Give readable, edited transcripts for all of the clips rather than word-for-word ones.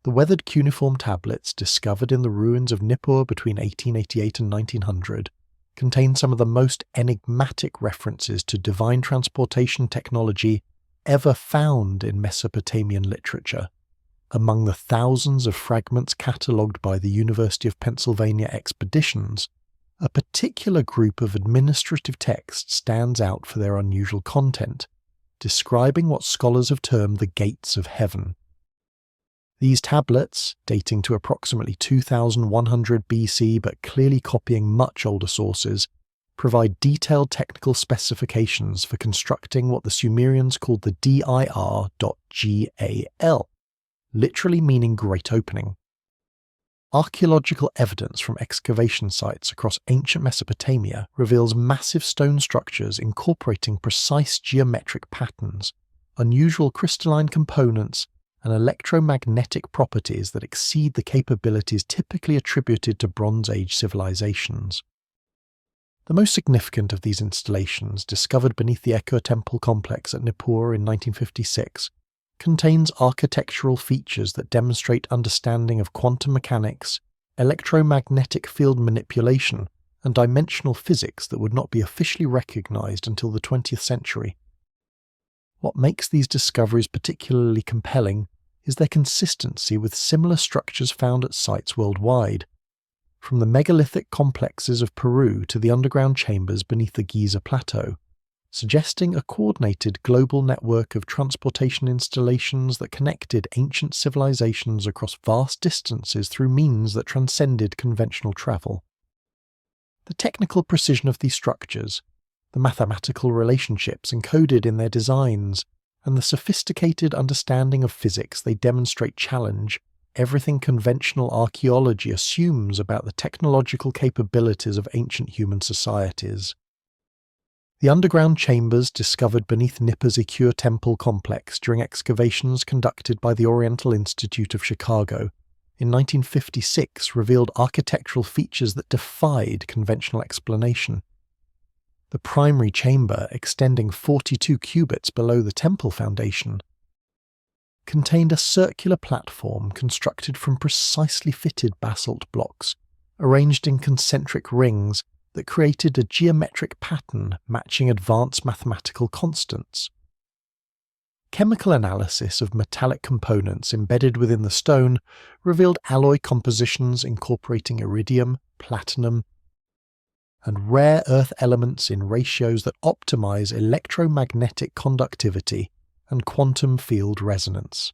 The weathered cuneiform tablets discovered in the ruins of Nippur between 1888 and 1900 contain some of the most enigmatic references to divine transportation technology ever found in Mesopotamian literature. Among the thousands of fragments catalogued by the University of Pennsylvania expeditions, a particular group of administrative texts stands out for their unusual content, describing what scholars have termed the gates of heaven. These tablets, dating to approximately 2100 BC but clearly copying much older sources, provide detailed technical specifications for constructing what the Sumerians called the DIR.GAL, literally meaning Great Opening. Archaeological evidence from excavation sites across ancient Mesopotamia reveals massive stone structures incorporating precise geometric patterns, unusual crystalline components, and electromagnetic properties that exceed the capabilities typically attributed to Bronze Age civilizations. The most significant of these installations, discovered beneath the Echo Temple complex at Nippur in 1956, contains architectural features that demonstrate understanding of quantum mechanics, electromagnetic field manipulation, and dimensional physics that would not be officially recognized until the 20th century. What makes these discoveries particularly compelling is their consistency with similar structures found at sites worldwide, from the megalithic complexes of Peru to the underground chambers beneath the Giza Plateau, suggesting a coordinated global network of transportation installations that connected ancient civilizations across vast distances through means that transcended conventional travel. The technical precision of these structures, the mathematical relationships encoded in their designs, and the sophisticated understanding of physics they demonstrate challenge everything conventional archaeology assumes about the technological capabilities of ancient human societies. The underground chambers discovered beneath Nippur's Echo Temple complex during excavations conducted by the Oriental Institute of Chicago in 1956 revealed architectural features that defied conventional explanation. The primary chamber, extending 42 cubits below the temple foundation, contained a circular platform constructed from precisely fitted basalt blocks, arranged in concentric rings that created a geometric pattern matching advanced mathematical constants. Chemical analysis of metallic components embedded within the stone revealed alloy compositions incorporating iridium, platinum, and rare earth elements in ratios that optimize electromagnetic conductivity and quantum field resonance.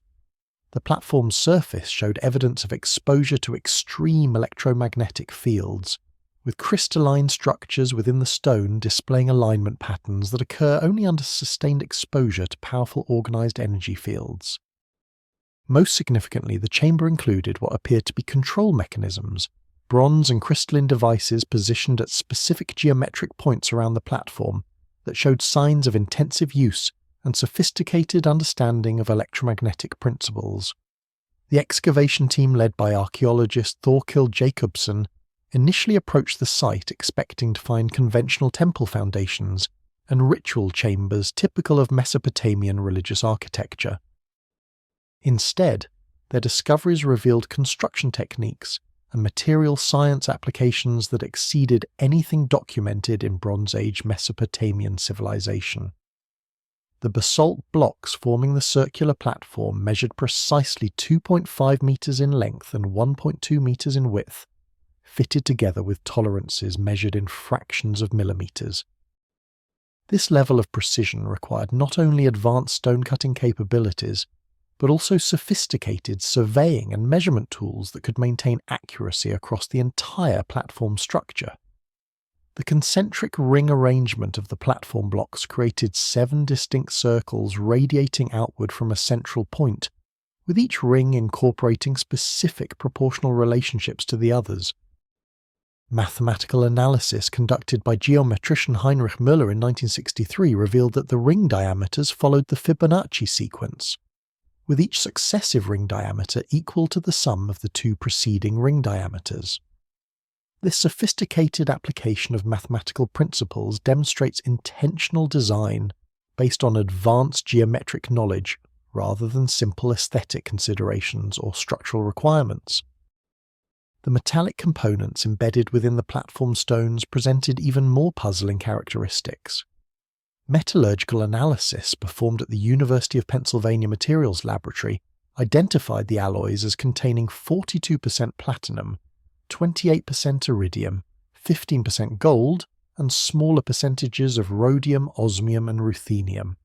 The platform's surface showed evidence of exposure to extreme electromagnetic fields, with crystalline structures within the stone displaying alignment patterns that occur only under sustained exposure to powerful organized energy fields. Most significantly, the chamber included what appeared to be control mechanisms, bronze and crystalline devices positioned at specific geometric points around the platform that showed signs of intensive use and sophisticated understanding of electromagnetic principles. The excavation team led by archaeologist Thorkild Jacobsen initially approached the site expecting to find conventional temple foundations and ritual chambers typical of Mesopotamian religious architecture. Instead, their discoveries revealed construction techniques and material science applications that exceeded anything documented in Bronze Age Mesopotamian civilization. The basalt blocks forming the circular platform measured precisely 2.5 meters in length and 1.2 meters in width, fitted together with tolerances measured in fractions of millimeters. This level of precision required not only advanced stone-cutting capabilities, but also sophisticated surveying and measurement tools that could maintain accuracy across the entire platform structure. The concentric ring arrangement of the platform blocks created 7 distinct circles radiating outward from a central point, with each ring incorporating specific proportional relationships to the others. Mathematical analysis conducted by geometrician Heinrich Müller in 1963 revealed that the ring diameters followed the Fibonacci sequence, with each successive ring diameter equal to the sum of the 2 preceding ring diameters. This sophisticated application of mathematical principles demonstrates intentional design based on advanced geometric knowledge rather than simple aesthetic considerations or structural requirements. The metallic components embedded within the platform stones presented even more puzzling characteristics. Metallurgical analysis performed at the University of Pennsylvania Materials Laboratory identified the alloys as containing 42% platinum, 28% iridium, 15% gold, and smaller percentages of rhodium, osmium, and ruthenium.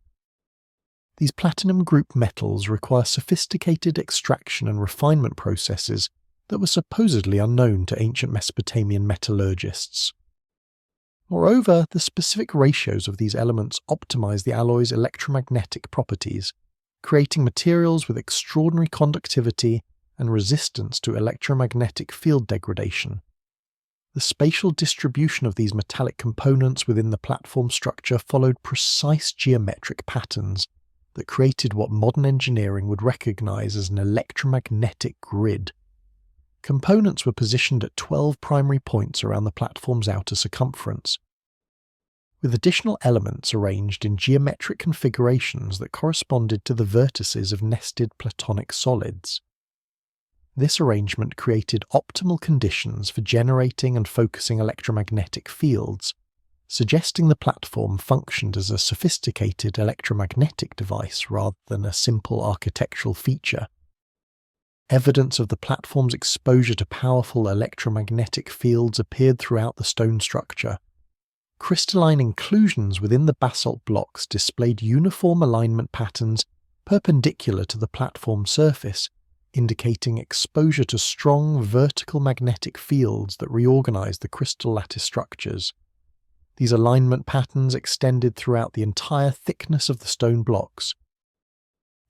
These platinum group metals require sophisticated extraction and refinement processes that were supposedly unknown to ancient Mesopotamian metallurgists. Moreover, the specific ratios of these elements optimize the alloy's electromagnetic properties, creating materials with extraordinary conductivity and resistance to electromagnetic field degradation. The spatial distribution of these metallic components within the platform structure followed precise geometric patterns that created what modern engineering would recognize as an electromagnetic grid. Components were positioned at 12 primary points around the platform's outer circumference, with additional elements arranged in geometric configurations that corresponded to the vertices of nested platonic solids. This arrangement created optimal conditions for generating and focusing electromagnetic fields, suggesting the platform functioned as a sophisticated electromagnetic device rather than a simple architectural feature. Evidence of the platform's exposure to powerful electromagnetic fields appeared throughout the stone structure. Crystalline inclusions within the basalt blocks displayed uniform alignment patterns perpendicular to the platform surface, indicating exposure to strong vertical magnetic fields that reorganized the crystal lattice structures. These alignment patterns extended throughout the entire thickness of the stone blocks,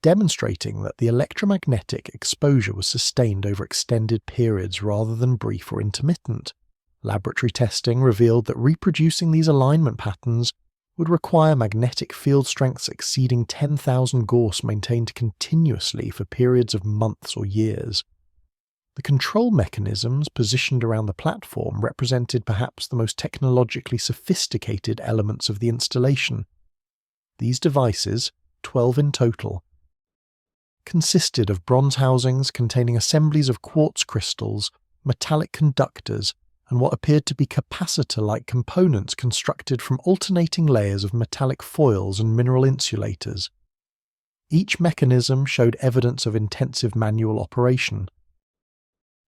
demonstrating that the electromagnetic exposure was sustained over extended periods rather than brief or intermittent. Laboratory testing revealed that reproducing these alignment patterns would require magnetic field strengths exceeding 10,000 Gauss maintained continuously for periods of months or years. The control mechanisms positioned around the platform represented perhaps the most technologically sophisticated elements of the installation. These devices, 12 in total, consisted of bronze housings containing assemblies of quartz crystals, metallic conductors, and what appeared to be capacitor-like components constructed from alternating layers of metallic foils and mineral insulators. Each mechanism showed evidence of intensive manual operation,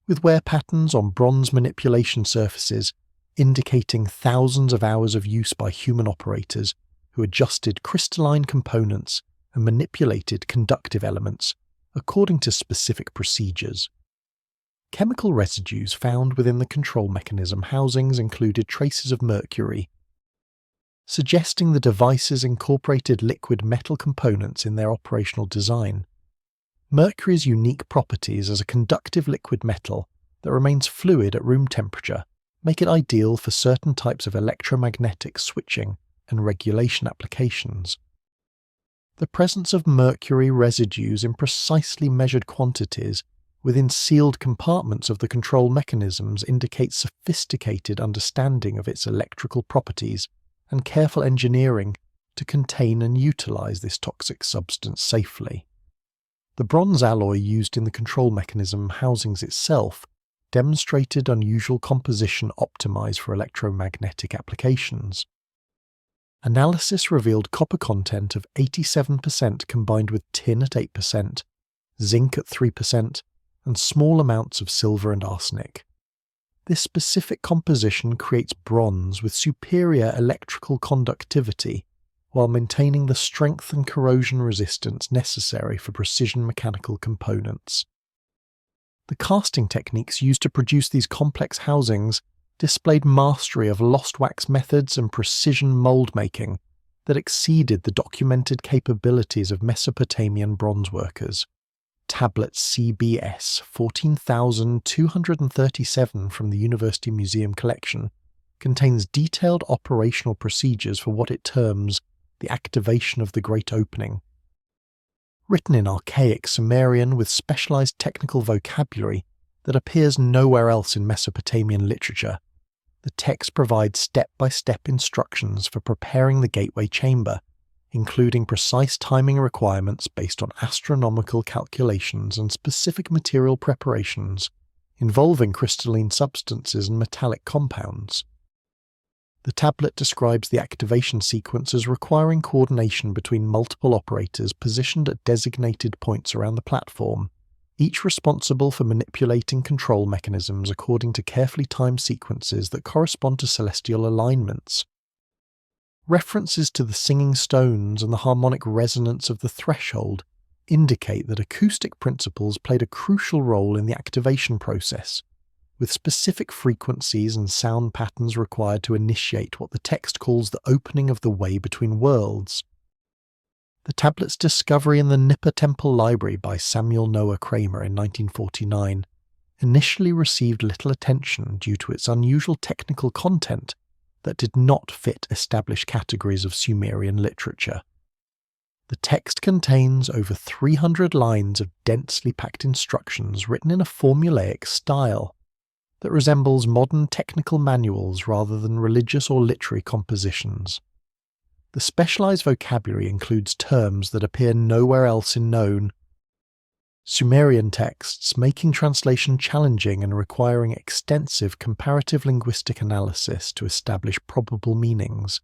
with wear patterns on bronze manipulation surfaces indicating thousands of hours of use by human operators who adjusted crystalline components and manipulated conductive elements according to specific procedures. Chemical residues found within the control mechanism housings included traces of mercury, suggesting the devices incorporated liquid metal components in their operational design. Mercury's unique properties as a conductive liquid metal that remains fluid at room temperature make it ideal for certain types of electromagnetic switching and regulation applications. The presence of mercury residues in precisely measured quantities within sealed compartments of the control mechanisms indicates sophisticated understanding of its electrical properties and careful engineering to contain and utilize this toxic substance safely. The bronze alloy used in the control mechanism housings itself demonstrated unusual composition optimized for electromagnetic applications. Analysis revealed copper content of 87% combined with tin at 8%, zinc at 3%, and small amounts of silver and arsenic. This specific composition creates bronze with superior electrical conductivity while maintaining the strength and corrosion resistance necessary for precision mechanical components. The casting techniques used to produce these complex housings displayed mastery of lost wax methods and precision mold making that exceeded the documented capabilities of Mesopotamian bronze workers. Tablet CBS 14,237 from the University Museum collection contains detailed operational procedures for what it terms the activation of the Great Opening. Written in archaic Sumerian with specialized technical vocabulary that appears nowhere else in Mesopotamian literature, the text provides step-by-step instructions for preparing the gateway chamber, including precise timing requirements based on astronomical calculations and specific material preparations involving crystalline substances and metallic compounds. The tablet describes the activation sequences requiring coordination between multiple operators positioned at designated points around the platform, each responsible for manipulating control mechanisms according to carefully timed sequences that correspond to celestial alignments. References to the singing stones and the harmonic resonance of the threshold indicate that acoustic principles played a crucial role in the activation process, with specific frequencies and sound patterns required to initiate what the text calls the opening of the way between worlds. The tablet's discovery in the Nippur Temple Library by Samuel Noah Kramer in 1949 initially received little attention due to its unusual technical content that did not fit established categories of Sumerian literature. The text contains over 300 lines of densely packed instructions written in a formulaic style that resembles modern technical manuals rather than religious or literary compositions. The specialized vocabulary includes terms that appear nowhere else in known Sumerian texts, making translation challenging and requiring extensive comparative linguistic analysis to establish probable meanings.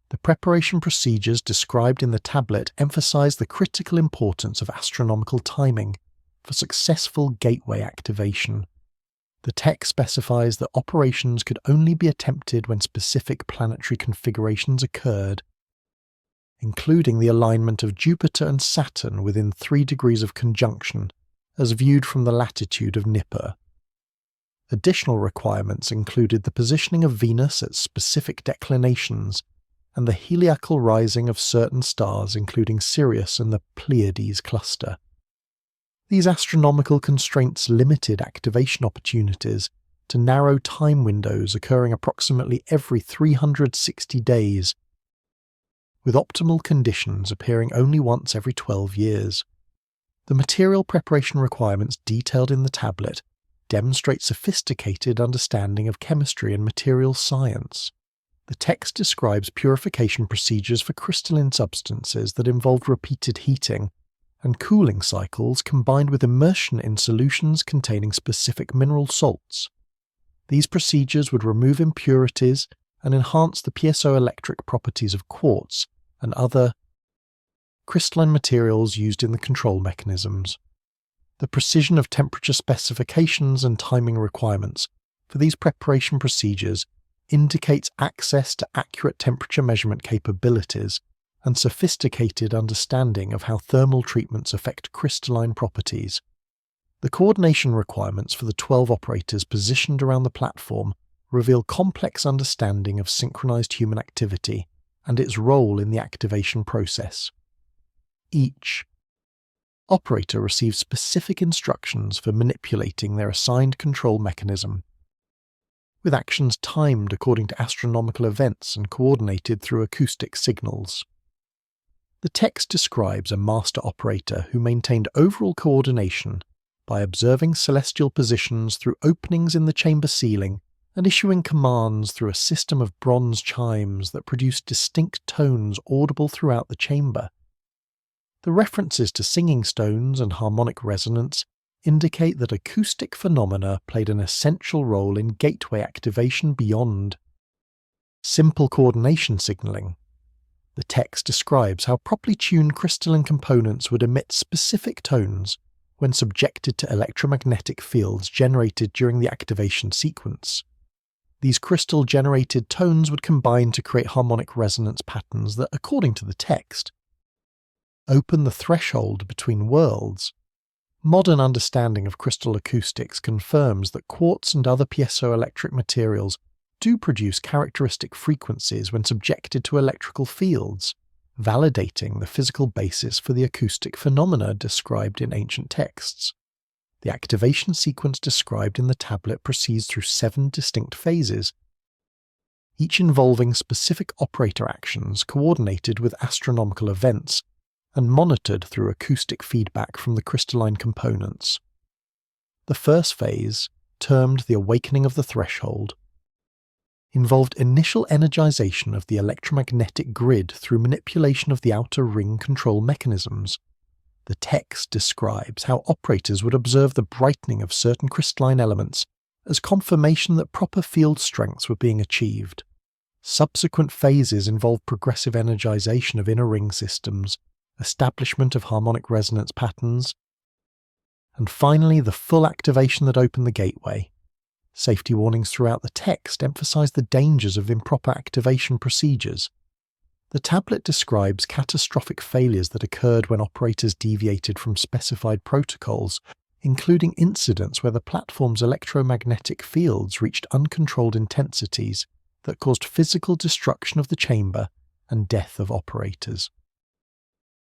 The preparation procedures described in the tablet emphasize the critical importance of astronomical timing for successful gateway activation. The text specifies that operations could only be attempted when specific planetary configurations occurred, including the alignment of Jupiter and Saturn within 3 degrees of conjunction, as viewed from the latitude of Nippur. Additional requirements included the positioning of Venus at specific declinations and the heliacal rising of certain stars including Sirius and the Pleiades cluster. These astronomical constraints limited activation opportunities to narrow time windows occurring approximately every 360 days, with optimal conditions appearing only once every 12 years. The material preparation requirements detailed in the tablet demonstrate sophisticated understanding of chemistry and material science. The text describes purification procedures for crystalline substances that involved repeated heating and cooling cycles combined with immersion in solutions containing specific mineral salts. These procedures would remove impurities and enhance the piezoelectric properties of quartz and other crystalline materials used in the control mechanisms. The precision of temperature specifications and timing requirements for these preparation procedures indicates access to accurate temperature measurement capabilities and sophisticated understanding of how thermal treatments affect crystalline properties. The coordination requirements for the 12 operators positioned around the platform reveal complex understanding of synchronized human activity and its role in the activation process. Each operator receives specific instructions for manipulating their assigned control mechanism, with actions timed according to astronomical events and coordinated through acoustic signals. The text describes a master operator who maintained overall coordination by observing celestial positions through openings in the chamber ceiling and issuing commands through a system of bronze chimes that produced distinct tones audible throughout the chamber. The references to singing stones and harmonic resonance indicate that acoustic phenomena played an essential role in gateway activation beyond simple coordination signaling. The text describes how properly tuned crystalline components would emit specific tones when subjected to electromagnetic fields generated during the activation sequence. These crystal-generated tones would combine to create harmonic resonance patterns that, according to the text, open the threshold between worlds. Modern understanding of crystal acoustics confirms that quartz and other piezoelectric materials do produce characteristic frequencies when subjected to electrical fields, validating the physical basis for the acoustic phenomena described in ancient texts. The activation sequence described in the tablet proceeds through 7 distinct phases, each involving specific operator actions coordinated with astronomical events and monitored through acoustic feedback from the crystalline components. The first phase, termed the awakening of the threshold, involved initial energization of the electromagnetic grid through manipulation of the outer ring control mechanisms. The text describes how operators would observe the brightening of certain crystalline elements as confirmation that proper field strengths were being achieved. Subsequent phases involved progressive energization of inner ring systems, establishment of harmonic resonance patterns, and finally the full activation that opened the gateway. Safety warnings throughout the text emphasize the dangers of improper activation procedures. The tablet describes catastrophic failures that occurred when operators deviated from specified protocols, including incidents where the platform's electromagnetic fields reached uncontrolled intensities that caused physical destruction of the chamber and death of operators.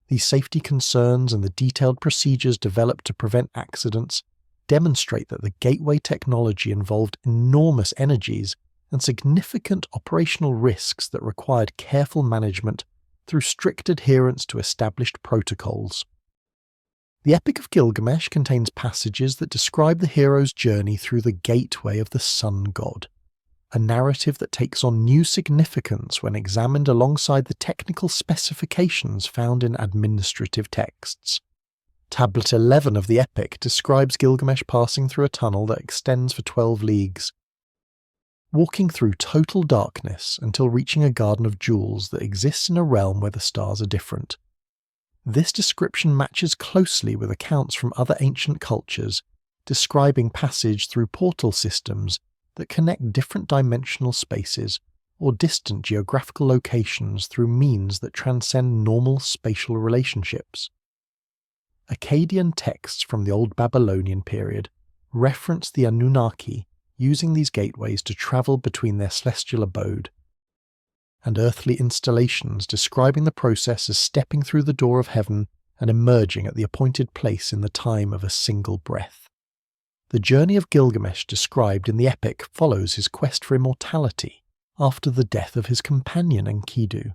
These safety concerns and the detailed procedures developed to prevent accidents demonstrate that the gateway technology involved enormous energies and significant operational risks that required careful management through strict adherence to established protocols. The Epic of Gilgamesh contains passages that describe the hero's journey through the gateway of the sun god, a narrative that takes on new significance when examined alongside the technical specifications found in administrative texts. Tablet 11 of the Epic describes Gilgamesh passing through a tunnel that extends for 12 leagues, walking through total darkness until reaching a garden of jewels that exists in a realm where the stars are different. This description matches closely with accounts from other ancient cultures describing passage through portal systems that connect different dimensional spaces or distant geographical locations through means that transcend normal spatial relationships. Akkadian texts from the Old Babylonian period reference the Anunnaki using these gateways to travel between their celestial abode, and earthly installations describing the process as stepping through the door of heaven and emerging at the appointed place in the time of a single breath. The journey of Gilgamesh described in the epic follows his quest for immortality after the death of his companion Enkidu.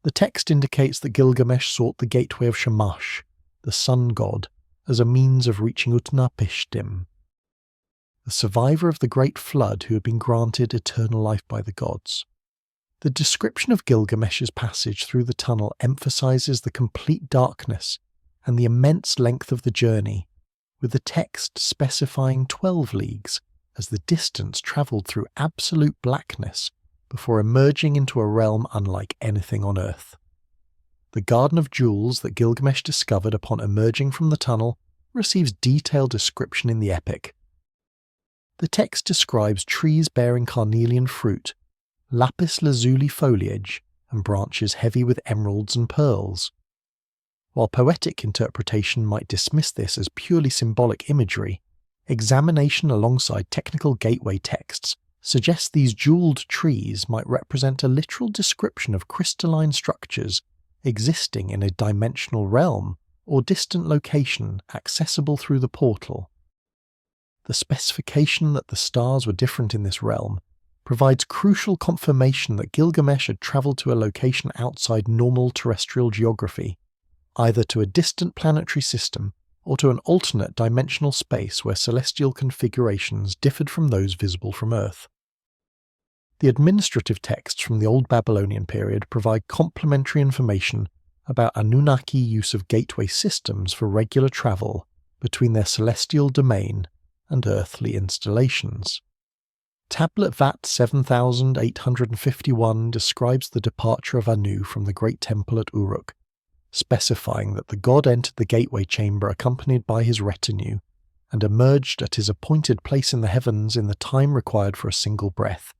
The text indicates that Gilgamesh sought the gateway of Shamash, the sun god, as a means of reaching Utnapishtim, the survivor of the great flood who had been granted eternal life by the gods. The description of Gilgamesh's passage through the tunnel emphasizes the complete darkness and the immense length of the journey, with the text specifying 12 leagues as the distance travelled through absolute blackness before emerging into a realm unlike anything on Earth. The Garden of Jewels that Gilgamesh discovered upon emerging from the tunnel receives detailed description in the epic. The text describes trees bearing carnelian fruit, lapis lazuli foliage, and branches heavy with emeralds and pearls. While poetic interpretation might dismiss this as purely symbolic imagery, examination alongside technical gateway texts suggests these jeweled trees might represent a literal description of crystalline structures existing in a dimensional realm or distant location accessible through the portal. The specification that the stars were different in this realm provides crucial confirmation that Gilgamesh had travelled to a location outside normal terrestrial geography, either to a distant planetary system or to an alternate dimensional space where celestial configurations differed from those visible from Earth. The administrative texts from the Old Babylonian period provide complementary information about Anunnaki use of gateway systems for regular travel between their celestial domain and earthly installations. Tablet VAT 7851 describes the departure of Anu from the Great Temple at Uruk, specifying that the god entered the gateway chamber accompanied by his retinue and emerged at his appointed place in the heavens in the time required for a single breath.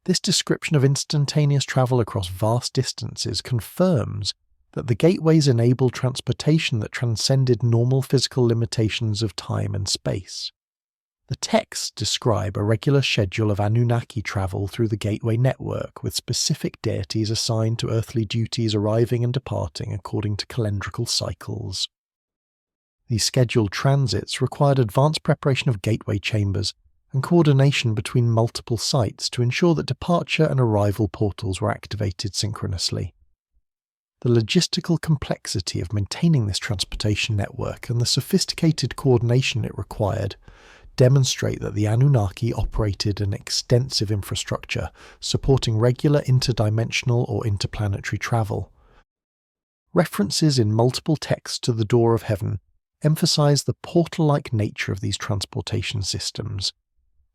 This description of instantaneous travel across vast distances confirms that the gateways enabled transportation that transcended normal physical limitations of time and space. The texts describe a regular schedule of Anunnaki travel through the gateway network, with specific deities assigned to earthly duties arriving and departing according to calendrical cycles. These scheduled transits required advanced preparation of gateway chambers and coordination between multiple sites to ensure that departure and arrival portals were activated synchronously. The logistical complexity of maintaining this transportation network and the sophisticated coordination it required demonstrate that the Anunnaki operated an extensive infrastructure, supporting regular interdimensional or interplanetary travel. References in multiple texts to the door of heaven emphasize the portal-like nature of these transportation systems.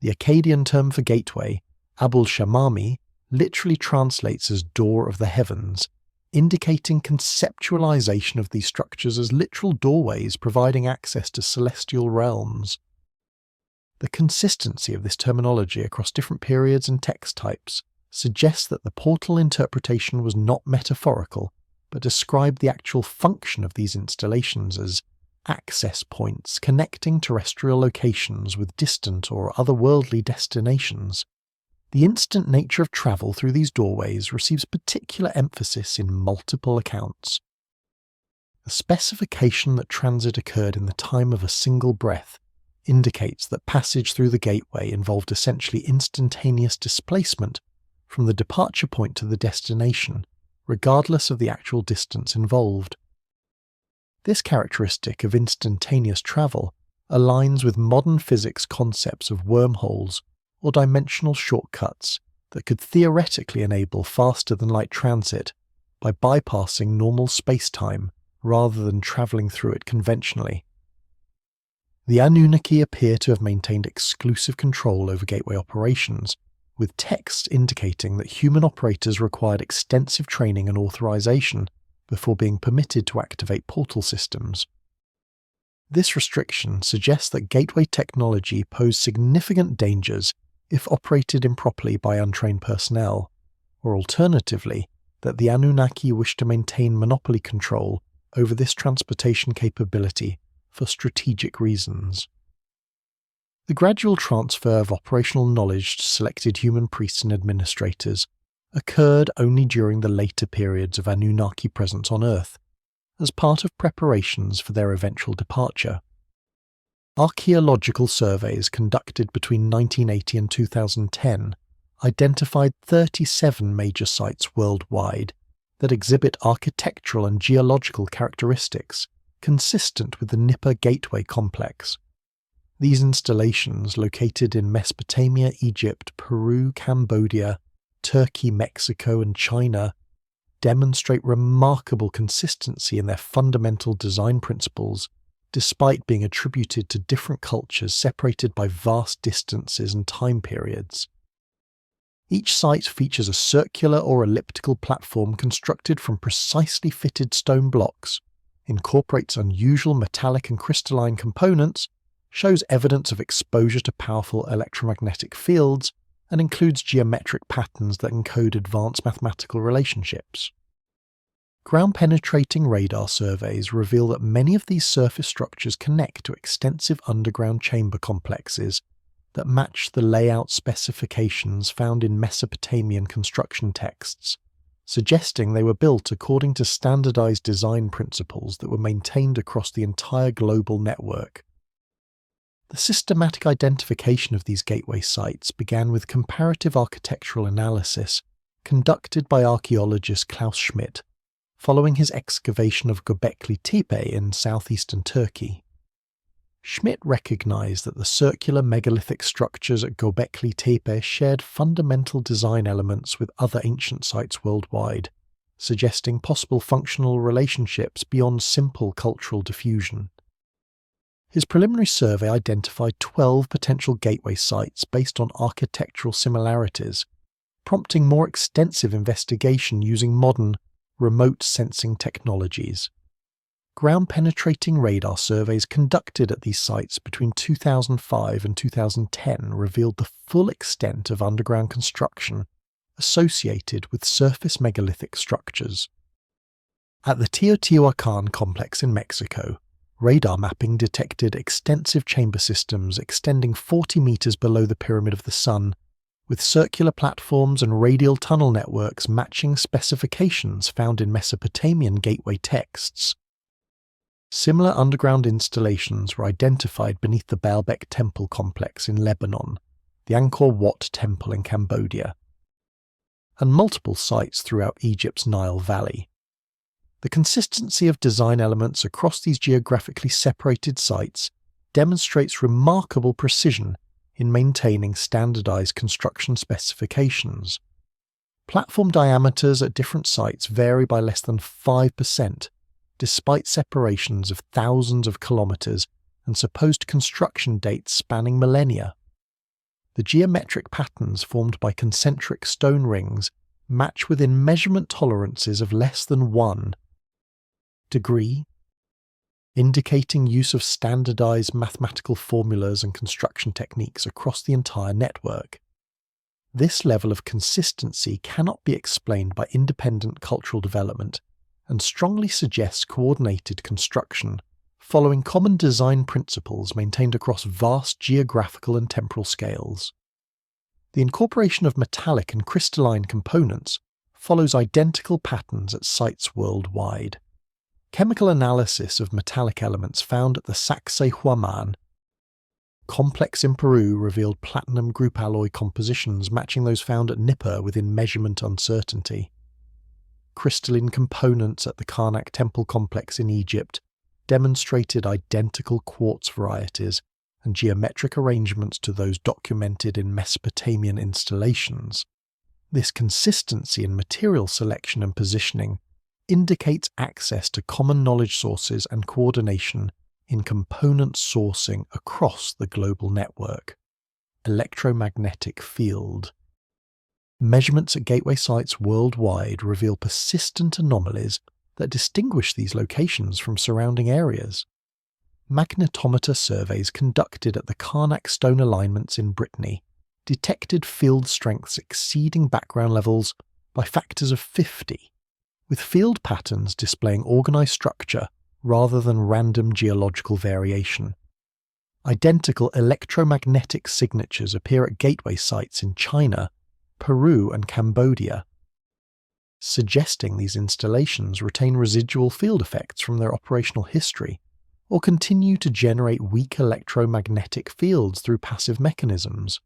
The Akkadian term for gateway, Abul Shamami, literally translates as door of the heavens, indicating conceptualization of these structures as literal doorways providing access to celestial realms. The consistency of this terminology across different periods and text types suggests that the portal interpretation was not metaphorical, but described the actual function of these installations as access points connecting terrestrial locations with distant or otherworldly destinations. The instant nature of travel through these doorways receives particular emphasis in multiple accounts. The specification that transit occurred in the time of a single breath indicates that passage through the gateway involved essentially instantaneous displacement from the departure point to the destination, regardless of the actual distance involved. This characteristic of instantaneous travel aligns with modern physics concepts of wormholes or dimensional shortcuts that could theoretically enable faster-than-light transit by bypassing normal space-time rather than travelling through it conventionally. The Anunnaki appear to have maintained exclusive control over gateway operations, with texts indicating that human operators required extensive training and authorization before being permitted to activate portal systems. This restriction suggests that gateway technology posed significant dangers if operated improperly by untrained personnel, or alternatively, that the Anunnaki wished to maintain monopoly control over this transportation capability for strategic reasons. The gradual transfer of operational knowledge to selected human priests and administrators occurred only during the later periods of Anunnaki presence on Earth, as part of preparations for their eventual departure. Archaeological surveys conducted between 1980 and 2010 identified 37 major sites worldwide that exhibit architectural and geological characteristics consistent with the Nippur Gateway complex. These installations, located in Mesopotamia, Egypt, Peru, Cambodia, Turkey, Mexico, and China, demonstrate remarkable consistency in their fundamental design principles, despite being attributed to different cultures separated by vast distances and time periods. Each site features a circular or elliptical platform constructed from precisely fitted stone blocks, incorporates unusual metallic and crystalline components, shows evidence of exposure to powerful electromagnetic fields, and includes geometric patterns that encode advanced mathematical relationships. Ground-penetrating radar surveys reveal that many of these surface structures connect to extensive underground chamber complexes that match the layout specifications found in Mesopotamian construction texts, suggesting they were built according to standardized design principles that were maintained across the entire global network. The systematic identification of these gateway sites began with comparative architectural analysis conducted by archaeologist Klaus Schmidt, following his excavation of Göbekli Tepe in southeastern Turkey. Schmidt recognized that the circular megalithic structures at Göbekli Tepe shared fundamental design elements with other ancient sites worldwide, suggesting possible functional relationships beyond simple cultural diffusion. His preliminary survey identified 12 potential gateway sites based on architectural similarities, prompting more extensive investigation using modern, remote sensing technologies. Ground-penetrating radar surveys conducted at these sites between 2005 and 2010 revealed the full extent of underground construction associated with surface megalithic structures. At the Teotihuacan complex in Mexico, radar mapping detected extensive chamber systems extending 40 meters below the Pyramid of the Sun, with circular platforms and radial tunnel networks matching specifications found in Mesopotamian gateway texts. Similar underground installations were identified beneath the Baalbek temple complex in Lebanon, the Angkor Wat temple in Cambodia, and multiple sites throughout Egypt's Nile Valley. The consistency of design elements across these geographically separated sites demonstrates remarkable precision in maintaining standardized construction specifications. Platform diameters at different sites vary by less than 5%, despite separations of thousands of kilometers and supposed construction dates spanning millennia. The geometric patterns formed by concentric stone rings match within measurement tolerances of less than 1 degree, indicating use of standardized mathematical formulas and construction techniques across the entire network. This level of consistency cannot be explained by independent cultural development and strongly suggests coordinated construction following common design principles maintained across vast geographical and temporal scales. The incorporation of metallic and crystalline components follows identical patterns at sites worldwide. Chemical analysis of metallic elements found at the Sacsayhuaman complex in Peru revealed platinum group alloy compositions matching those found at Nippur within measurement uncertainty. Crystalline components at the Karnak temple complex in Egypt demonstrated identical quartz varieties and geometric arrangements to those documented in Mesopotamian installations. This consistency in material selection and positioning indicates access to common knowledge sources and coordination in component sourcing across the global network. Electromagnetic field. Measurements at gateway sites worldwide reveal persistent anomalies that distinguish these locations from surrounding areas. Magnetometer surveys conducted at the Karnak stone alignments in Brittany detected field strengths exceeding background levels by factors of 50, with field patterns displaying organized structure rather than random geological variation. Identical electromagnetic signatures appear at gateway sites in China, Peru, and Cambodia, suggesting these installations retain residual field effects from their operational history or continue to generate weak electromagnetic fields through passive mechanisms.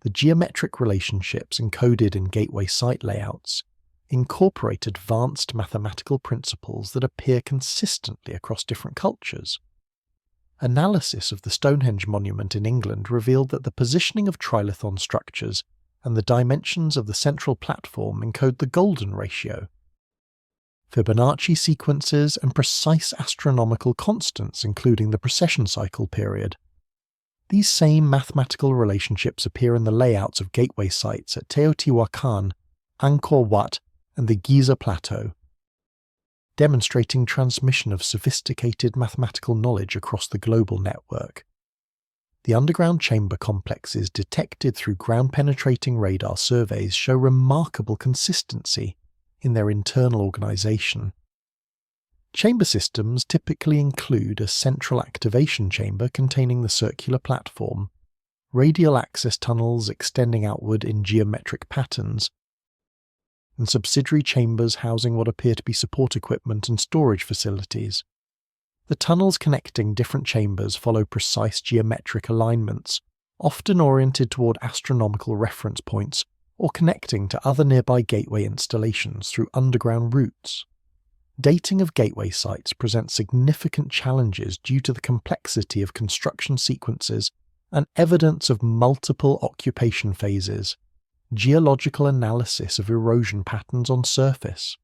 The geometric relationships encoded in gateway site layouts incorporate advanced mathematical principles that appear consistently across different cultures. Analysis of the Stonehenge monument in England revealed that the positioning of trilithon structures and the dimensions of the central platform encode the golden ratio. Fibonacci sequences and precise astronomical constants, including the precession cycle period. These same mathematical relationships appear in the layouts of gateway sites at Teotihuacan, Angkor Wat, and the Giza Plateau, demonstrating transmission of sophisticated mathematical knowledge across the global network. The underground chamber complexes detected through ground-penetrating radar surveys show remarkable consistency in their internal organization. Chamber systems typically include a central activation chamber containing the circular platform, radial access tunnels extending outward in geometric patterns, and subsidiary chambers housing what appear to be support equipment and storage facilities. The tunnels connecting different chambers follow precise geometric alignments, often oriented toward astronomical reference points or connecting to other nearby gateway installations through underground routes. Dating of gateway sites presents significant challenges due to the complexity of construction sequences and evidence of multiple occupation phases, geological analysis of erosion patterns on surface.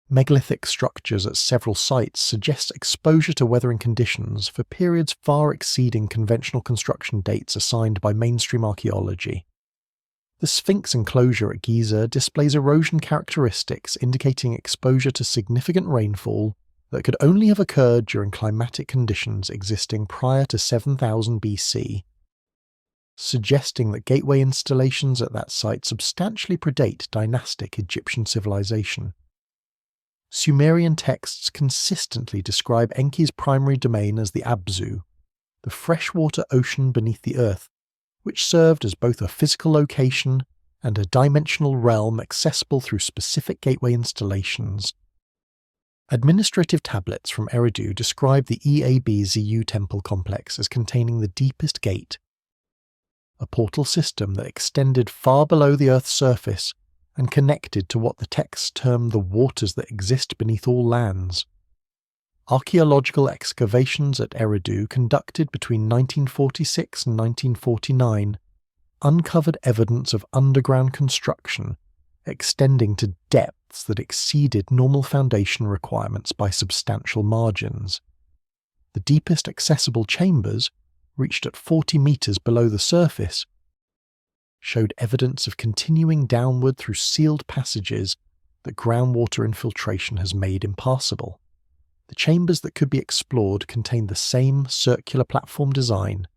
Megalithic structures at several sites suggest exposure to weathering conditions for periods far exceeding conventional construction dates assigned by mainstream archaeology. The Sphinx enclosure at Giza displays erosion characteristics indicating exposure to significant rainfall that could only have occurred during climatic conditions existing prior to 7000 BC, suggesting that gateway installations at that site substantially predate dynastic Egyptian civilization. Sumerian texts consistently describe Enki's primary domain as the Abzu, the freshwater ocean beneath the earth, which served as both a physical location and a dimensional realm accessible through specific gateway installations. Administrative tablets from Eridu describe the EAB-ZU temple complex as containing the deepest gate, a portal system that extended far below the Earth's surface and connected to what the texts term the waters that exist beneath all lands. Archaeological excavations at Eridu conducted between 1946 and 1949 uncovered evidence of underground construction extending to depths that exceeded normal foundation requirements by substantial margins. The deepest accessible chambers, reached at 40 meters below the surface, showed evidence of continuing downward through sealed passages that groundwater infiltration has made impassable. The chambers that could be explored contained the same circular platform design,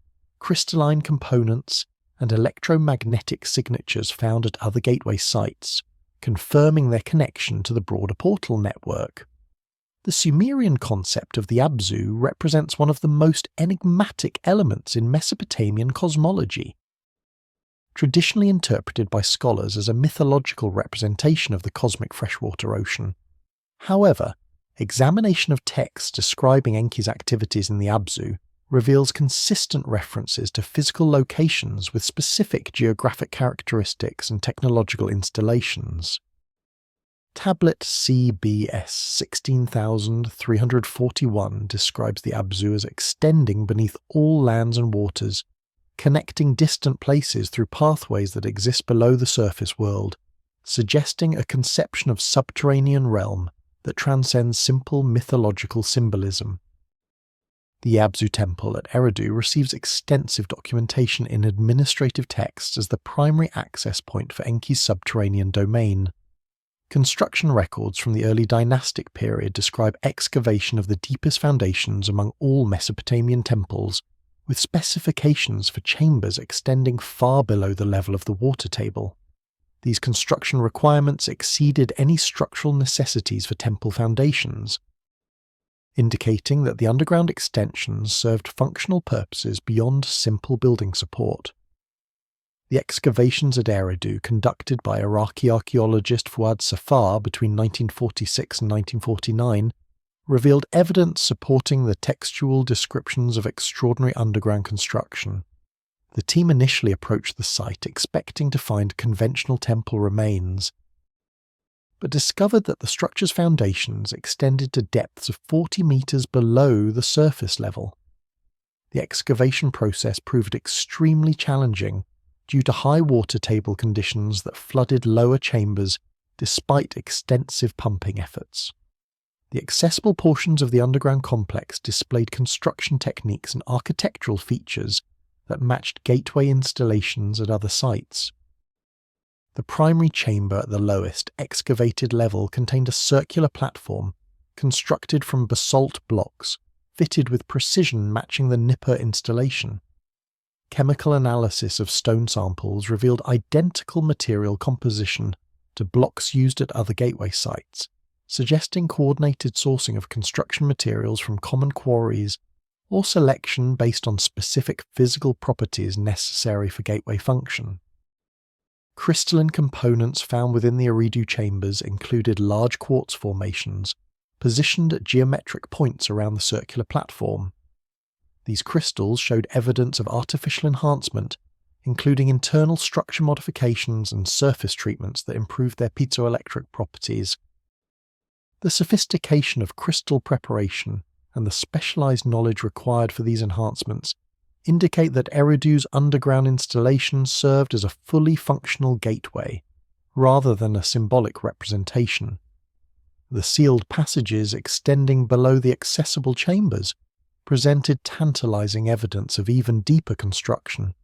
crystalline components, and electromagnetic signatures found at other gateway sites, confirming their connection to the broader portal network. The Sumerian concept of the Abzu represents one of the most enigmatic elements in Mesopotamian cosmology. Traditionally interpreted by scholars as a mythological representation of the cosmic freshwater ocean. However, examination of texts describing Enki's activities in the Abzu reveals consistent references to physical locations with specific geographic characteristics and technological installations. Tablet CBS 16341 describes the Abzu as extending beneath all lands and waters, connecting distant places through pathways that exist below the surface world, suggesting a conception of subterranean realm that transcends simple mythological symbolism. The Abzu temple at Eridu receives extensive documentation in administrative texts as the primary access point for Enki's subterranean domain. Construction records from the early dynastic period describe excavation of the deepest foundations among all Mesopotamian temples, with specifications for chambers extending far below the level of the water table. These construction requirements exceeded any structural necessities for temple foundations, indicating that the underground extensions served functional purposes beyond simple building support. The excavations at Eridu, conducted by Iraqi archaeologist Fuad Safar between 1946 and 1949, revealed evidence supporting the textual descriptions of extraordinary underground construction. The team initially approached the site expecting to find conventional temple remains, but discovered that the structure's foundations extended to depths of 40 meters below the surface level. The excavation process proved extremely challenging due to high water table conditions that flooded lower chambers despite extensive pumping efforts. The accessible portions of the underground complex displayed construction techniques and architectural features that matched gateway installations at other sites. The primary chamber at the lowest, excavated level contained a circular platform constructed from basalt blocks, fitted with precision matching the Nippur installation. Chemical analysis of stone samples revealed identical material composition to blocks used at other gateway sites, suggesting coordinated sourcing of construction materials from common quarries or selection based on specific physical properties necessary for gateway function. Crystalline components found within the Eridu chambers included large quartz formations, positioned at geometric points around the circular platform. These crystals showed evidence of artificial enhancement, including internal structure modifications and surface treatments that improved their piezoelectric properties. The sophistication of crystal preparation and the specialized knowledge required for these enhancements indicate that Eridu's underground installations served as a fully functional gateway, rather than a symbolic representation. The sealed passages extending below the accessible chambers presented tantalizing evidence of even deeper construction.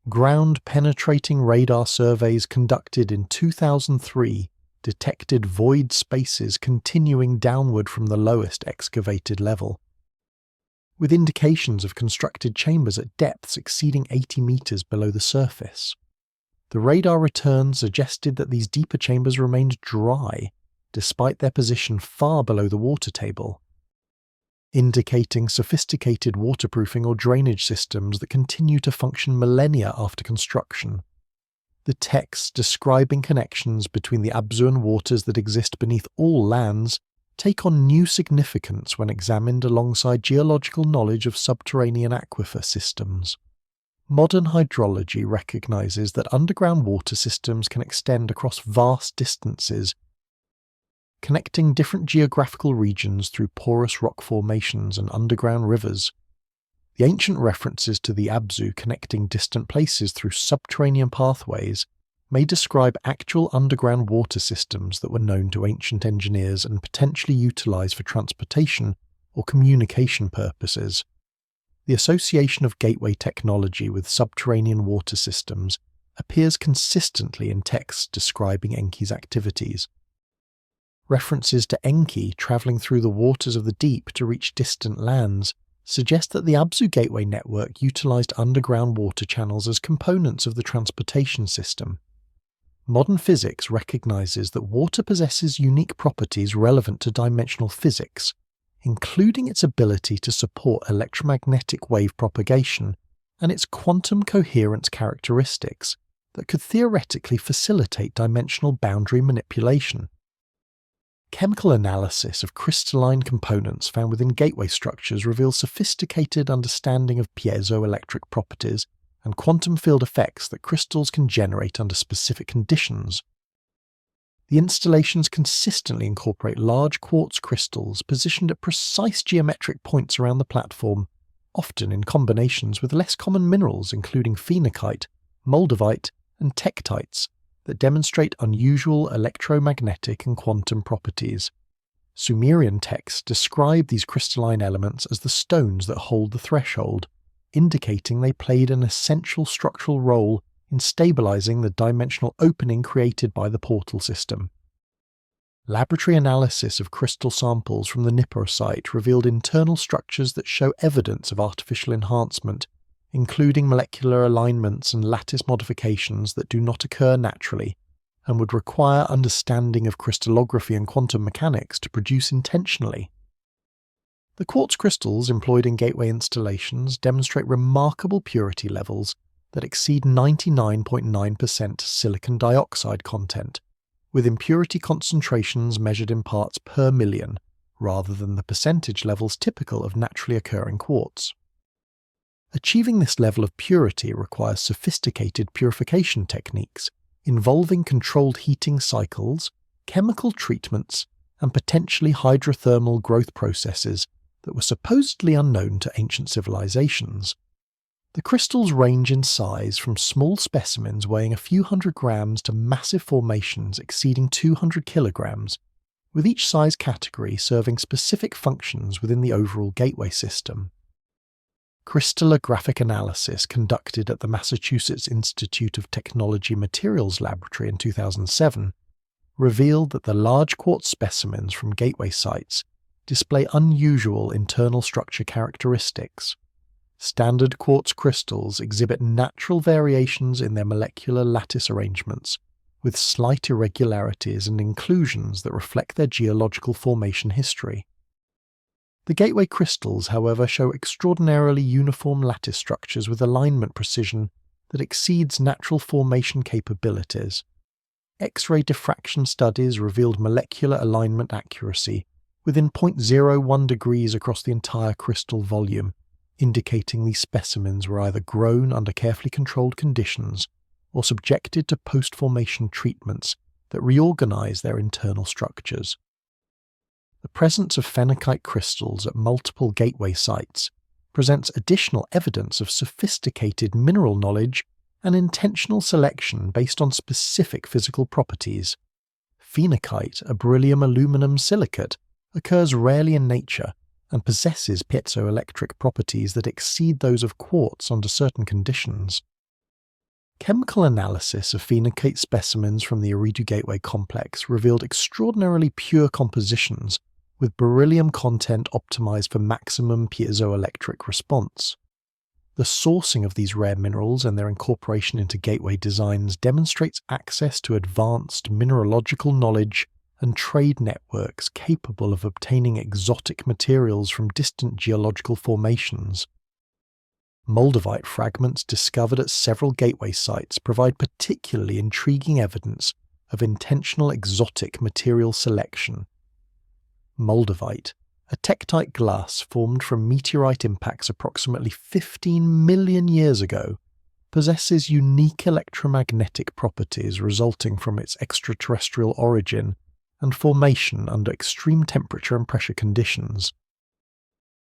Ground-penetrating radar surveys conducted in 2003 detected void spaces continuing downward from the lowest excavated level, with indications of constructed chambers at depths exceeding 80 meters below the surface. The radar returns suggested that these deeper chambers remained dry, despite their position far below the water table, indicating sophisticated waterproofing or drainage systems that continue to function millennia after construction. The texts describing connections between the Abzuan waters that exist beneath all lands take on new significance when examined alongside geological knowledge of subterranean aquifer systems. Modern hydrology recognizes that underground water systems can extend across vast distances, connecting different geographical regions through porous rock formations and underground rivers. The ancient references to the Abzu connecting distant places through subterranean pathways may describe actual underground water systems that were known to ancient engineers and potentially utilized for transportation or communication purposes. The association of gateway technology with subterranean water systems appears consistently in texts describing Enki's activities. References to Enki traveling through the waters of the deep to reach distant lands suggest that the Abzu gateway network utilized underground water channels as components of the transportation system. Modern physics recognizes that water possesses unique properties relevant to dimensional physics, including its ability to support electromagnetic wave propagation and its quantum coherence characteristics that could theoretically facilitate dimensional boundary manipulation. Chemical analysis of crystalline components found within gateway structures reveals sophisticated understanding of piezoelectric properties and quantum field effects that crystals can generate under specific conditions. The installations consistently incorporate large quartz crystals positioned at precise geometric points around the platform, often in combinations with less common minerals including phenakite, moldavite, and tektites that demonstrate unusual electromagnetic and quantum properties. Sumerian texts describe these crystalline elements as the stones that hold the threshold, indicating they played an essential structural role in stabilizing the dimensional opening created by the portal system. Laboratory analysis of crystal samples from the Nippur site revealed internal structures that show evidence of artificial enhancement, including molecular alignments and lattice modifications that do not occur naturally and would require understanding of crystallography and quantum mechanics to produce intentionally. The quartz crystals employed in gateway installations demonstrate remarkable purity levels that exceed 99.9% silicon dioxide content, with impurity concentrations measured in parts per million, rather than the percentage levels typical of naturally occurring quartz. Achieving this level of purity requires sophisticated purification techniques involving controlled heating cycles, chemical treatments, and potentially hydrothermal growth processes that were supposedly unknown to ancient civilizations. The crystals range in size from small specimens weighing a few hundred grams to massive formations exceeding 200 kilograms, with each size category serving specific functions within the overall gateway system. Crystallographic analysis conducted at the Massachusetts Institute of Technology Materials Laboratory in 2007 revealed that the large quartz specimens from gateway sites display unusual internal structure characteristics. Standard quartz crystals exhibit natural variations in their molecular lattice arrangements, with slight irregularities and inclusions that reflect their geological formation history. The gateway crystals, however, show extraordinarily uniform lattice structures with alignment precision that exceeds natural formation capabilities. X-ray diffraction studies revealed molecular alignment accuracy within 0.01 degrees across the entire crystal volume, indicating these specimens were either grown under carefully controlled conditions or subjected to post-formation treatments that reorganize their internal structures. The presence of phenakite crystals at multiple gateway sites presents additional evidence of sophisticated mineral knowledge and intentional selection based on specific physical properties. Phenakite, a beryllium aluminum silicate, occurs rarely in nature and possesses piezoelectric properties that exceed those of quartz under certain conditions. Chemical analysis of phenakite specimens from the Eridu Gateway complex revealed extraordinarily pure compositions with beryllium content optimized for maximum piezoelectric response. The sourcing of these rare minerals and their incorporation into gateway designs demonstrates access to advanced mineralogical knowledge and trade networks capable of obtaining exotic materials from distant geological formations. Moldavite fragments discovered at several gateway sites provide particularly intriguing evidence of intentional exotic material selection. Moldavite, a tektite glass formed from meteorite impacts approximately 15 million years ago, possesses unique electromagnetic properties resulting from its extraterrestrial origin and formation under extreme temperature and pressure conditions.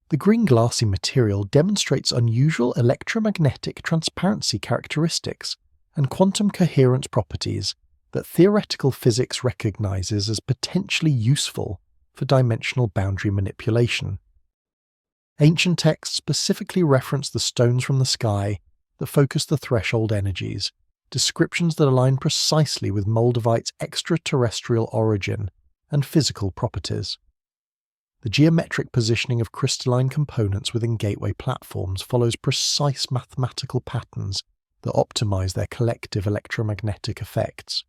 The green glassy material demonstrates unusual electromagnetic transparency characteristics and quantum coherence properties that theoretical physics recognizes as potentially useful for dimensional boundary manipulation. Ancient texts specifically reference the stones from the sky that focus the threshold energies, descriptions that align precisely with Moldavite's extraterrestrial origin and physical properties. The geometric positioning of crystalline components within gateway platforms follows precise mathematical patterns that optimize their collective electromagnetic effects.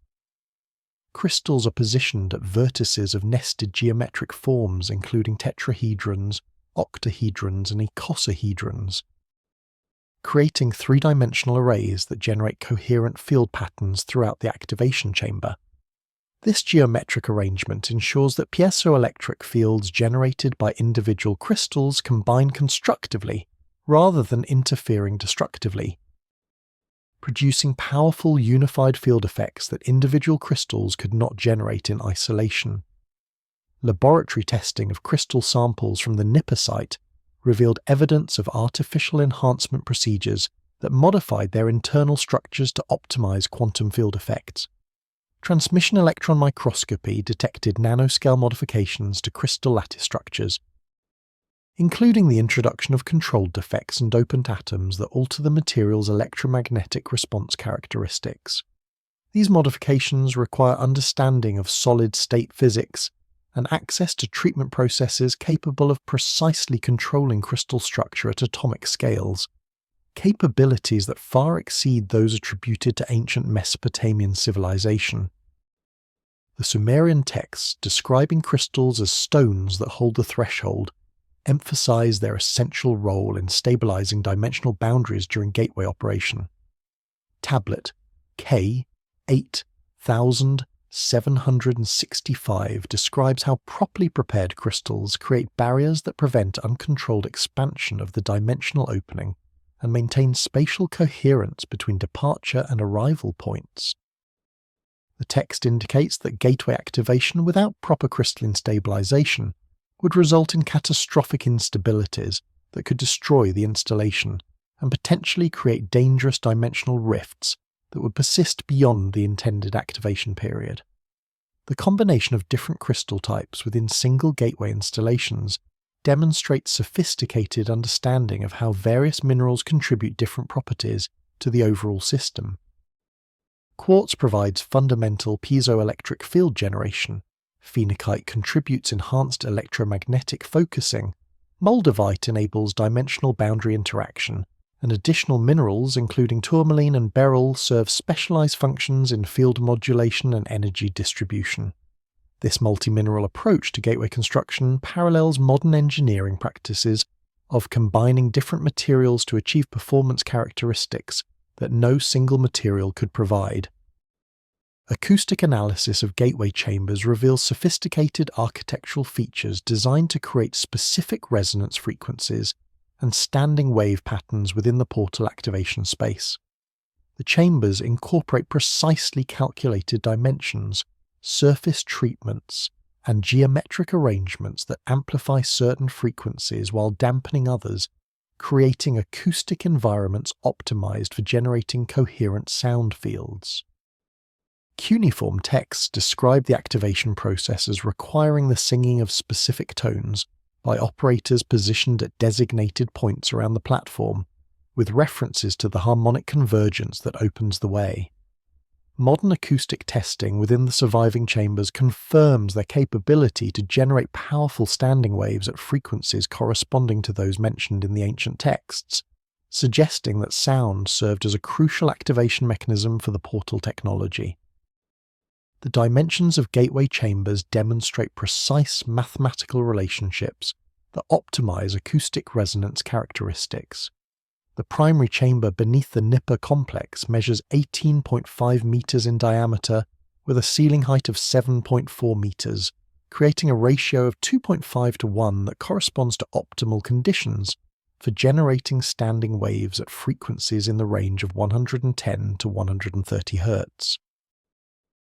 Crystals are positioned at vertices of nested geometric forms including tetrahedrons, octahedrons, and icosahedrons, creating three-dimensional arrays that generate coherent field patterns throughout the activation chamber. This geometric arrangement ensures that piezoelectric fields generated by individual crystals combine constructively rather than interfering destructively, producing powerful unified field effects that individual crystals could not generate in isolation. Laboratory testing of crystal samples from the Nippur site revealed evidence of artificial enhancement procedures that modified their internal structures to optimize quantum field effects. Transmission electron microscopy detected nanoscale modifications to crystal lattice structures, including the introduction of controlled defects and dopant atoms that alter the material's electromagnetic response characteristics. These modifications require understanding of solid-state physics and access to treatment processes capable of precisely controlling crystal structure at atomic scales, capabilities that far exceed those attributed to ancient Mesopotamian civilization. The Sumerian texts describing crystals as stones that hold the threshold emphasize their essential role in stabilizing dimensional boundaries during gateway operation. Tablet K 8765 describes how properly prepared crystals create barriers that prevent uncontrolled expansion of the dimensional opening and maintain spatial coherence between departure and arrival points. The text indicates that gateway activation without proper crystalline stabilization would result in catastrophic instabilities that could destroy the installation and potentially create dangerous dimensional rifts that would persist beyond the intended activation period. The combination of different crystal types within single gateway installations demonstrates sophisticated understanding of how various minerals contribute different properties to the overall system. Quartz provides fundamental piezoelectric field generation, phenakite contributes enhanced electromagnetic focusing, moldavite enables dimensional boundary interaction, and additional minerals including tourmaline and beryl serve specialized functions in field modulation and energy distribution. This multi-mineral approach to gateway construction parallels modern engineering practices of combining different materials to achieve performance characteristics that no single material could provide. Acoustic analysis of gateway chambers reveals sophisticated architectural features designed to create specific resonance frequencies and standing wave patterns within the portal activation space. The chambers incorporate precisely calculated dimensions, surface treatments, and geometric arrangements that amplify certain frequencies while dampening others, creating acoustic environments optimized for generating coherent sound fields. Cuneiform texts describe the activation process as requiring the singing of specific tones by operators positioned at designated points around the platform, with references to the harmonic convergence that opens the way. Modern acoustic testing within the surviving chambers confirms their capability to generate powerful standing waves at frequencies corresponding to those mentioned in the ancient texts, suggesting that sound served as a crucial activation mechanism for the portal technology. The dimensions of gateway chambers demonstrate precise mathematical relationships that optimize acoustic resonance characteristics. The primary chamber beneath the Nippur complex measures 18.5 meters in diameter with a ceiling height of 7.4 meters, creating a ratio of 2.5 to 1 that corresponds to optimal conditions for generating standing waves at frequencies in the range of 110 to 130 Hz.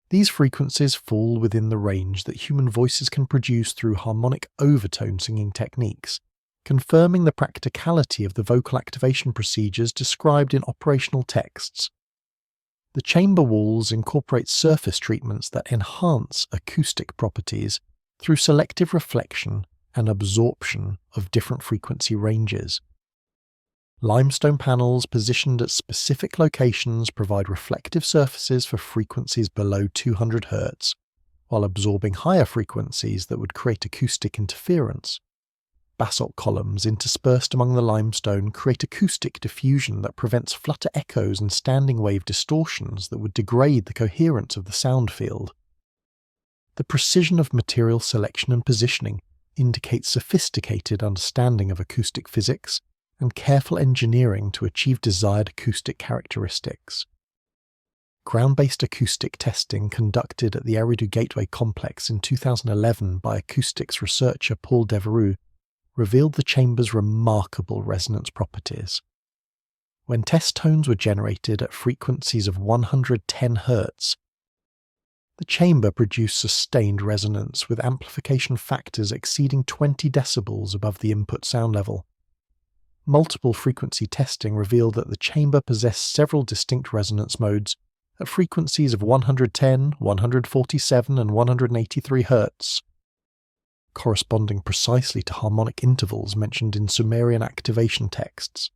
These frequencies fall within the range that human voices can produce through harmonic overtone singing techniques, confirming the practicality of the vocal activation procedures described in operational texts. The chamber walls incorporate surface treatments that enhance acoustic properties through selective reflection and absorption of different frequency ranges. Limestone panels positioned at specific locations provide reflective surfaces for frequencies below 200 Hz, while absorbing higher frequencies that would create acoustic interference. Basalt columns interspersed among the limestone create acoustic diffusion that prevents flutter echoes and standing wave distortions that would degrade the coherence of the sound field. The precision of material selection and positioning indicates sophisticated understanding of acoustic physics and careful engineering to achieve desired acoustic characteristics. Ground-based acoustic testing conducted at the Eridu Gateway complex in 2011 by acoustics researcher Paul Devereux revealed the chamber's remarkable resonance properties. When test tones were generated at frequencies of 110 Hz, the chamber produced sustained resonance with amplification factors exceeding 20 decibels above the input sound level. Multiple frequency testing revealed that the chamber possessed several distinct resonance modes at frequencies of 110, 147, and 183 Hz, corresponding precisely to harmonic intervals mentioned in Sumerian activation texts.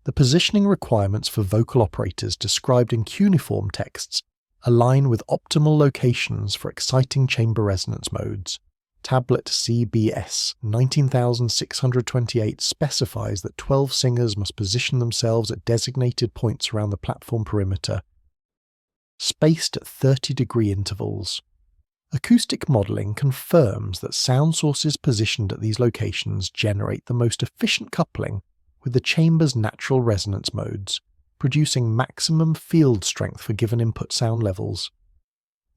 The positioning requirements for vocal operators described in cuneiform texts align with optimal locations for exciting chamber resonance modes. Tablet CBS 19628 specifies that 12 singers must position themselves at designated points around the platform perimeter, spaced at 30-degree intervals. Acoustic modelling confirms that sound sources positioned at these locations generate the most efficient coupling with the chamber's natural resonance modes, producing maximum field strength for given input sound levels.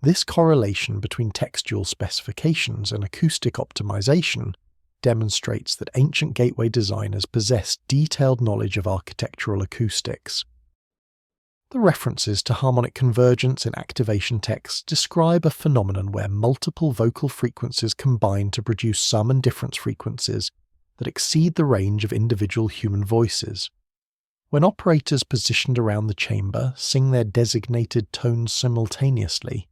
This correlation between textual specifications and acoustic optimization demonstrates that ancient gateway designers possessed detailed knowledge of architectural acoustics. The references to harmonic convergence in activation texts describe a phenomenon where multiple vocal frequencies combine to produce sum and difference frequencies that exceed the range of individual human voices. When operators positioned around the chamber sing their designated tones simultaneously,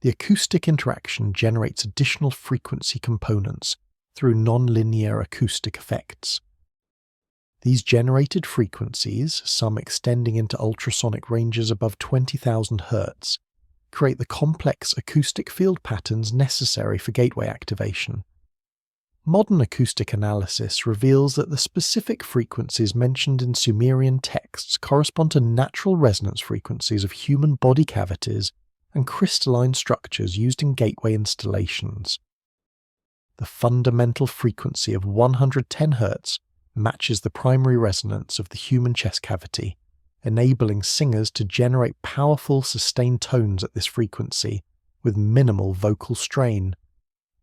the acoustic interaction generates additional frequency components through non-linear acoustic effects. These generated frequencies, some extending into ultrasonic ranges above 20,000 Hz, create the complex acoustic field patterns necessary for gateway activation. Modern acoustic analysis reveals that the specific frequencies mentioned in Sumerian texts correspond to natural resonance frequencies of human body cavities and crystalline structures used in gateway installations. The fundamental frequency of 110 Hz matches the primary resonance of the human chest cavity, enabling singers to generate powerful sustained tones at this frequency with minimal vocal strain.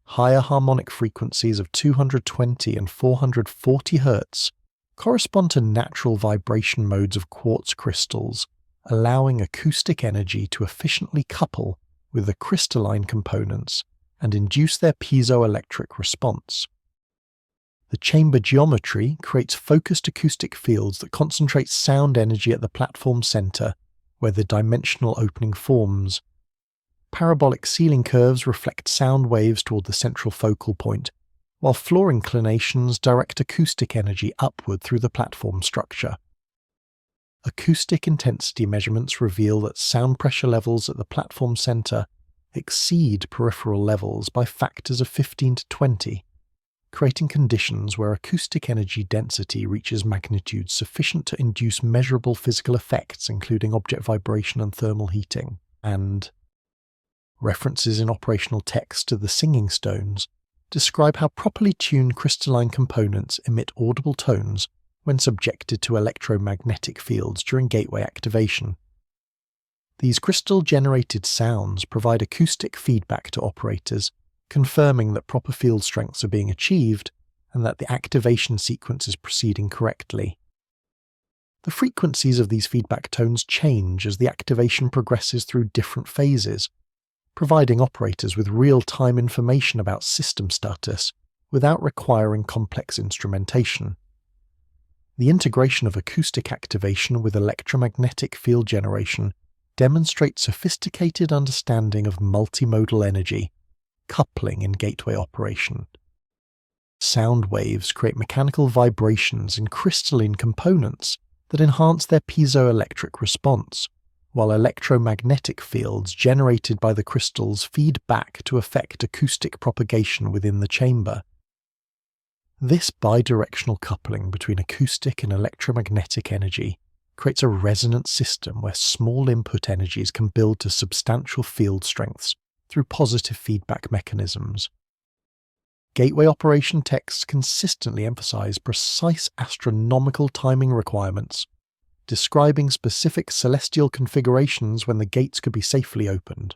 Higher harmonic frequencies of 220 and 440 Hz correspond to natural vibration modes of quartz crystals, allowing acoustic energy to efficiently couple with the crystalline components and induce their piezoelectric response. The chamber geometry creates focused acoustic fields that concentrate sound energy at the platform center, where the dimensional opening forms. Parabolic ceiling curves reflect sound waves toward the central focal point, while floor inclinations direct acoustic energy upward through the platform structure. Acoustic intensity measurements reveal that sound pressure levels at the platform center exceed peripheral levels by factors of 15 to 20, creating conditions where acoustic energy density reaches magnitudes sufficient to induce measurable physical effects, including object vibration and thermal heating. And references in operational text to the singing stones describe how properly tuned crystalline components emit audible tones when subjected to electromagnetic fields during gateway activation. These crystal-generated sounds provide acoustic feedback to operators, confirming that proper field strengths are being achieved and that the activation sequence is proceeding correctly. The frequencies of these feedback tones change as the activation progresses through different phases, providing operators with real-time information about system status without requiring complex instrumentation. The integration of acoustic activation with electromagnetic field generation demonstrates sophisticated understanding of multimodal energy, coupling in gateway operation. Sound waves create mechanical vibrations in crystalline components that enhance their piezoelectric response, while electromagnetic fields generated by the crystals feed back to affect acoustic propagation within the chamber. This bidirectional coupling between acoustic and electromagnetic energy creates a resonant system where small input energies can build to substantial field strengths through positive feedback mechanisms. Gateway operation texts consistently emphasize precise astronomical timing requirements, describing specific celestial configurations when the gates could be safely opened.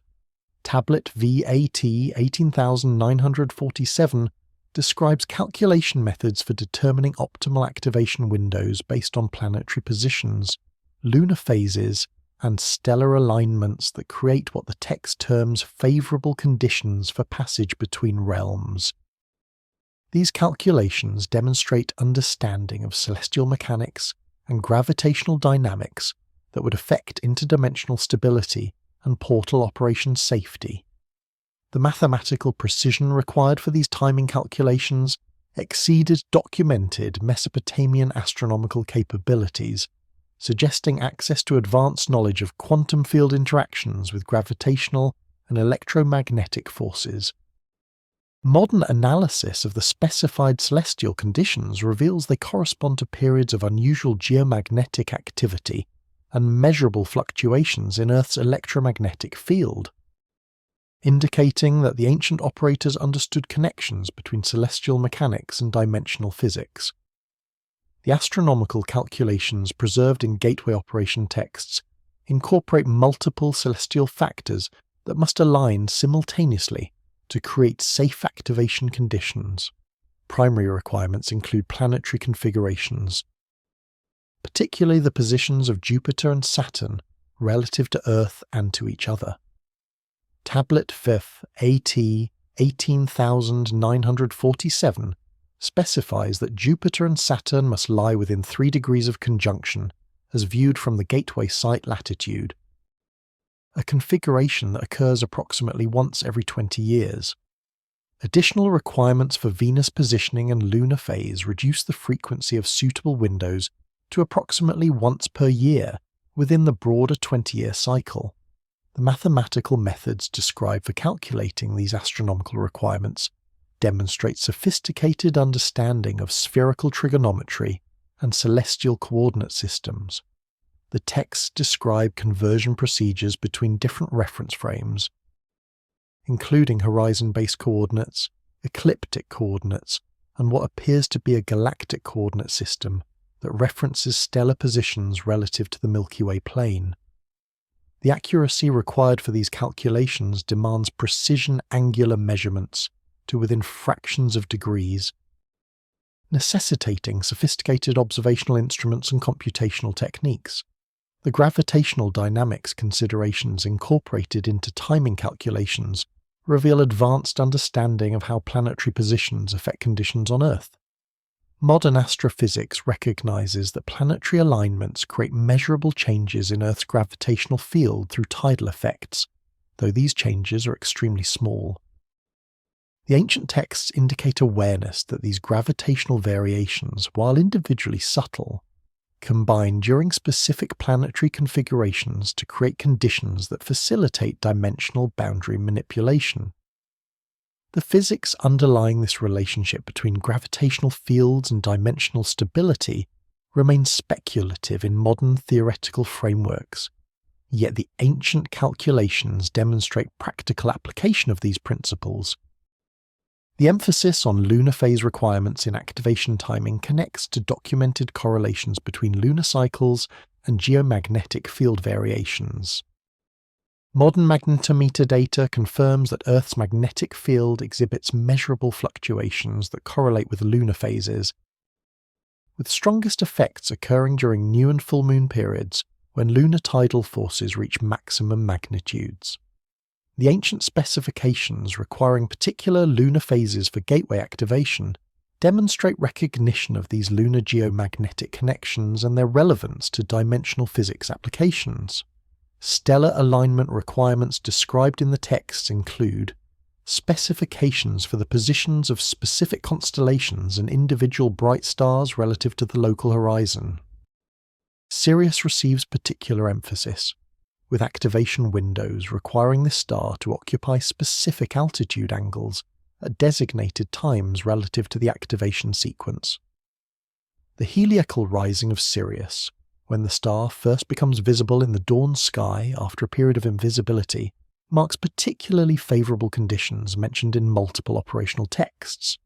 Tablet VAT 18947 describes calculation methods for determining optimal activation windows based on planetary positions, lunar phases, and stellar alignments that create what the text terms favorable conditions for passage between realms. These calculations demonstrate understanding of celestial mechanics and gravitational dynamics that would affect interdimensional stability and portal operation safety. The mathematical precision required for these timing calculations exceeded documented Mesopotamian astronomical capabilities, suggesting access to advanced knowledge of quantum field interactions with gravitational and electromagnetic forces. Modern analysis of the specified celestial conditions reveals they correspond to periods of unusual geomagnetic activity and measurable fluctuations in Earth's electromagnetic field, indicating that the ancient operators understood connections between celestial mechanics and dimensional physics. The astronomical calculations preserved in gateway operation texts incorporate multiple celestial factors that must align simultaneously to create safe activation conditions. Primary requirements include planetary configurations, particularly the positions of Jupiter and Saturn relative to Earth and to each other. Tablet 5th AT 18947 specifies that Jupiter and Saturn must lie within 3 degrees of conjunction as viewed from the gateway site latitude, a configuration that occurs approximately once every 20 years. Additional requirements for Venus positioning and lunar phase reduce the frequency of suitable windows to approximately once per year within the broader 20-year cycle. The mathematical methods described for calculating these astronomical requirements demonstrate sophisticated understanding of spherical trigonometry and celestial coordinate systems. The texts describe conversion procedures between different reference frames, including horizon-based coordinates, ecliptic coordinates, and what appears to be a galactic coordinate system that references stellar positions relative to the Milky Way plane. The accuracy required for these calculations demands precision angular measurements to within fractions of degrees, necessitating sophisticated observational instruments and computational techniques. The gravitational dynamics considerations incorporated into timing calculations reveal advanced understanding of how planetary positions affect conditions on Earth. Modern astrophysics recognizes that planetary alignments create measurable changes in Earth's gravitational field through tidal effects, though these changes are extremely small. The ancient texts indicate awareness that these gravitational variations, while individually subtle, combine during specific planetary configurations to create conditions that facilitate dimensional boundary manipulation. The physics underlying this relationship between gravitational fields and dimensional stability remains speculative in modern theoretical frameworks, yet the ancient calculations demonstrate practical application of these principles. The emphasis on lunar phase requirements in activation timing connects to documented correlations between lunar cycles and geomagnetic field variations. Modern magnetometer data confirms that Earth's magnetic field exhibits measurable fluctuations that correlate with lunar phases, with strongest effects occurring during new and full moon periods when lunar tidal forces reach maximum magnitudes. The ancient specifications requiring particular lunar phases for gateway activation demonstrate recognition of these lunar geomagnetic connections and their relevance to dimensional physics applications. Stellar alignment requirements described in the texts include specifications for the positions of specific constellations and individual bright stars relative to the local horizon. Sirius receives particular emphasis, with activation windows requiring this star to occupy specific altitude angles at designated times relative to the activation sequence. The heliacal rising of Sirius, when the star first becomes visible in the dawn sky after a period of invisibility, marks particularly favourable conditions mentioned in multiple operational texts.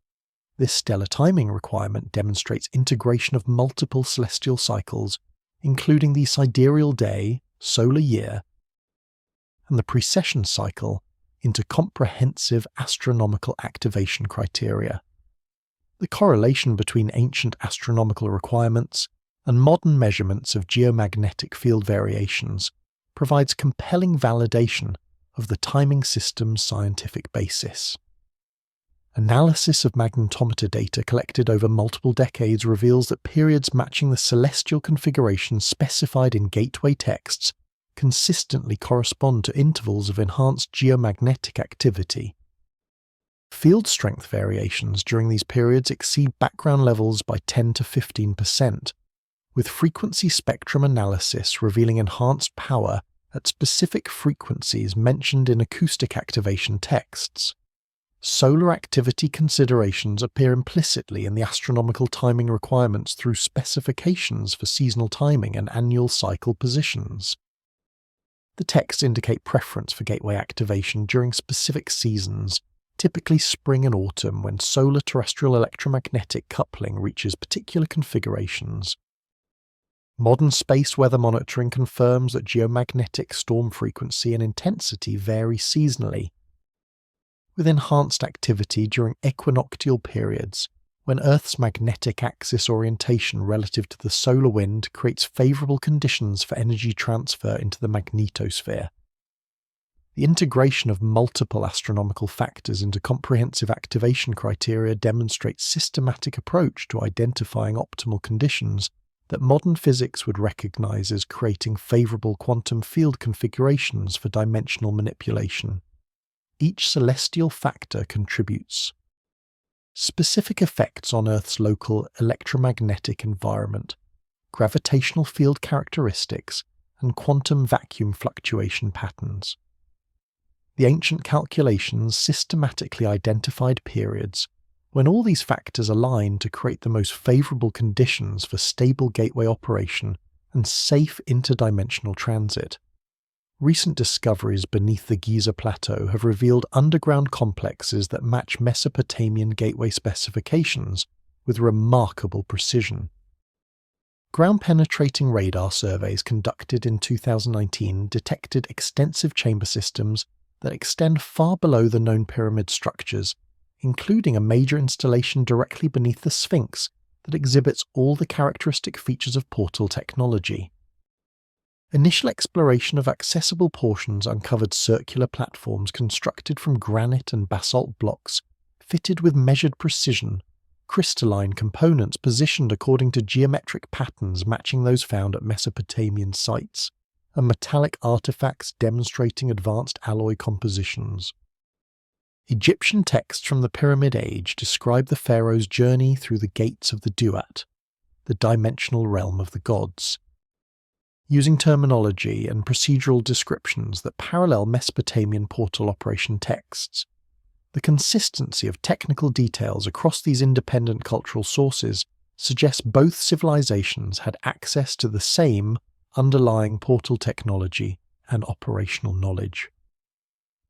This stellar timing requirement demonstrates integration of multiple celestial cycles, including the sidereal day, solar year, and the precession cycle, into comprehensive astronomical activation criteria. The correlation between ancient astronomical requirements and modern measurements of geomagnetic field variations provides compelling validation of the timing system's scientific basis. Analysis of magnetometer data collected over multiple decades reveals that periods matching the celestial configurations specified in gateway texts consistently correspond to intervals of enhanced geomagnetic activity. Field strength variations during these periods exceed background levels by 10 to 15%, with frequency spectrum analysis revealing enhanced power at specific frequencies mentioned in acoustic activation texts. Solar activity considerations appear implicitly in the astronomical timing requirements through specifications for seasonal timing and annual cycle positions. The texts indicate preference for gateway activation during specific seasons, typically spring and autumn, when solar terrestrial electromagnetic coupling reaches particular configurations. Modern space weather monitoring confirms that geomagnetic storm frequency and intensity vary seasonally, with enhanced activity during equinoctial periods, when Earth's magnetic axis orientation relative to the solar wind creates favourable conditions for energy transfer into the magnetosphere. The integration of multiple astronomical factors into comprehensive activation criteria demonstrates systematic approach to identifying optimal conditions that modern physics would recognise as creating favourable quantum field configurations for dimensional manipulation. Each celestial factor contributes specific effects on Earth's local electromagnetic environment, gravitational field characteristics, and quantum vacuum fluctuation patterns. The ancient calculations systematically identified periods when all these factors align to create the most favourable conditions for stable gateway operation and safe interdimensional transit. Recent discoveries beneath the Giza Plateau have revealed underground complexes that match Mesopotamian gateway specifications with remarkable precision. Ground-penetrating radar surveys conducted in 2019 detected extensive chamber systems that extend far below the known pyramid structures, including a major installation directly beneath the Sphinx that exhibits all the characteristic features of portal technology. Initial exploration of accessible portions uncovered circular platforms constructed from granite and basalt blocks, fitted with measured precision, crystalline components positioned according to geometric patterns matching those found at Mesopotamian sites, and metallic artifacts demonstrating advanced alloy compositions. Egyptian texts from the Pyramid Age describe the pharaoh's journey through the gates of the Duat, the dimensional realm of the gods, using terminology and procedural descriptions that parallel Mesopotamian portal operation texts. The consistency of technical details across these independent cultural sources suggests both civilizations had access to the same underlying portal technology and operational knowledge.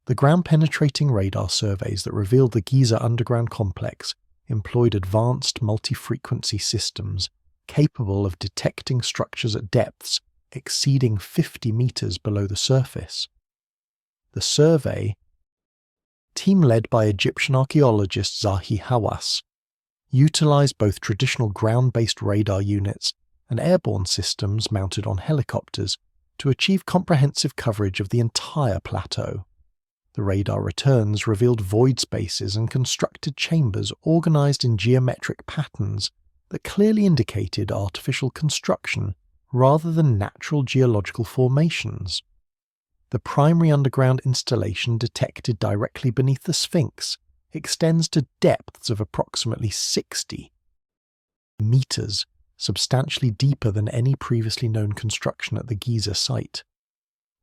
The ground-penetrating radar surveys that revealed the Giza underground complex employed advanced multi-frequency systems capable of detecting structures at depths exceeding 50 meters below the surface. The survey, team led by Egyptian archaeologist Zahi Hawass, utilized both traditional ground-based radar units and airborne systems mounted on helicopters to achieve comprehensive coverage of the entire plateau. The radar returns revealed void spaces and constructed chambers organized in geometric patterns that clearly indicated artificial construction rather than natural geological formations. The primary underground installation detected directly beneath the Sphinx extends to depths of approximately 60 meters, substantially deeper than any previously known construction at the Giza site.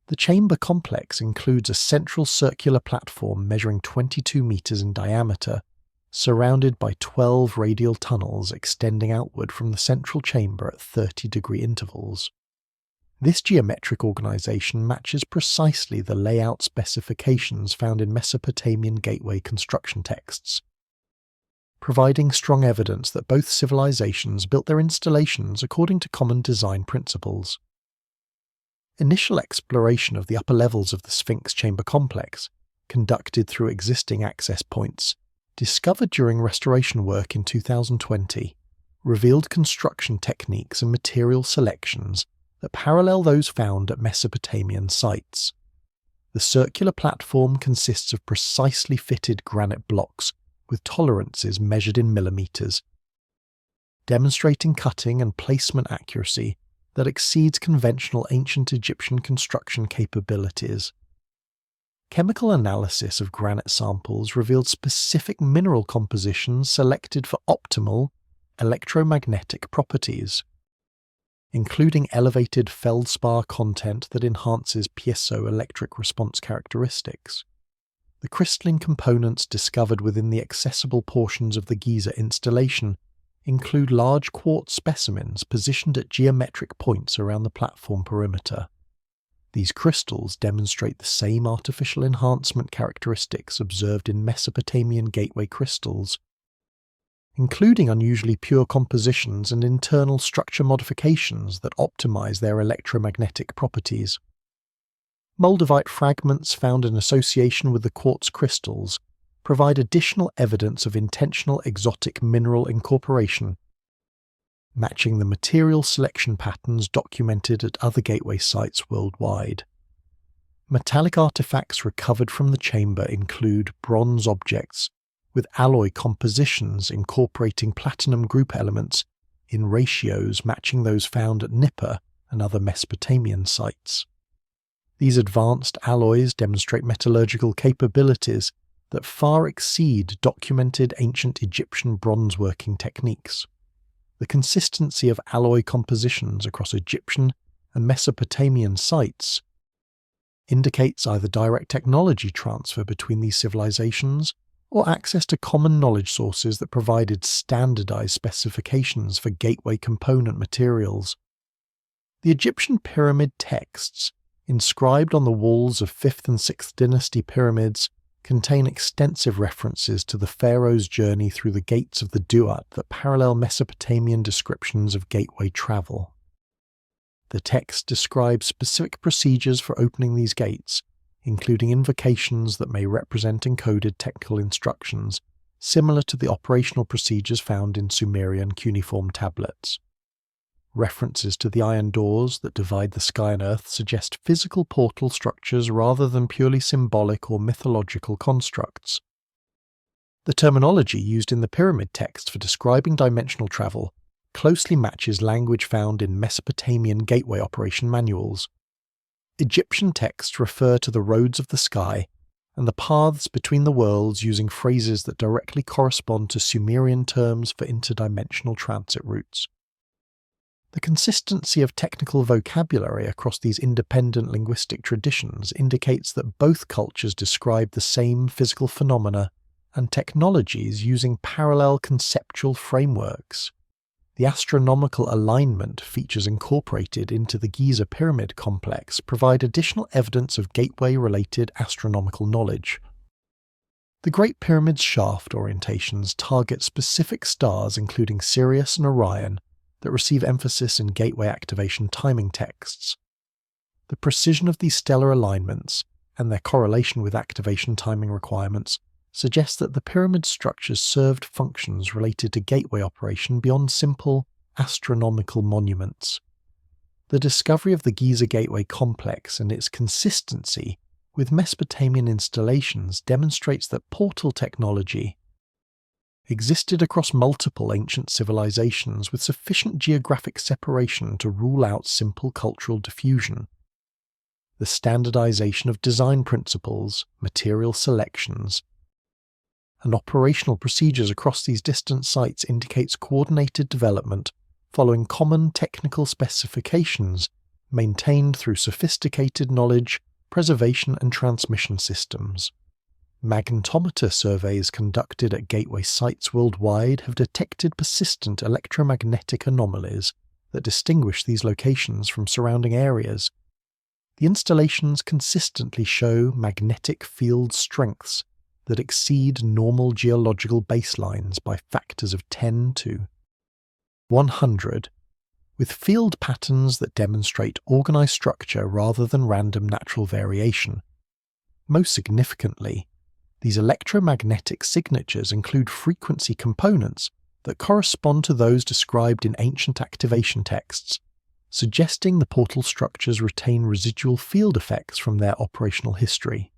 The chamber complex includes a central circular platform measuring 22 meters in diameter, surrounded by 12 radial tunnels extending outward from the central chamber at 30-degree intervals. This geometric organization matches precisely the layout specifications found in Mesopotamian gateway construction texts, providing strong evidence that both civilizations built their installations according to common design principles. Initial exploration of the upper levels of the Sphinx chamber complex, conducted through existing access points, discovered during restoration work in 2020, revealed construction techniques and material selections that parallel those found at Mesopotamian sites. The circular platform consists of precisely fitted granite blocks with tolerances measured in millimeters, demonstrating cutting and placement accuracy that exceeds conventional ancient Egyptian construction capabilities. Chemical analysis of granite samples revealed specific mineral compositions selected for optimal electromagnetic properties, including elevated feldspar content that enhances piezoelectric response characteristics. The crystalline components discovered within the accessible portions of the Giza installation include large quartz specimens positioned at geometric points around the platform perimeter. These crystals demonstrate the same artificial enhancement characteristics observed in Mesopotamian gateway crystals, including unusually pure compositions and internal structure modifications that optimize their electromagnetic properties. Moldavite fragments found in association with the quartz crystals provide additional evidence of intentional exotic mineral incorporation, matching the material selection patterns documented at other gateway sites worldwide. Metallic artifacts recovered from the chamber include bronze objects with alloy compositions incorporating platinum group elements in ratios matching those found at Nippur and other Mesopotamian sites. These advanced alloys demonstrate metallurgical capabilities that far exceed documented ancient Egyptian bronze working techniques. The consistency of alloy compositions across Egyptian and Mesopotamian sites indicates either direct technology transfer between these civilizations or access to common knowledge sources that provided standardized specifications for gateway component materials. The Egyptian pyramid texts, inscribed on the walls of 5th and 6th dynasty pyramids, contain extensive references to the pharaoh's journey through the gates of the Duat that parallel Mesopotamian descriptions of gateway travel. The text describes specific procedures for opening these gates, including invocations that may represent encoded technical instructions, similar to the operational procedures found in Sumerian cuneiform tablets. References to the iron doors that divide the sky and earth suggest physical portal structures rather than purely symbolic or mythological constructs. The terminology used in the pyramid text for describing dimensional travel closely matches language found in Mesopotamian gateway operation manuals. Egyptian texts refer to the roads of the sky and the paths between the worlds using phrases that directly correspond to Sumerian terms for interdimensional transit routes. The consistency of technical vocabulary across these independent linguistic traditions indicates that both cultures describe the same physical phenomena and technologies using parallel conceptual frameworks. The astronomical alignment features incorporated into the Giza pyramid complex provide additional evidence of gateway-related astronomical knowledge. The Great Pyramid's shaft orientations target specific stars including Sirius and Orion that receive emphasis in gateway activation timing texts. The precision of these stellar alignments and their correlation with activation timing requirements suggests that the pyramid structures served functions related to gateway operation beyond simple astronomical monuments. The discovery of the Giza Gateway complex and its consistency with Mesopotamian installations demonstrates that portal technology existed across multiple ancient civilizations with sufficient geographic separation to rule out simple cultural diffusion. The standardization of design principles, material selections, and operational procedures across these distant sites indicates coordinated development following common technical specifications maintained through sophisticated knowledge, preservation and transmission systems. Magnetometer surveys conducted at gateway sites worldwide have detected persistent electromagnetic anomalies that distinguish these locations from surrounding areas. The installations consistently show magnetic field strengths that exceed normal geological baselines by factors of 10 to 100, with field patterns that demonstrate organized structure rather than random natural variation. Most significantly, these electromagnetic signatures include frequency components that correspond to those described in ancient activation texts, suggesting the portal structures retain residual field effects from their operational history.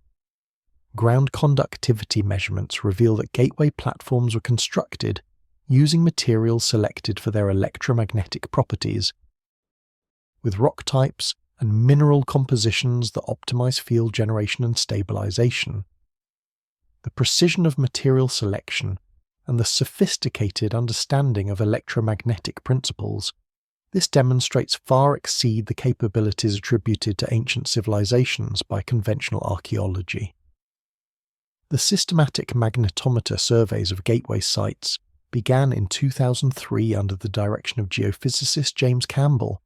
Ground conductivity measurements reveal that gateway platforms were constructed using materials selected for their electromagnetic properties, with rock types and mineral compositions that optimize field generation and stabilization. The precision of material selection and the sophisticated understanding of electromagnetic principles, this demonstrates far exceed the capabilities attributed to ancient civilizations by conventional archaeology. The systematic magnetometer surveys of gateway sites began in 2003 under the direction of geophysicist James Campbell,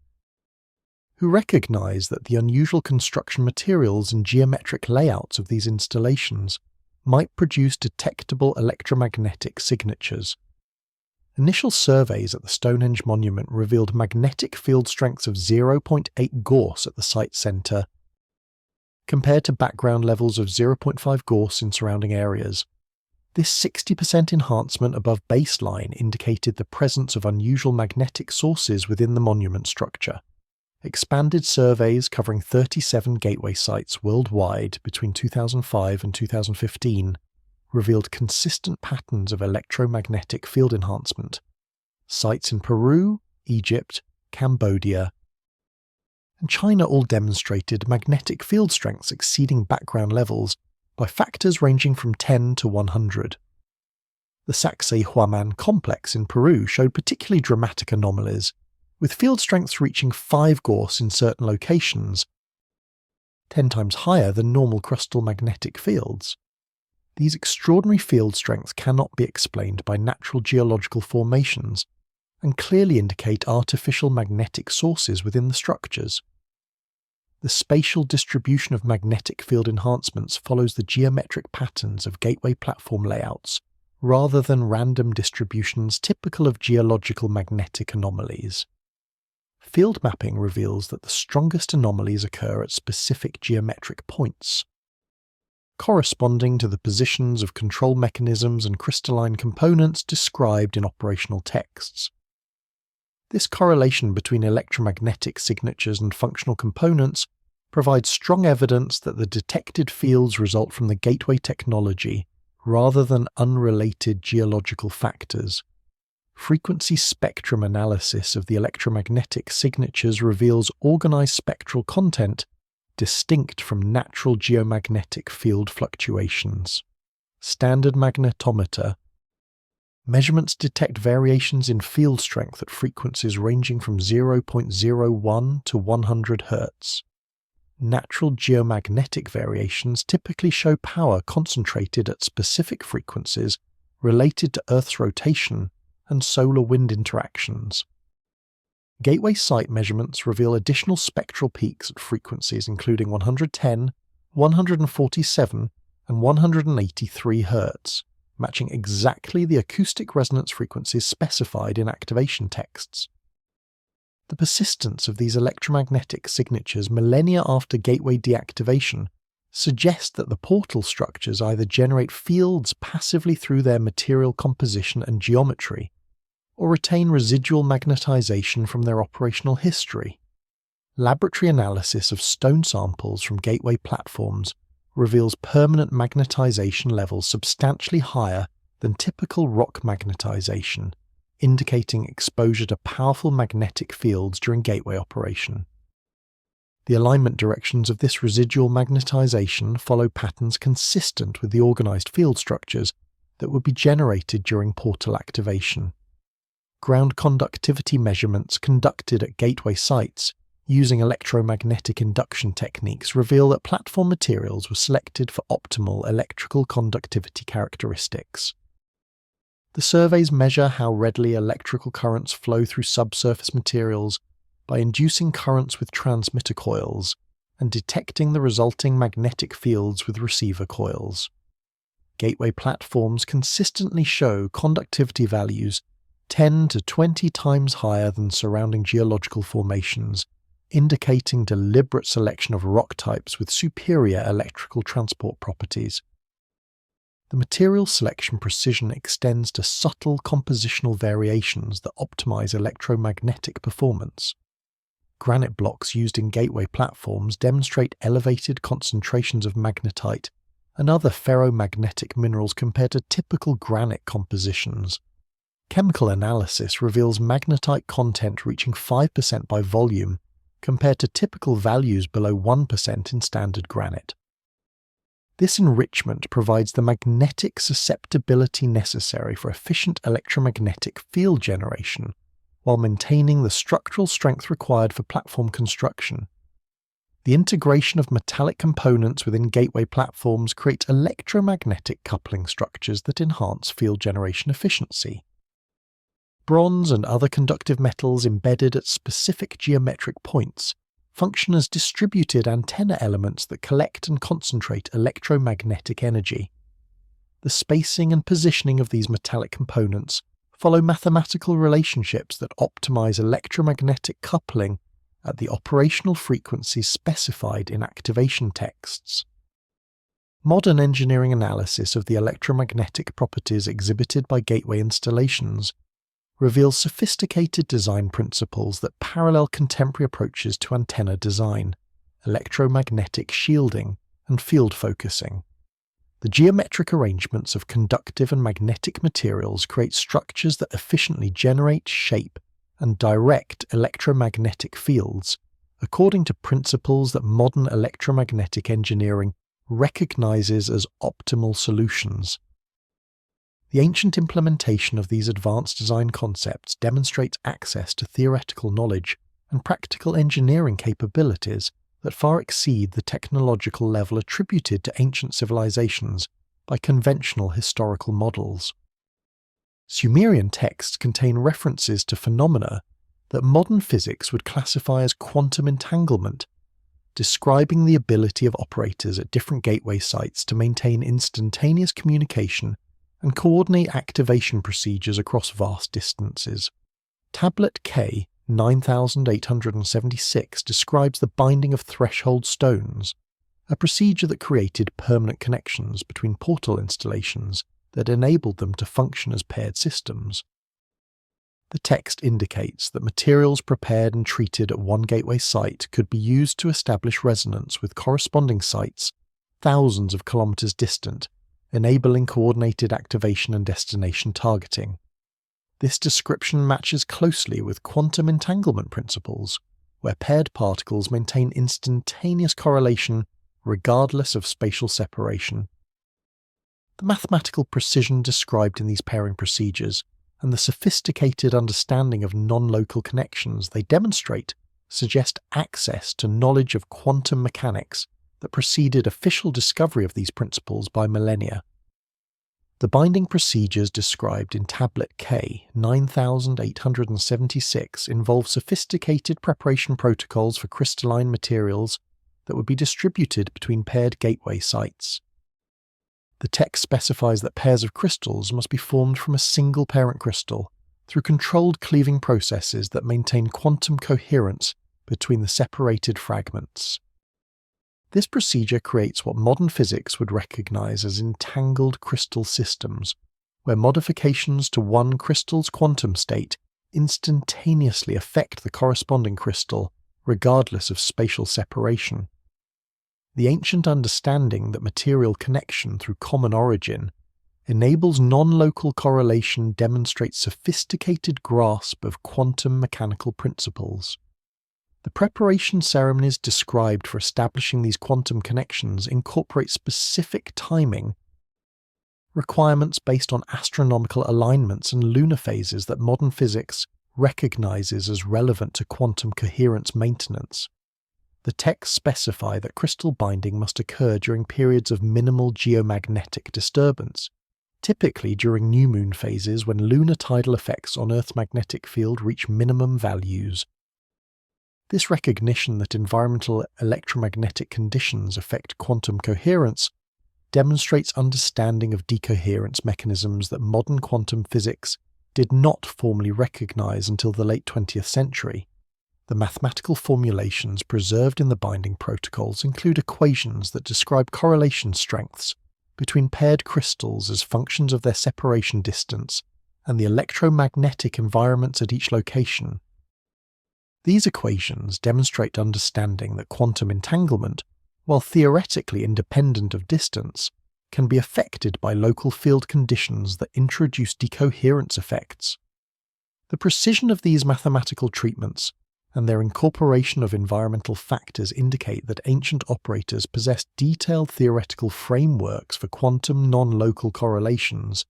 who recognized that the unusual construction materials and geometric layouts of these installations might produce detectable electromagnetic signatures. Initial surveys at the Stonehenge monument revealed magnetic field strengths of 0.8 Gauss at the site center, compared to background levels of 0.5 Gauss in surrounding areas. This 60% enhancement above baseline indicated the presence of unusual magnetic sources within the monument structure. Expanded surveys covering 37 gateway sites worldwide between 2005 and 2015 revealed consistent patterns of electromagnetic field enhancement. Sites in Peru, Egypt, Cambodia, and China all demonstrated magnetic field strengths exceeding background levels by factors ranging from 10 to 100. The Sacsay-Huaman complex in Peru showed particularly dramatic anomalies, with field strengths reaching 5 Gauss in certain locations, 10 times higher than normal crustal magnetic fields. These extraordinary field strengths cannot be explained by natural geological formations and clearly indicate artificial magnetic sources within the structures. The spatial distribution of magnetic field enhancements follows the geometric patterns of gateway platform layouts, rather than random distributions typical of geological magnetic anomalies. Field mapping reveals that the strongest anomalies occur at specific geometric points, corresponding to the positions of control mechanisms and crystalline components described in operational texts. This correlation between electromagnetic signatures and functional components provides strong evidence that the detected fields result from the gateway technology rather than unrelated geological factors. Frequency spectrum analysis of the electromagnetic signatures reveals organized spectral content distinct from natural geomagnetic field fluctuations. Standard magnetometer measurements detect variations in field strength at frequencies ranging from 0.01 to 100 Hz. Natural geomagnetic variations typically show power concentrated at specific frequencies related to Earth's rotation and solar wind interactions. Gateway site measurements reveal additional spectral peaks at frequencies including 110, 147, and 183 Hz. Matching exactly the acoustic resonance frequencies specified in activation texts. The persistence of these electromagnetic signatures millennia after gateway deactivation suggests that the portal structures either generate fields passively through their material composition and geometry, or retain residual magnetization from their operational history. Laboratory analysis of stone samples from gateway platforms reveals permanent magnetization levels substantially higher than typical rock magnetization, indicating exposure to powerful magnetic fields during gateway operation. The alignment directions of this residual magnetization follow patterns consistent with the organized field structures that would be generated during portal activation. Ground conductivity measurements conducted at gateway sites using electromagnetic induction techniques reveal that platform materials were selected for optimal electrical conductivity characteristics. The surveys measure how readily electrical currents flow through subsurface materials by inducing currents with transmitter coils and detecting the resulting magnetic fields with receiver coils. Gateway platforms consistently show conductivity values 10 to 20 times higher than surrounding geological formations, indicating deliberate selection of rock types with superior electrical transport properties. The material selection precision extends to subtle compositional variations that optimize electromagnetic performance. Granite blocks used in gateway platforms demonstrate elevated concentrations of magnetite and other ferromagnetic minerals compared to typical granite compositions. Chemical analysis reveals magnetite content reaching 5% by volume, compared to typical values below 1% in standard granite. This enrichment provides the magnetic susceptibility necessary for efficient electromagnetic field generation, while maintaining the structural strength required for platform construction. The integration of metallic components within gateway platforms creates electromagnetic coupling structures that enhance field generation efficiency. Bronze and other conductive metals embedded at specific geometric points function as distributed antenna elements that collect and concentrate electromagnetic energy. The spacing and positioning of these metallic components follow mathematical relationships that optimize electromagnetic coupling at the operational frequencies specified in activation texts. Modern engineering analysis of the electromagnetic properties exhibited by gateway installations reveals sophisticated design principles that parallel contemporary approaches to antenna design, electromagnetic shielding, and field focusing. The geometric arrangements of conductive and magnetic materials create structures that efficiently generate, shape, and direct electromagnetic fields, according to principles that modern electromagnetic engineering recognizes as optimal solutions. The ancient implementation of these advanced design concepts demonstrates access to theoretical knowledge and practical engineering capabilities that far exceed the technological level attributed to ancient civilizations by conventional historical models. Sumerian texts contain references to phenomena that modern physics would classify as quantum entanglement, describing the ability of operators at different gateway sites to maintain instantaneous communication and coordinate activation procedures across vast distances. Tablet K 9876 describes the binding of threshold stones, a procedure that created permanent connections between portal installations that enabled them to function as paired systems. The text indicates that materials prepared and treated at one gateway site could be used to establish resonance with corresponding sites thousands of kilometers distant, enabling coordinated activation and destination targeting. This description matches closely with quantum entanglement principles, where paired particles maintain instantaneous correlation regardless of spatial separation. The mathematical precision described in these pairing procedures and the sophisticated understanding of non-local connections they demonstrate suggest access to knowledge of quantum mechanics that preceded official discovery of these principles by millennia. The binding procedures described in Tablet K 9876 involve sophisticated preparation protocols for crystalline materials that would be distributed between paired gateway sites. The text specifies that pairs of crystals must be formed from a single parent crystal through controlled cleaving processes that maintain quantum coherence between the separated fragments. This procedure creates what modern physics would recognize as entangled crystal systems, where modifications to one crystal's quantum state instantaneously affect the corresponding crystal, regardless of spatial separation. The ancient understanding that material connection through common origin enables non-local correlation demonstrates sophisticated grasp of quantum mechanical principles. The preparation ceremonies described for establishing these quantum connections incorporate specific timing requirements based on astronomical alignments and lunar phases that modern physics recognizes as relevant to quantum coherence maintenance. The texts specify that crystal binding must occur during periods of minimal geomagnetic disturbance, typically during new moon phases when lunar tidal effects on Earth's magnetic field reach minimum values. This recognition that environmental electromagnetic conditions affect quantum coherence demonstrates understanding of decoherence mechanisms that modern quantum physics did not formally recognize until the late 20th century. The mathematical formulations preserved in the binding protocols include equations that describe correlation strengths between paired crystals as functions of their separation distance and the electromagnetic environments at each location. These equations demonstrate understanding that quantum entanglement, while theoretically independent of distance, can be affected by local field conditions that introduce decoherence effects. The precision of these mathematical treatments and their incorporation of environmental factors indicate that ancient operators possessed detailed theoretical frameworks for quantum non-local correlations.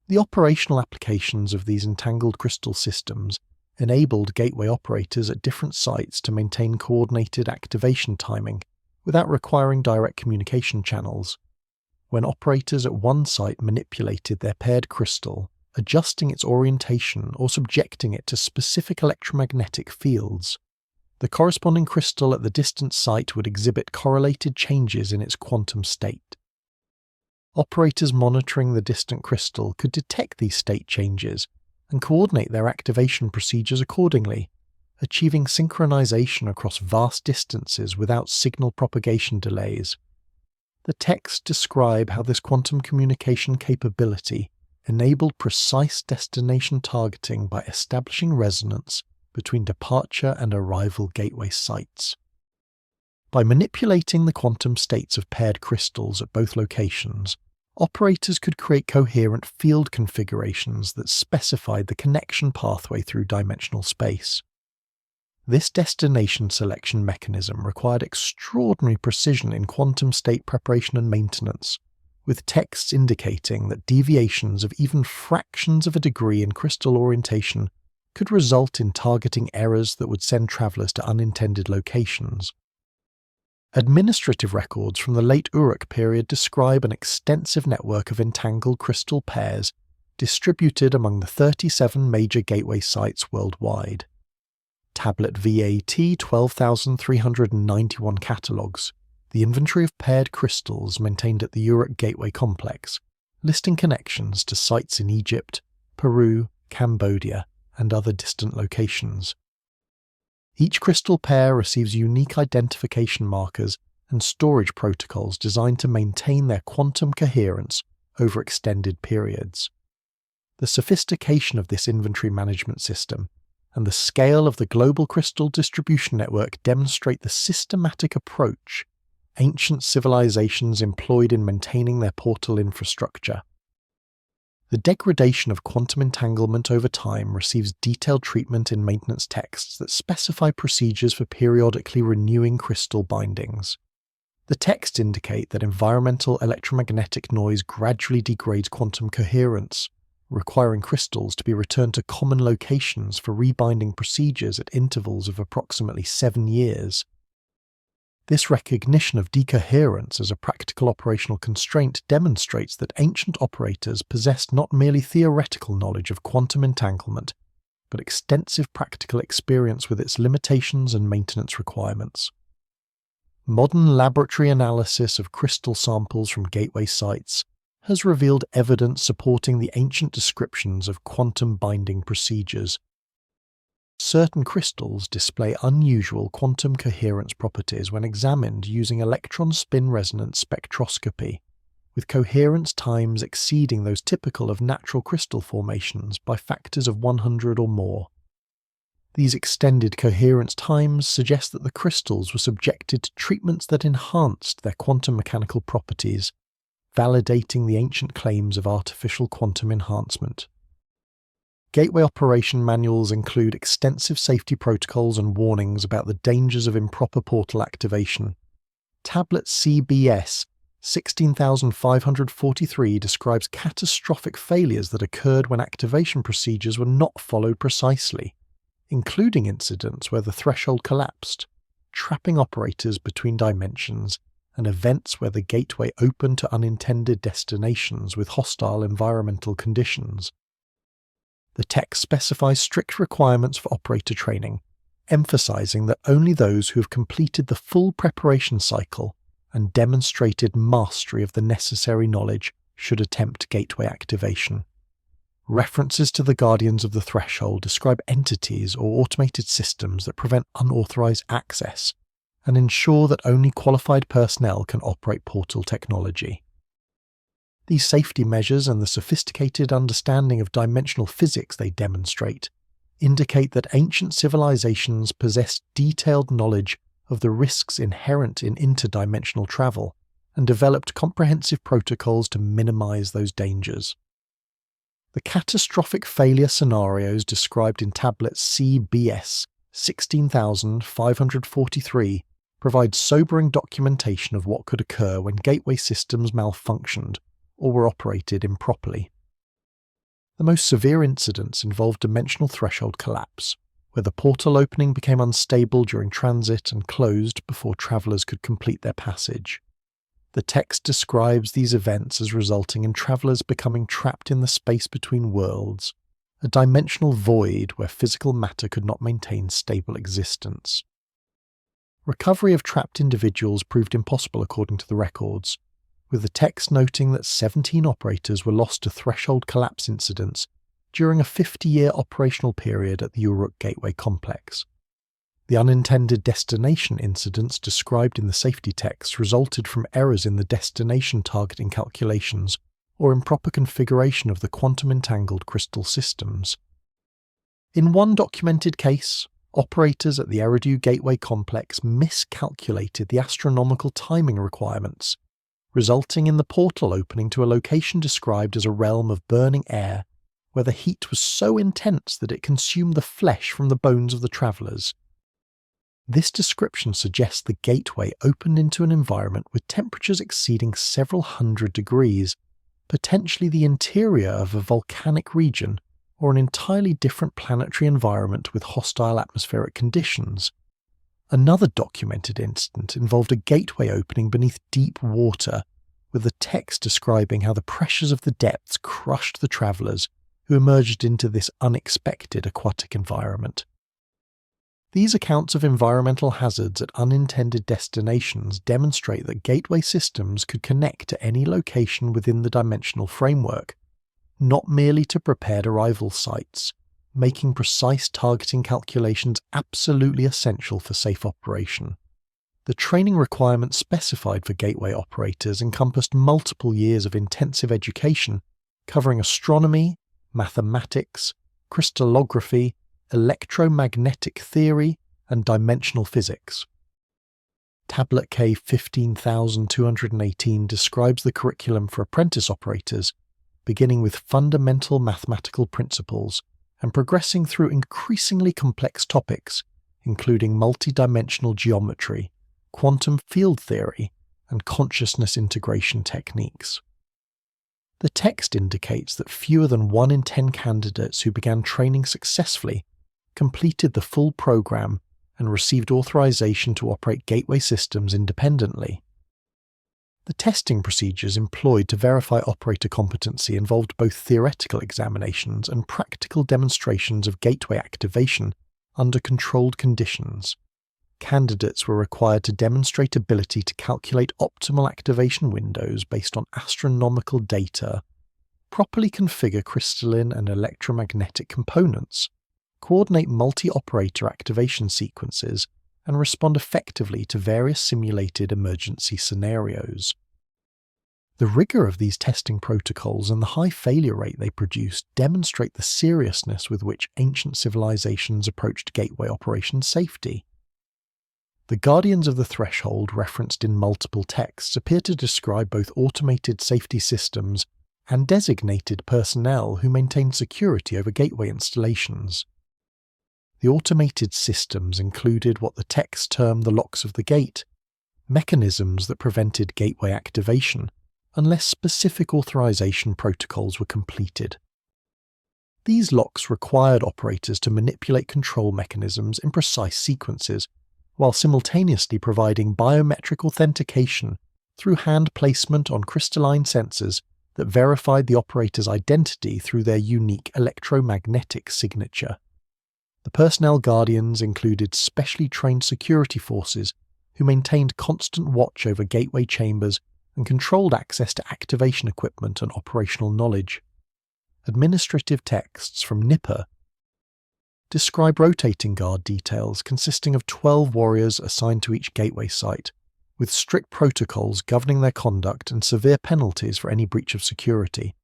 The operational applications of these entangled crystal systems enabled gateway operators at different sites to maintain coordinated activation timing without requiring direct communication channels. When operators at one site manipulated their paired crystal, adjusting its orientation or subjecting it to specific electromagnetic fields, the corresponding crystal at the distant site would exhibit correlated changes in its quantum state. Operators monitoring the distant crystal could detect these state changes and coordinate their activation procedures accordingly, achieving synchronization across vast distances without signal propagation delays. The texts describe how this quantum communication capability enabled precise destination targeting by establishing resonance between departure and arrival gateway sites. By manipulating the quantum states of paired crystals at both locations, operators could create coherent field configurations that specified the connection pathway through dimensional space. This destination selection mechanism required extraordinary precision in quantum state preparation and maintenance, with texts indicating that deviations of even fractions of a degree in crystal orientation could result in targeting errors that would send travelers to unintended locations. Administrative records from the late Uruk period describe an extensive network of entangled crystal pairs distributed among the 37 major gateway sites worldwide. Tablet VAT 12,391 catalogues, the inventory of paired crystals maintained at the Uruk Gateway Complex, listing connections to sites in Egypt, Peru, Cambodia, and other distant locations. Each crystal pair receives unique identification markers and storage protocols designed to maintain their quantum coherence over extended periods. The sophistication of this inventory management system and the scale of the global crystal distribution network demonstrate the systematic approach ancient civilizations employed in maintaining their portal infrastructure. The degradation of quantum entanglement over time receives detailed treatment in maintenance texts that specify procedures for periodically renewing crystal bindings. The texts indicate that environmental electromagnetic noise gradually degrades quantum coherence, requiring crystals to be returned to common locations for rebinding procedures at intervals of approximately 7 years. This recognition of decoherence as a practical operational constraint demonstrates that ancient operators possessed not merely theoretical knowledge of quantum entanglement, but extensive practical experience with its limitations and maintenance requirements. Modern laboratory analysis of crystal samples from gateway sites has revealed evidence supporting the ancient descriptions of quantum binding procedures. Certain crystals display unusual quantum coherence properties when examined using electron spin resonance spectroscopy, with coherence times exceeding those typical of natural crystal formations by factors of 100 or more. These extended coherence times suggest that the crystals were subjected to treatments that enhanced their quantum mechanical properties, validating the ancient claims of artificial quantum enhancement. Gateway operation manuals include extensive safety protocols and warnings about the dangers of improper portal activation. Tablet CBS 16543 describes catastrophic failures that occurred when activation procedures were not followed precisely, including incidents where the threshold collapsed, trapping operators between dimensions, and events where the gateway opened to unintended destinations with hostile environmental conditions. The text specifies strict requirements for operator training, emphasizing that only those who have completed the full preparation cycle and demonstrated mastery of the necessary knowledge should attempt gateway activation. References to the Guardians of the Threshold describe entities or automated systems that prevent unauthorized access and ensure that only qualified personnel can operate portal technology. These safety measures and the sophisticated understanding of dimensional physics they demonstrate indicate that ancient civilizations possessed detailed knowledge of the risks inherent in interdimensional travel and developed comprehensive protocols to minimize those dangers. The catastrophic failure scenarios described in Tablet CBS 16543 provide sobering documentation of what could occur when gateway systems malfunctioned or were operated improperly. The most severe incidents involved dimensional threshold collapse, where the portal opening became unstable during transit and closed before travelers could complete their passage. The text describes these events as resulting in travelers becoming trapped in the space between worlds, a dimensional void where physical matter could not maintain stable existence. Recovery of trapped individuals proved impossible according to the records, with the text noting that 17 operators were lost to threshold collapse incidents during a 50-year operational period at the Uruk Gateway complex. The unintended destination incidents described in the safety text resulted from errors in the destination targeting calculations or improper configuration of the quantum-entangled crystal systems. In one documented case, operators at the Eridu Gateway complex miscalculated the astronomical timing requirements, resulting in the portal opening to a location described as a realm of burning air, where the heat was so intense that it consumed the flesh from the bones of the travellers. This description suggests the gateway opened into an environment with temperatures exceeding several hundred degrees, potentially the interior of a volcanic region or an entirely different planetary environment with hostile atmospheric conditions. Another documented incident involved a gateway opening beneath deep water, with the text describing how the pressures of the depths crushed the travellers who emerged into this unexpected aquatic environment. These accounts of environmental hazards at unintended destinations demonstrate that gateway systems could connect to any location within the dimensional framework, not merely to prepared arrival sites, making precise targeting calculations absolutely essential for safe operation. The training requirements specified for gateway operators encompassed multiple years of intensive education, covering astronomy, mathematics, crystallography, electromagnetic theory, and dimensional physics. Tablet K 15218 describes the curriculum for apprentice operators, beginning with fundamental mathematical principles and progressing through increasingly complex topics, including multidimensional geometry, quantum field theory, and consciousness integration techniques. The text indicates that fewer than 1 in 10 candidates who began training successfully completed the full program and received authorization to operate gateway systems independently. The testing procedures employed to verify operator competency involved both theoretical examinations and practical demonstrations of gateway activation under controlled conditions. Candidates were required to demonstrate ability to calculate optimal activation windows based on astronomical data, properly configure crystalline and electromagnetic components, coordinate multi-operator activation sequences, and respond effectively to various simulated emergency scenarios. The rigor of these testing protocols and the high failure rate they produce demonstrate the seriousness with which ancient civilizations approached gateway operation safety. The guardians of the threshold referenced in multiple texts appear to describe both automated safety systems and designated personnel who maintained security over gateway installations. The automated systems included what the texts term the locks of the gate, mechanisms that prevented gateway activation unless specific authorization protocols were completed. These locks required operators to manipulate control mechanisms in precise sequences, while simultaneously providing biometric authentication through hand placement on crystalline sensors that verified the operator's identity through their unique electromagnetic signature. The personnel guardians included specially trained security forces who maintained constant watch over gateway chambers and controlled access to activation equipment and operational knowledge. Administrative texts from Nippur describe rotating guard details consisting of 12 warriors assigned to each gateway site, with strict protocols governing their conduct and severe penalties for any breach of security.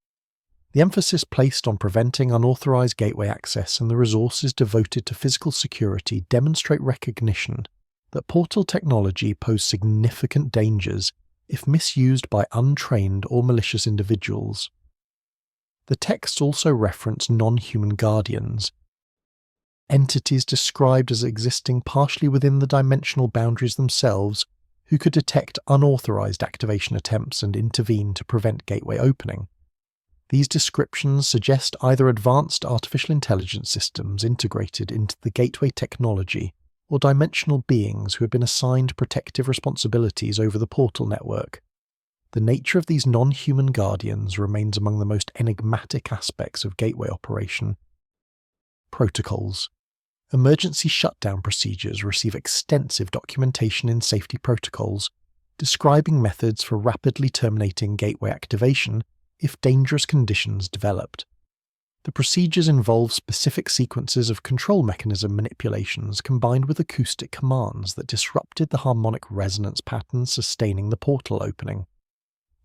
The emphasis placed on preventing unauthorized gateway access and the resources devoted to physical security demonstrate recognition that portal technology posed significant dangers if misused by untrained or malicious individuals. The texts also reference non-human guardians, entities described as existing partially within the dimensional boundaries themselves, who could detect unauthorized activation attempts and intervene to prevent gateway opening. These descriptions suggest either advanced artificial intelligence systems integrated into the gateway technology or dimensional beings who had been assigned protective responsibilities over the portal network. The nature of these non-human guardians remains among the most enigmatic aspects of gateway operation. Protocols. Emergency shutdown procedures receive extensive documentation in safety protocols, describing methods for rapidly terminating gateway activation if dangerous conditions developed. The procedures involve specific sequences of control mechanism manipulations combined with acoustic commands that disrupted the harmonic resonance patterns sustaining the portal opening.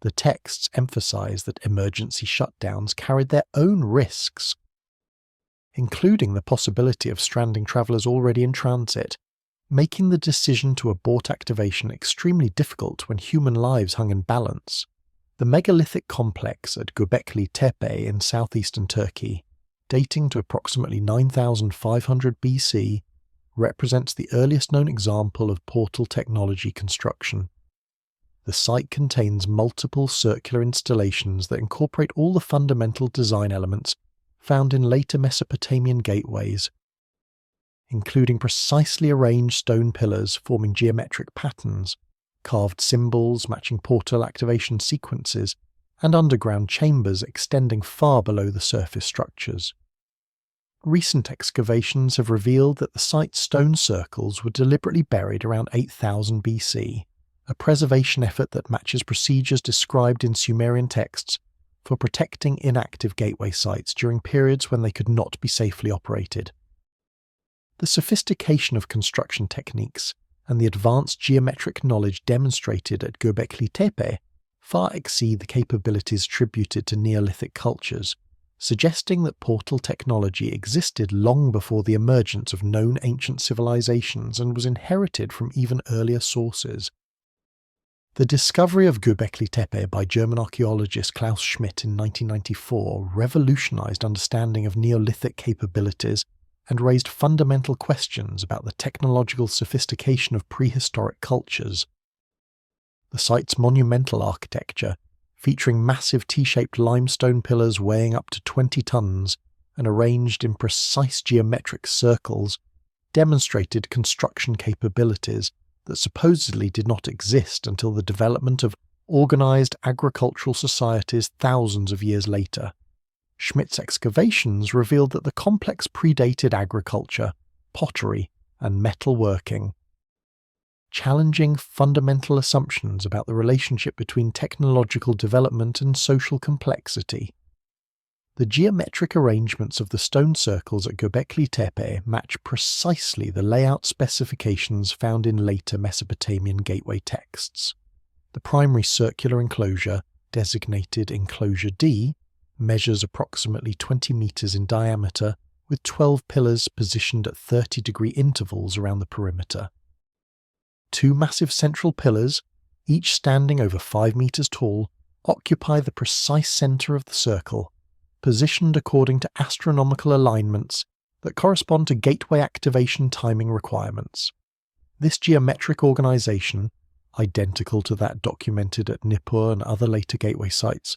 The texts emphasize that emergency shutdowns carried their own risks, including the possibility of stranding travelers already in transit, making the decision to abort activation extremely difficult when human lives hung in balance. The megalithic complex at Göbekli Tepe in southeastern Turkey, dating to approximately 9500 BC, represents the earliest known example of portal technology construction. The site contains multiple circular installations that incorporate all the fundamental design elements found in later Mesopotamian gateways, including precisely arranged stone pillars forming geometric patterns, carved symbols matching portal activation sequences, and underground chambers extending far below the surface structures. Recent excavations have revealed that the site's stone circles were deliberately buried around 8000 BC, a preservation effort that matches procedures described in Sumerian texts for protecting inactive gateway sites during periods when they could not be safely operated. The sophistication of construction techniques and the advanced geometric knowledge demonstrated at Göbekli Tepe far exceed the capabilities attributed to Neolithic cultures, suggesting that portal technology existed long before the emergence of known ancient civilizations and was inherited from even earlier sources. The discovery of Göbekli Tepe by German archaeologist Klaus Schmidt in 1994 revolutionized understanding of Neolithic capabilities and raised fundamental questions about the technological sophistication of prehistoric cultures. The site's monumental architecture, featuring massive T-shaped limestone pillars weighing up to 20 tons and arranged in precise geometric circles, demonstrated construction capabilities that supposedly did not exist until the development of organized agricultural societies thousands of years later. Schmidt's excavations revealed that the complex predated agriculture, pottery, and metalworking, challenging fundamental assumptions about the relationship between technological development and social complexity. The geometric arrangements of the stone circles at Göbekli Tepe match precisely the layout specifications found in later Mesopotamian gateway texts. The primary circular enclosure designated Enclosure D, measures approximately 20 meters in diameter with 12 pillars positioned at 30-degree intervals around the perimeter. 2 massive central pillars, each standing over 5 meters tall, occupy the precise center of the circle, positioned according to astronomical alignments that correspond to gateway activation timing requirements. This geometric organization, identical to that documented at Nippur and other later gateway sites,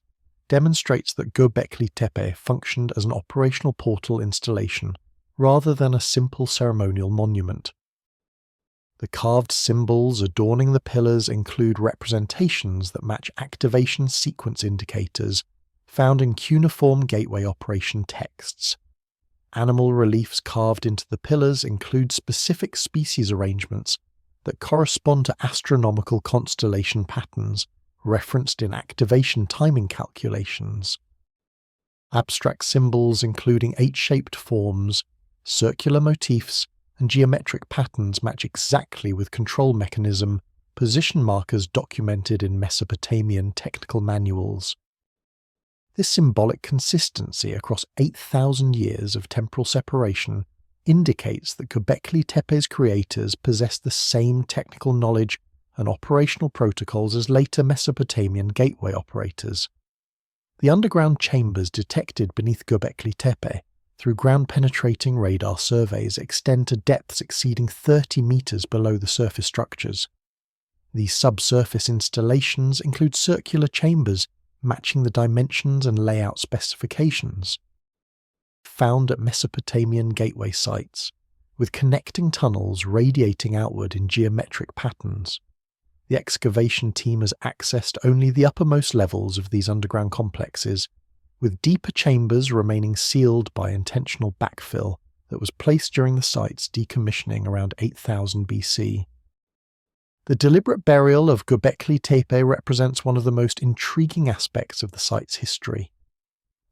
demonstrates that Göbekli Tepe functioned as an operational portal installation rather than a simple ceremonial monument. The carved symbols adorning the pillars include representations that match activation sequence indicators found in cuneiform gateway operation texts. Animal reliefs carved into the pillars include specific species arrangements that correspond to astronomical constellation patterns referenced in activation timing calculations. Abstract symbols including H-shaped forms, circular motifs, and geometric patterns match exactly with control mechanism position markers documented in Mesopotamian technical manuals. This symbolic consistency across 8,000 years of temporal separation indicates that Göbekli Tepe's creators possessed the same technical knowledge and operational protocols as later Mesopotamian gateway operators. The underground chambers detected beneath Göbekli Tepe through ground-penetrating radar surveys extend to depths exceeding 30 meters below the surface structures. These subsurface installations include circular chambers matching the dimensions and layout specifications found at Mesopotamian gateway sites, with connecting tunnels radiating outward in geometric patterns. The excavation team has accessed only the uppermost levels of these underground complexes, with deeper chambers remaining sealed by intentional backfill that was placed during the site's decommissioning around 8000 BC. The deliberate burial of Göbekli Tepe represents one of the most intriguing aspects of the site's history.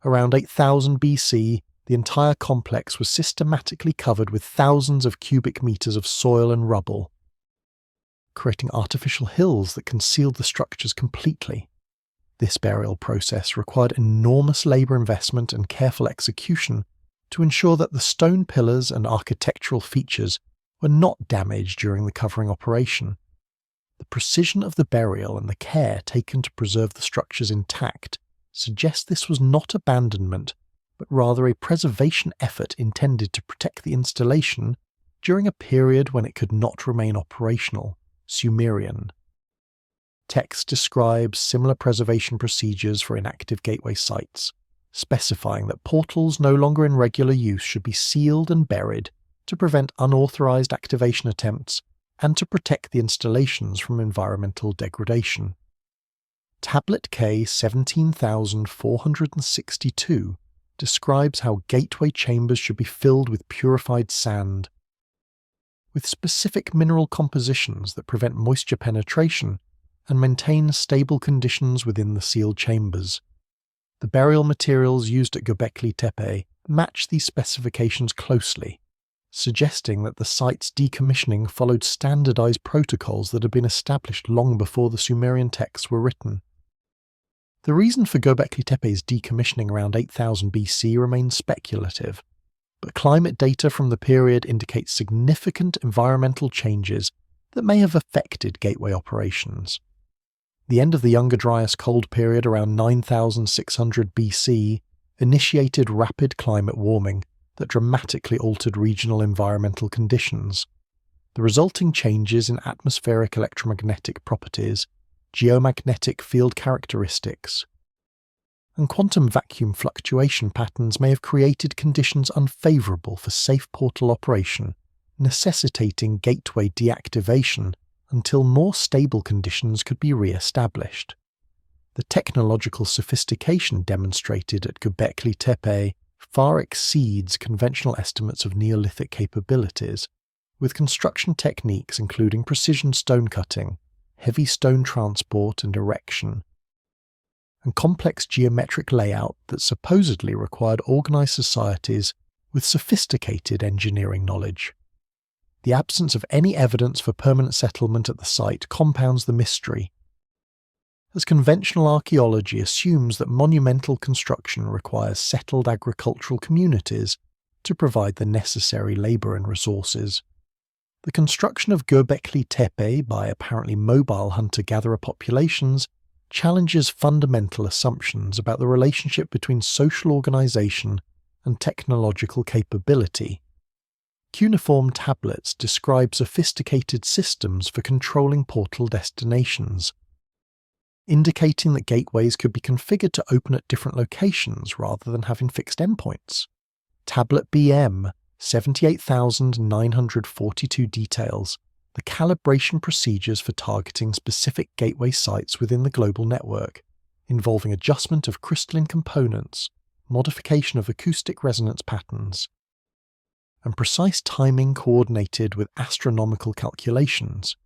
Around 8000 BC, the entire complex was systematically covered with thousands of cubic meters of soil and rubble, creating artificial hills that concealed the structures completely. This burial process required enormous labour investment and careful execution to ensure that the stone pillars and architectural features were not damaged during the covering operation. The precision of the burial and the care taken to preserve the structures intact suggest this was not abandonment, but rather a preservation effort intended to protect the installation during a period when it could not remain operational. Sumerian. Text describes similar preservation procedures for inactive gateway sites, specifying that portals no longer in regular use should be sealed and buried to prevent unauthorized activation attempts and to protect the installations from environmental degradation. Tablet K 17462 describes how gateway chambers should be filled with purified sand, with specific mineral compositions that prevent moisture penetration and maintain stable conditions within the sealed chambers. The burial materials used at Göbekli Tepe match these specifications closely, suggesting that the site's decommissioning followed standardized protocols that had been established long before the Sumerian texts were written. The reason for Göbekli Tepe's decommissioning around 8000 BC remains speculative, but climate data from the period indicates significant environmental changes that may have affected gateway operations. The end of the Younger Dryas cold period around 9600 BC initiated rapid climate warming that dramatically altered regional environmental conditions. The resulting changes in atmospheric electromagnetic properties, geomagnetic field characteristics, and quantum vacuum fluctuation patterns may have created conditions unfavourable for safe portal operation, necessitating gateway deactivation until more stable conditions could be re-established. The technological sophistication demonstrated at Göbekli Tepe far exceeds conventional estimates of Neolithic capabilities, with construction techniques including precision stone cutting, heavy stone transport and erection, and complex geometric layout that supposedly required organised societies with sophisticated engineering knowledge. The absence of any evidence for permanent settlement at the site compounds the mystery. as conventional archaeology assumes that monumental construction requires settled agricultural communities to provide the necessary labour and resources. The construction of Göbekli Tepe by apparently mobile hunter-gatherer populations challenges fundamental assumptions about the relationship between social organisation and technological capability. Cuneiform tablets describe sophisticated systems for controlling portal destinations, indicating that gateways could be configured to open at different locations rather than having fixed endpoints. Tablet BM 78,942 details the calibration procedures for targeting specific gateway sites within the global network, involving adjustment of crystalline components, modification of acoustic resonance patterns, and precise timing coordinated with astronomical calculations.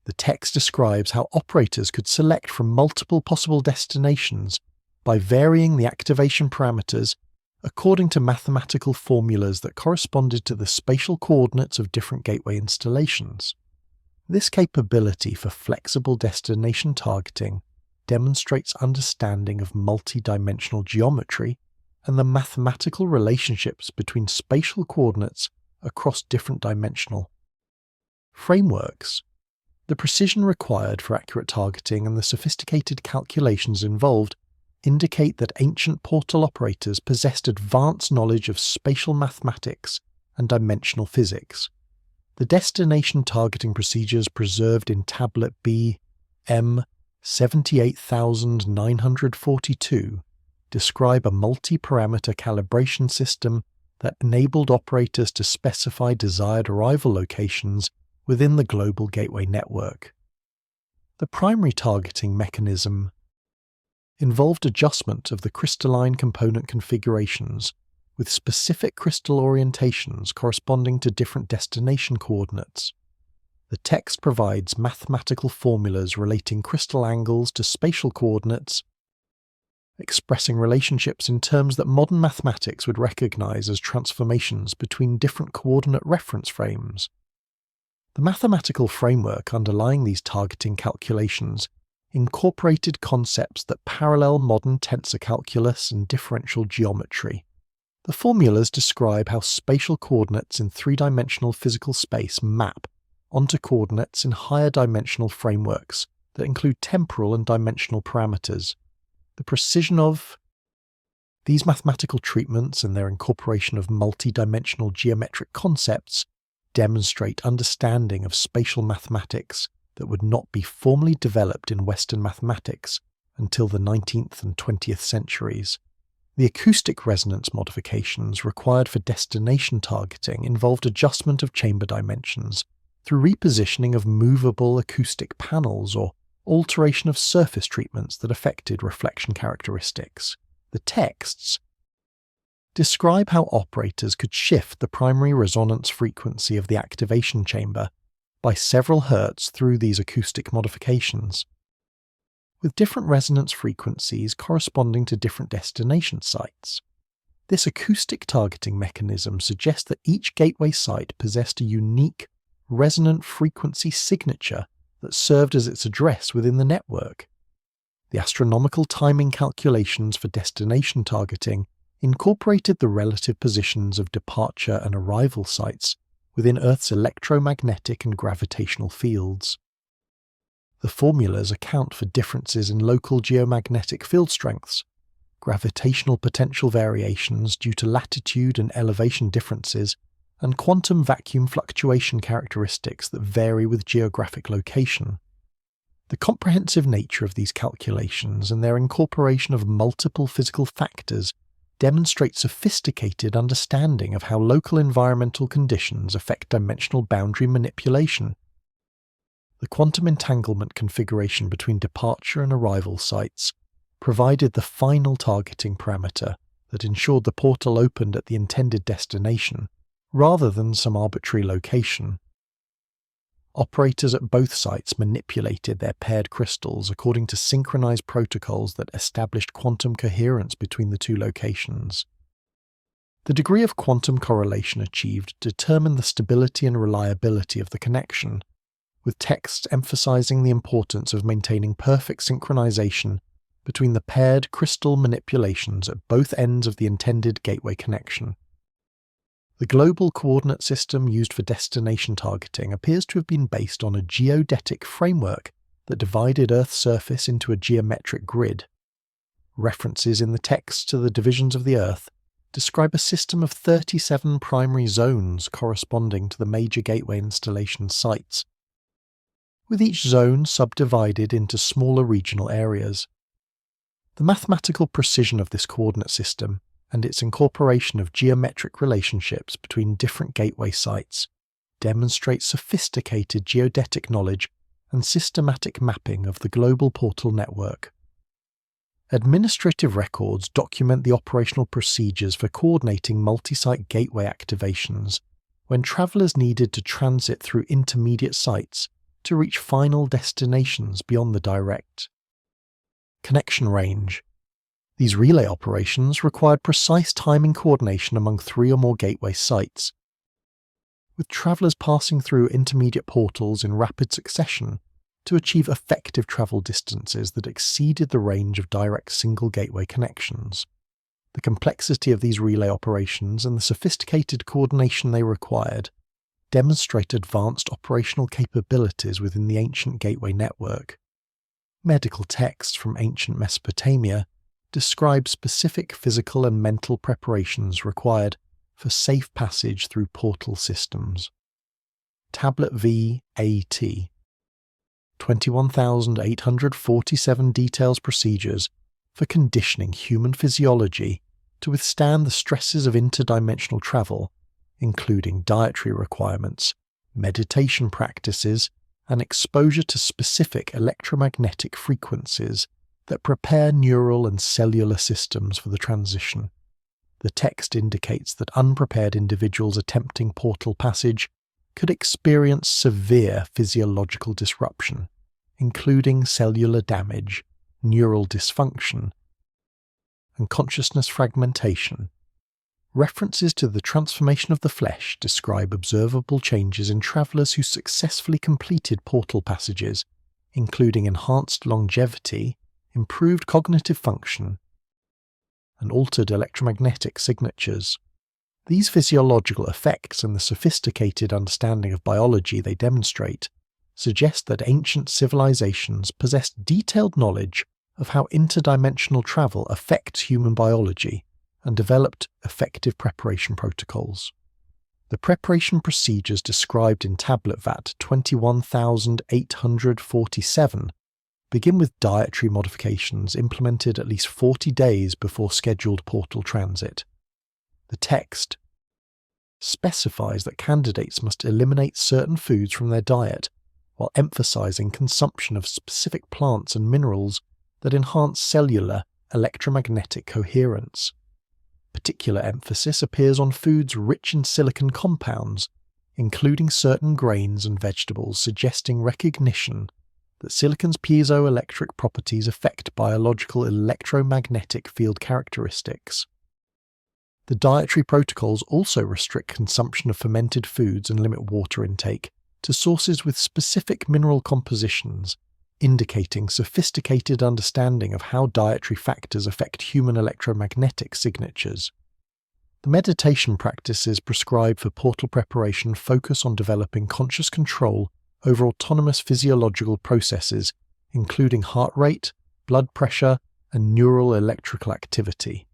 The text describes how operators could select from multiple possible destinations by varying the activation parameters according to mathematical formulas that corresponded to the spatial coordinates of different gateway installations. This capability for flexible destination targeting demonstrates understanding of multi-dimensional geometry and the mathematical relationships between spatial coordinates across different dimensional frameworks. The precision required for accurate targeting and the sophisticated calculations involved indicate that ancient portal operators possessed advanced knowledge of spatial mathematics and dimensional physics. The destination targeting procedures preserved in Tablet B M 78,942 describe a multi-parameter calibration system that enabled operators to specify desired arrival locations within the global gateway network. The primary targeting mechanism involved adjustment of the crystalline component configurations with specific crystal orientations corresponding to different destination coordinates. The text provides mathematical formulas relating crystal angles to spatial coordinates, expressing relationships in terms that modern mathematics would recognize as transformations between different coordinate reference frames. The mathematical framework underlying these targeting calculations incorporated concepts that parallel modern tensor calculus and differential geometry. The formulas describe how spatial coordinates in three-dimensional physical space map onto coordinates in higher dimensional frameworks that include temporal and dimensional parameters. The precision of these mathematical treatments and their incorporation of multi-dimensional geometric concepts demonstrate understanding of spatial mathematics that would not be formally developed in Western mathematics until the 19th and 20th centuries. The acoustic resonance modifications required for destination targeting involved adjustment of chamber dimensions through repositioning of movable acoustic panels or alteration of surface treatments that affected reflection characteristics. The texts describe how operators could shift the primary resonance frequency of the activation chamber by several hertz through these acoustic modifications, with different resonance frequencies corresponding to different destination sites. This acoustic targeting mechanism suggests that each gateway site possessed a unique resonant frequency signature that served as its address within the network. The astronomical timing calculations for destination targeting incorporated the relative positions of departure and arrival sites within Earth's electromagnetic and gravitational fields. The formulas account for differences in local geomagnetic field strengths, gravitational potential variations due to latitude and elevation differences, and quantum vacuum fluctuation characteristics that vary with geographic location. The comprehensive nature of these calculations and their incorporation of multiple physical factors demonstrate sophisticated understanding of how local environmental conditions affect dimensional boundary manipulation. The quantum entanglement configuration between departure and arrival sites provided the final targeting parameter that ensured the portal opened at the intended destination, rather than some arbitrary location. Operators at both sites manipulated their paired crystals according to synchronized protocols that established quantum coherence between the two locations. The degree of quantum correlation achieved determined the stability and reliability of the connection, with texts emphasizing the importance of maintaining perfect synchronization between the paired crystal manipulations at both ends of the intended gateway connection. The global coordinate system used for destination targeting appears to have been based on a geodetic framework that divided Earth's surface into a geometric grid. References in the text to the divisions of the Earth describe a system of 37 primary zones corresponding to the major gateway installation sites, with each zone subdivided into smaller regional areas. The mathematical precision of this coordinate system and its incorporation of geometric relationships between different gateway sites demonstrates sophisticated geodetic knowledge and systematic mapping of the global portal network. Administrative records document the operational procedures for coordinating multi-site gateway activations when travellers needed to transit through intermediate sites to reach final destinations beyond the direct. Connection range. These relay operations required precise timing coordination among 3 or more gateway sites, with travellers passing through intermediate portals in rapid succession to achieve effective travel distances that exceeded the range of direct single gateway connections. The complexity of these relay operations and the sophisticated coordination they required demonstrate advanced operational capabilities within the ancient gateway network. Medical texts from ancient Mesopotamia describe specific physical and mental preparations required for safe passage through portal systems. Tablet V AT 21,847 details procedures for conditioning human physiology to withstand the stresses of interdimensional travel, including dietary requirements, meditation practices, and exposure to specific electromagnetic frequencies that prepare neural and cellular systems for the transition. The text indicates that unprepared individuals attempting portal passage could experience severe physiological disruption, including cellular damage, neural dysfunction, and consciousness fragmentation. References to the transformation of the flesh describe observable changes in travellers who successfully completed portal passages, including enhanced longevity, improved cognitive function, and altered electromagnetic signatures. These physiological effects and the sophisticated understanding of biology they demonstrate suggest that ancient civilizations possessed detailed knowledge of how interdimensional travel affects human biology and developed effective preparation protocols. The preparation procedures described in Tablet VAT 21,847 begin with dietary modifications implemented at least 40 days before scheduled portal transit. The text specifies that candidates must eliminate certain foods from their diet while emphasizing consumption of specific plants and minerals that enhance cellular electromagnetic coherence. Particular emphasis appears on foods rich in silicon compounds, including certain grains and vegetables, suggesting recognition that silicon's piezoelectric properties affect biological electromagnetic field characteristics. The dietary protocols also restrict consumption of fermented foods and limit water intake to sources with specific mineral compositions, indicating sophisticated understanding of how dietary factors affect human electromagnetic signatures. The meditation practices prescribed for portal preparation focus on developing conscious control over autonomous physiological processes, including heart rate, blood pressure, and neural electrical activity.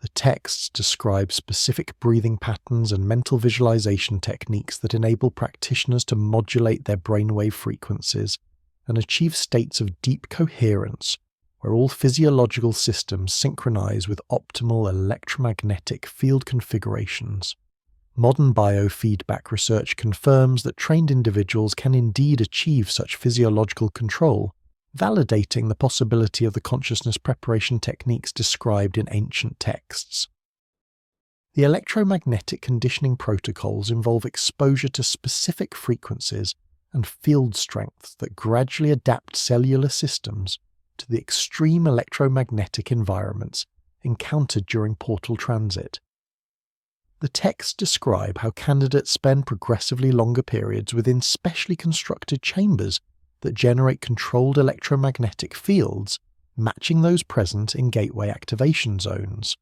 The texts describe specific breathing patterns and mental visualization techniques that enable practitioners to modulate their brainwave frequencies and achieve states of deep coherence where all physiological systems synchronize with optimal electromagnetic field configurations. Modern biofeedback research confirms that trained individuals can indeed achieve such physiological control, validating the possibility of the consciousness preparation techniques described in ancient texts. The electromagnetic conditioning protocols involve exposure to specific frequencies and field strengths that gradually adapt cellular systems to the extreme electromagnetic environments encountered during portal transit. The texts describe how candidates spend progressively longer periods within specially constructed chambers that generate controlled electromagnetic fields, matching those present in gateway activation zones.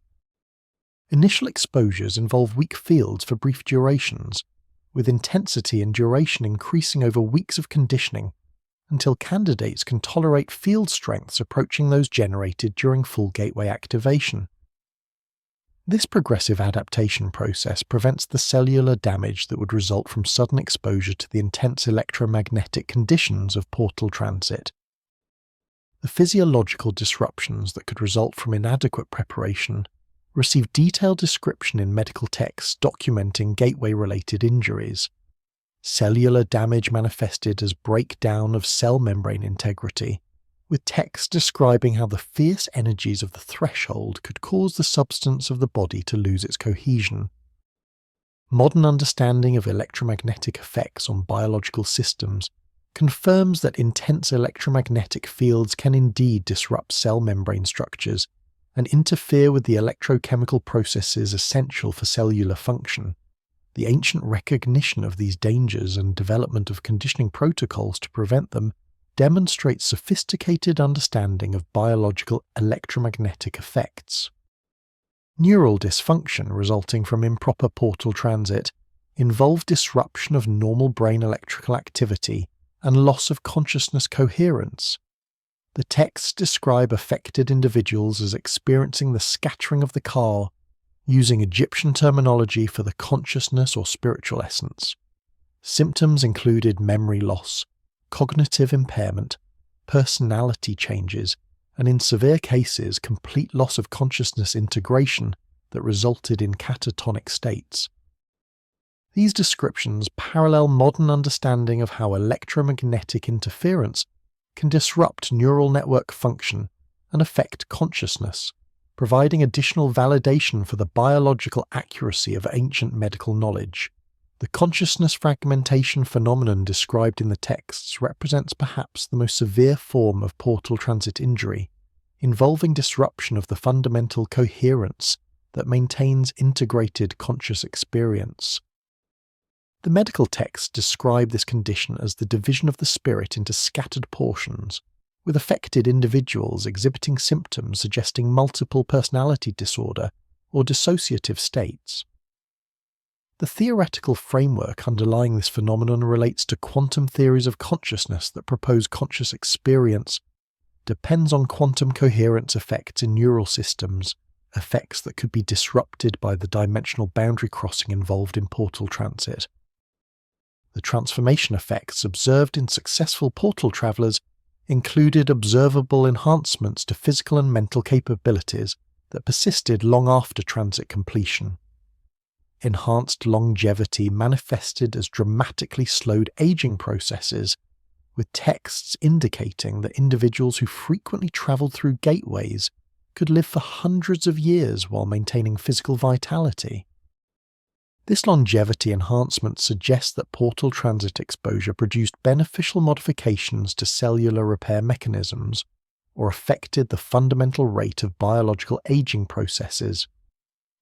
Initial exposures involve weak fields for brief durations, with intensity and duration increasing over weeks of conditioning, until candidates can tolerate field strengths approaching those generated during full gateway activation. This progressive adaptation process prevents the cellular damage that would result from sudden exposure to the intense electromagnetic conditions of portal transit. The physiological disruptions that could result from inadequate preparation receive detailed description in medical texts documenting gateway-related injuries. Cellular damage manifested as breakdown of cell membrane integrity, with texts describing how the fierce energies of the threshold could cause the substance of the body to lose its cohesion. Modern understanding of electromagnetic effects on biological systems confirms that intense electromagnetic fields can indeed disrupt cell membrane structures and interfere with the electrochemical processes essential for cellular function. The ancient recognition of these dangers and development of conditioning protocols to prevent them demonstrates sophisticated understanding of biological electromagnetic effects. Neural dysfunction resulting from improper portal transit involved disruption of normal brain electrical activity and loss of consciousness coherence. The texts describe affected individuals as experiencing the scattering of the ka, using Egyptian terminology for the consciousness or spiritual essence. Symptoms included memory loss, cognitive impairment, personality changes, and in severe cases, complete loss of consciousness integration that resulted in catatonic states. These descriptions parallel modern understanding of how electromagnetic interference can disrupt neural network function and affect consciousness, providing additional validation for the biological accuracy of ancient medical knowledge. The consciousness fragmentation phenomenon described in the texts represents perhaps the most severe form of portal transit injury, involving disruption of the fundamental coherence that maintains integrated conscious experience. The medical texts describe this condition as the division of the spirit into scattered portions, with affected individuals exhibiting symptoms suggesting multiple personality disorder or dissociative states. The theoretical framework underlying this phenomenon relates to quantum theories of consciousness that propose conscious experience depends on quantum coherence effects in neural systems, effects that could be disrupted by the dimensional boundary crossing involved in portal transit. The transformation effects observed in successful portal travelers included observable enhancements to physical and mental capabilities that persisted long after transit completion. Enhanced longevity manifested as dramatically slowed aging processes, with texts indicating that individuals who frequently travelled through gateways could live for hundreds of years while maintaining physical vitality. This longevity enhancement suggests that portal transit exposure produced beneficial modifications to cellular repair mechanisms, or affected the fundamental rate of biological aging processes.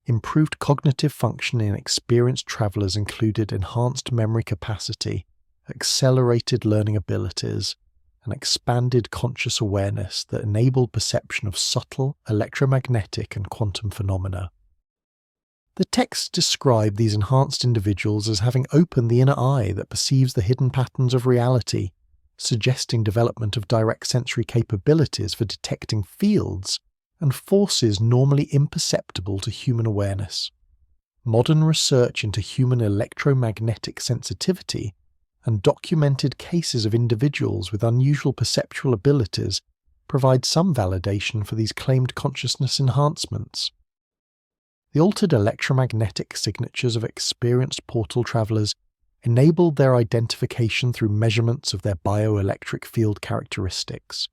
Improved cognitive function in experienced travelers included enhanced memory capacity, accelerated learning abilities, and expanded conscious awareness that enabled perception of subtle electromagnetic and quantum phenomena. The texts describe these enhanced individuals as having opened the inner eye that perceives the hidden patterns of reality, suggesting development of direct sensory capabilities for detecting fields and forces normally imperceptible to human awareness. Modern research into human electromagnetic sensitivity and documented cases of individuals with unusual perceptual abilities provide some validation for these claimed consciousness enhancements. The altered electromagnetic signatures of experienced portal travelers enabled their identification through measurements of their bioelectric field characteristics.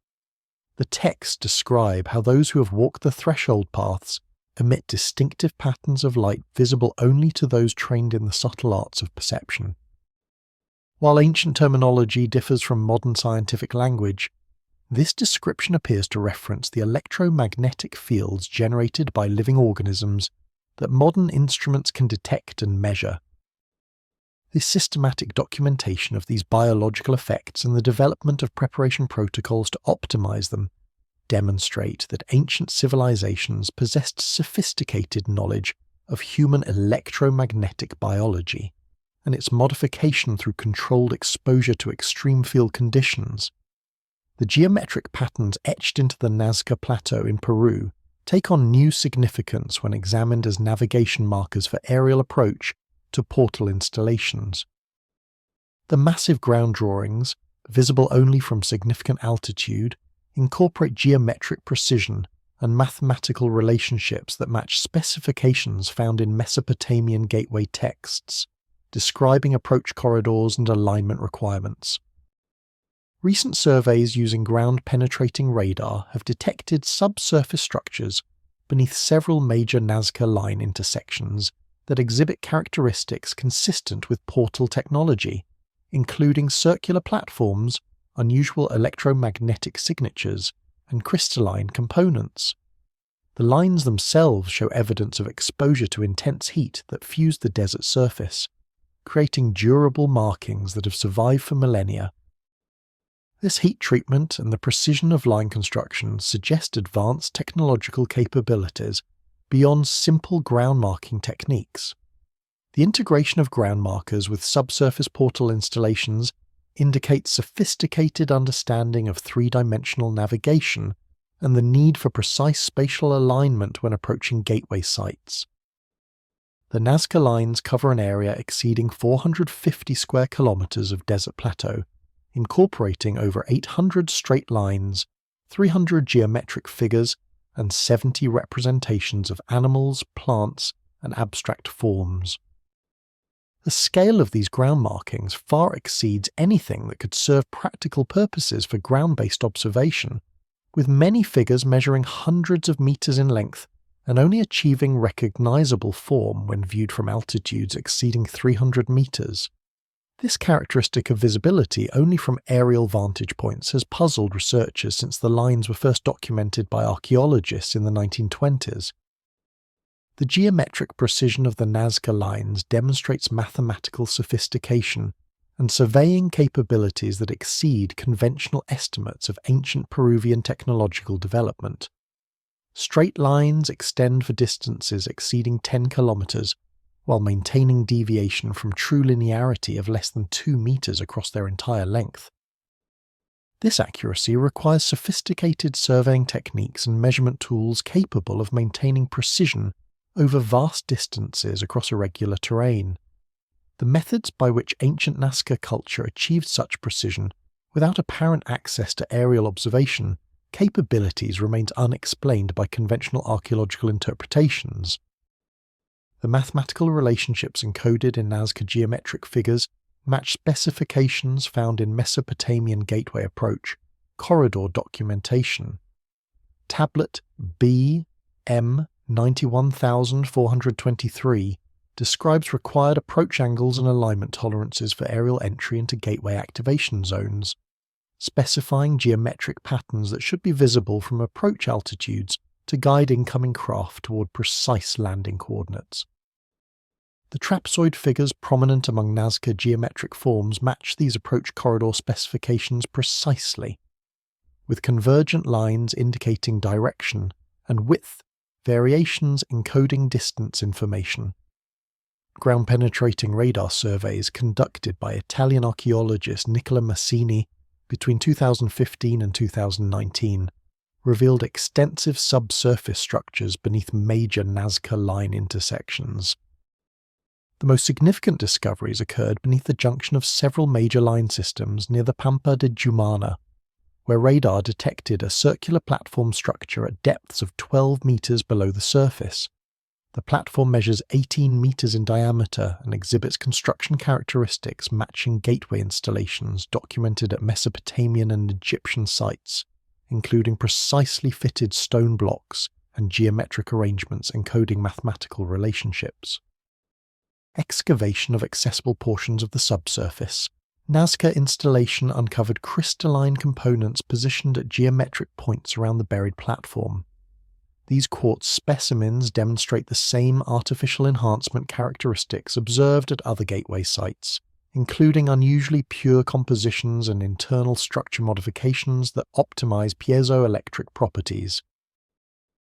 The texts describe how those who have walked the threshold paths emit distinctive patterns of light visible only to those trained in the subtle arts of perception. While ancient terminology differs from modern scientific language, this description appears to reference the electromagnetic fields generated by living organisms that modern instruments can detect and measure. This systematic documentation of these biological effects and the development of preparation protocols to optimize them demonstrate that ancient civilizations possessed sophisticated knowledge of human electromagnetic biology and its modification through controlled exposure to extreme field conditions. The geometric patterns etched into the Nazca Plateau in Peru take on new significance when examined as navigation markers for aerial approach to portal installations. The massive ground drawings, visible only from significant altitude, incorporate geometric precision and mathematical relationships that match specifications found in Mesopotamian gateway texts, describing approach corridors and alignment requirements. Recent surveys using ground-penetrating radar have detected subsurface structures beneath several major Nazca Line intersections that exhibit characteristics consistent with portal technology, including circular platforms, unusual electromagnetic signatures, and crystalline components. The lines themselves show evidence of exposure to intense heat that fused the desert surface, creating durable markings that have survived for millennia. This heat treatment and the precision of line construction suggest advanced technological capabilities beyond simple ground marking techniques. The integration of ground markers with subsurface portal installations indicates sophisticated understanding of three-dimensional navigation and the need for precise spatial alignment when approaching gateway sites. The Nazca Lines cover an area exceeding 450 square kilometers of desert plateau, incorporating over 800 straight lines, 300 geometric figures, and 70 representations of animals, plants, and abstract forms. The scale of these ground markings far exceeds anything that could serve practical purposes for ground-based observation, with many figures measuring hundreds of meters in length and only achieving recognizable form when viewed from altitudes exceeding 300 meters. This characteristic of visibility only from aerial vantage points has puzzled researchers since the lines were first documented by archaeologists in the 1920s. The geometric precision of the Nazca Lines demonstrates mathematical sophistication and surveying capabilities that exceed conventional estimates of ancient Peruvian technological development. Straight lines extend for distances exceeding 10 kilometers, while maintaining deviation from true linearity of less than 2 meters across their entire length. This accuracy requires sophisticated surveying techniques and measurement tools capable of maintaining precision over vast distances across irregular terrain. The methods by which ancient Nazca culture achieved such precision without apparent access to aerial observation capabilities remains unexplained by conventional archaeological interpretations. The mathematical relationships encoded in Nazca geometric figures match specifications found in Mesopotamian gateway approach corridor documentation. Tablet B.M. 91423 describes required approach angles and alignment tolerances for aerial entry into gateway activation zones, specifying geometric patterns that should be visible from approach altitudes to guide incoming craft toward precise landing coordinates. The trapezoid figures prominent among Nazca geometric forms match these approach corridor specifications precisely, with convergent lines indicating direction and width variations encoding distance information. Ground-penetrating radar surveys conducted by Italian archaeologist Nicola Massini between 2015 and 2019 revealed extensive subsurface structures beneath major Nazca Line intersections. The most significant discoveries occurred beneath the junction of several major line systems near the Pampa de Jumana, where radar detected a circular platform structure at depths of 12 meters below the surface. The platform measures 18 meters in diameter and exhibits construction characteristics matching gateway installations documented at Mesopotamian and Egyptian sites, including precisely fitted stone blocks and geometric arrangements encoding mathematical relationships. Excavation of accessible portions of the subsurface. Nazca installation uncovered crystalline components positioned at geometric points around the buried platform. These quartz specimens demonstrate the same artificial enhancement characteristics observed at other gateway sites, including unusually pure compositions and internal structure modifications that optimize piezoelectric properties.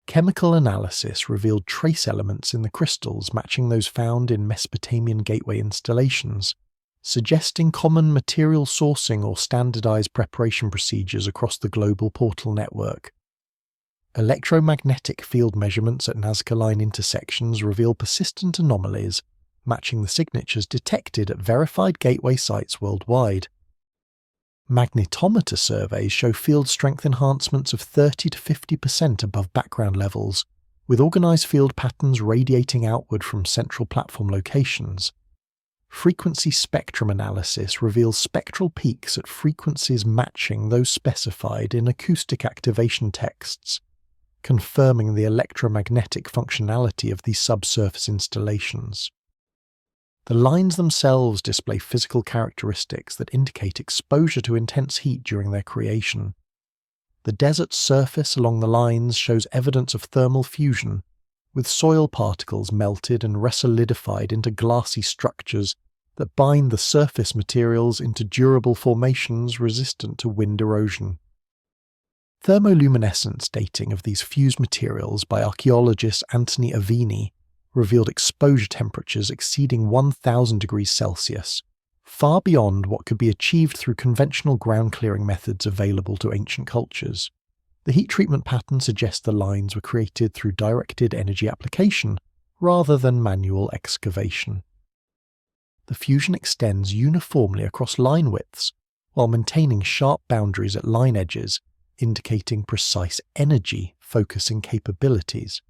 Chemical analysis revealed trace elements in the crystals matching those found in Mesopotamian gateway installations, suggesting common material sourcing or standardized preparation procedures across the global portal network. Electromagnetic field measurements at Nazca Line intersections reveal persistent anomalies, matching the signatures detected at verified gateway sites worldwide. Magnetometer surveys show field strength enhancements of 30 to 50% above background levels, with organized field patterns radiating outward from central platform locations. Frequency spectrum analysis reveals spectral peaks at frequencies matching those specified in acoustic activation texts, confirming the electromagnetic functionality of these subsurface installations. The lines themselves display physical characteristics that indicate exposure to intense heat during their creation. The desert surface along the lines shows evidence of thermal fusion, with soil particles melted and resolidified into glassy structures that bind the surface materials into durable formations resistant to wind erosion. Thermoluminescence dating of these fused materials by archaeologist Anthony Avini revealed exposure temperatures exceeding 1000 degrees Celsius, far beyond what could be achieved through conventional ground clearing methods available to ancient cultures. The heat treatment pattern suggests the lines were created through directed energy application rather than manual excavation. The fusion extends uniformly across line widths, while maintaining sharp boundaries at line edges, indicating precise energy focusing capabilities.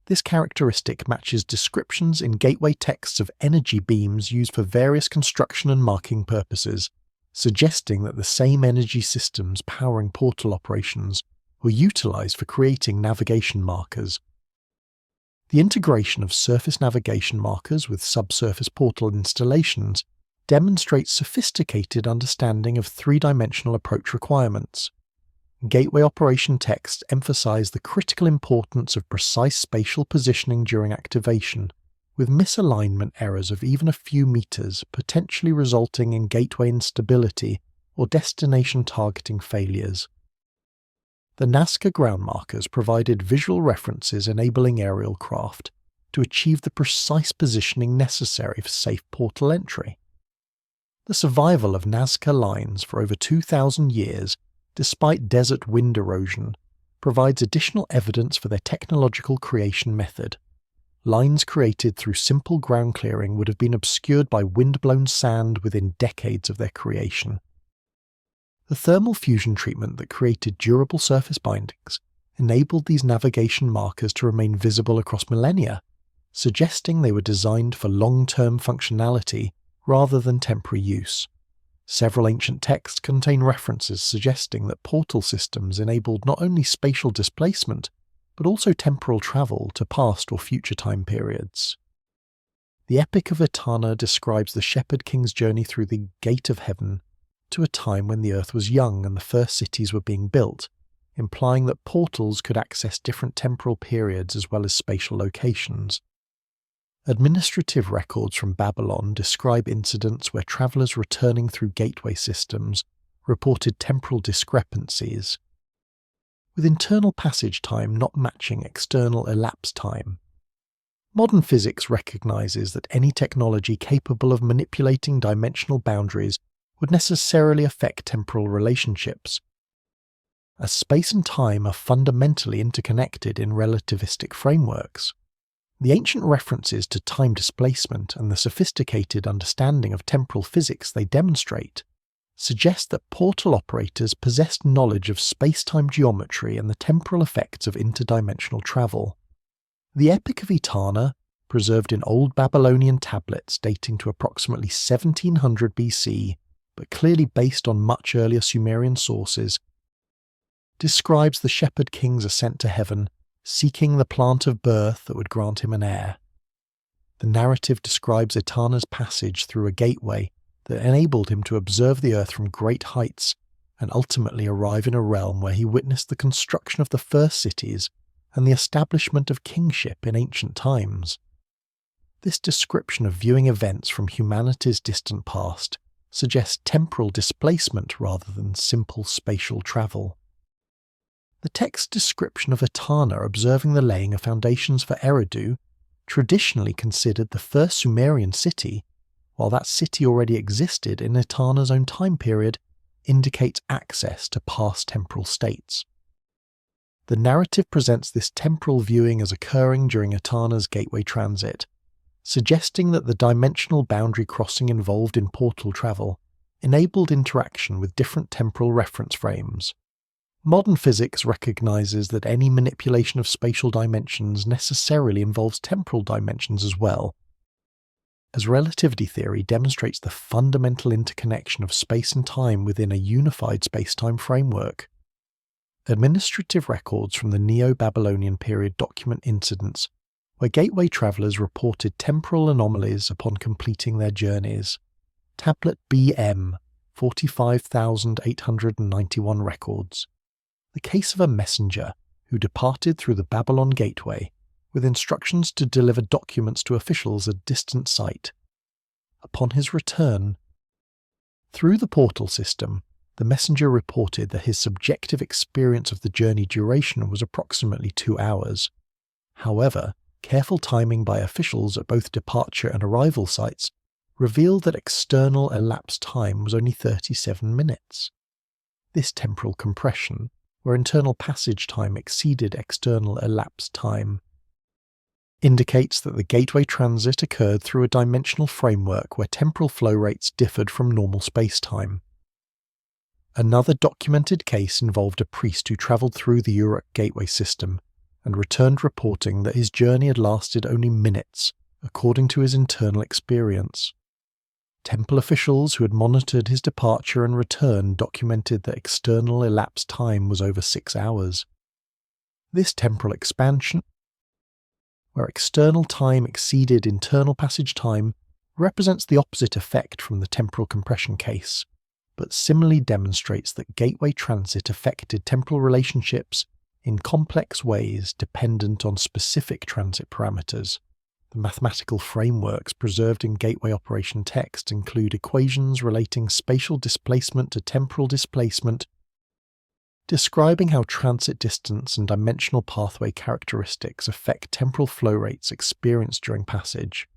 This characteristic matches descriptions in gateway texts of energy beams used for various construction and marking purposes, suggesting that the same energy systems powering portal operations were utilized for creating navigation markers. The integration of surface navigation markers with subsurface portal installations demonstrates sophisticated understanding of three-dimensional approach requirements. Gateway operation texts emphasize the critical importance of precise spatial positioning during activation, with misalignment errors of even a few meters potentially resulting in gateway instability or destination targeting failures. The Nazca ground markers provided visual references enabling aerial craft to achieve the precise positioning necessary for safe portal entry. The survival of Nazca lines for over 2,000 years, despite desert wind erosion, provides additional evidence for their technological creation method. Lines created through simple ground clearing would have been obscured by wind-blown sand within decades of their creation. The thermal fusion treatment that created durable surface bindings enabled these navigation markers to remain visible across millennia, suggesting they were designed for long-term functionality rather than temporary use. Several ancient texts contain references suggesting that portal systems enabled not only spatial displacement, but also temporal travel to past or future time periods. The Epic of Etana describes the Shepherd King's journey through the Gate of Heaven to a time when the Earth was young and the first cities were being built, implying that portals could access different temporal periods as well as spatial locations. Administrative records from Babylon describe incidents where travelers returning through gateway systems reported temporal discrepancies, with internal passage time not matching external elapsed time. Modern physics recognizes that any technology capable of manipulating dimensional boundaries would necessarily affect temporal relationships, as space and time are fundamentally interconnected in relativistic frameworks. The ancient references to time displacement and the sophisticated understanding of temporal physics they demonstrate suggest that portal operators possessed knowledge of space-time geometry and the temporal effects of interdimensional travel. The Epic of Etana, preserved in old Babylonian tablets dating to approximately 1700 BC, but clearly based on much earlier Sumerian sources, describes the Shepherd King's ascent to heaven, seeking the plant of birth that would grant him an heir. The narrative describes Etana's passage through a gateway that enabled him to observe the earth from great heights and ultimately arrive in a realm where he witnessed the construction of the first cities and the establishment of kingship in ancient times. This description of viewing events from humanity's distant past suggests temporal displacement rather than simple spatial travel. The text's description of Etana observing the laying of foundations for Eridu, traditionally considered the first Sumerian city, while that city already existed in Etana's own time period, indicates access to past temporal states. The narrative presents this temporal viewing as occurring during Etana's gateway transit, suggesting that the dimensional boundary crossing involved in portal travel enabled interaction with different temporal reference frames. Modern physics recognizes that any manipulation of spatial dimensions necessarily involves temporal dimensions as well, as relativity theory demonstrates the fundamental interconnection of space and time within a unified space-time framework. Administrative records from the Neo-Babylonian period document incidents where gateway travelers reported temporal anomalies upon completing their journeys. Tablet BM, 45,891 records. The case of a messenger who departed through the Babylon gateway with instructions to deliver documents to officials at a distant site. Upon his return, through the portal system, the messenger reported that his subjective experience of the journey duration was approximately 2 hours. However, careful timing by officials at both departure and arrival sites revealed that external elapsed time was only 37 minutes. This temporal compression, where internal passage time exceeded external elapsed time, indicates that the gateway transit occurred through a dimensional framework where temporal flow rates differed from normal space-time. Another documented case involved a priest who travelled through the Uruk gateway system and returned reporting that his journey had lasted only minutes, according to his internal experience. Temple officials who had monitored his departure and return documented that external elapsed time was over 6 hours. This temporal expansion, where external time exceeded internal passage time, represents the opposite effect from the temporal compression case, but similarly demonstrates that gateway transit affected temporal relationships in complex ways dependent on specific transit parameters. The mathematical frameworks preserved in gateway operation text include equations relating spatial displacement to temporal displacement, describing how transit distance and dimensional pathway characteristics affect temporal flow rates experienced during passage.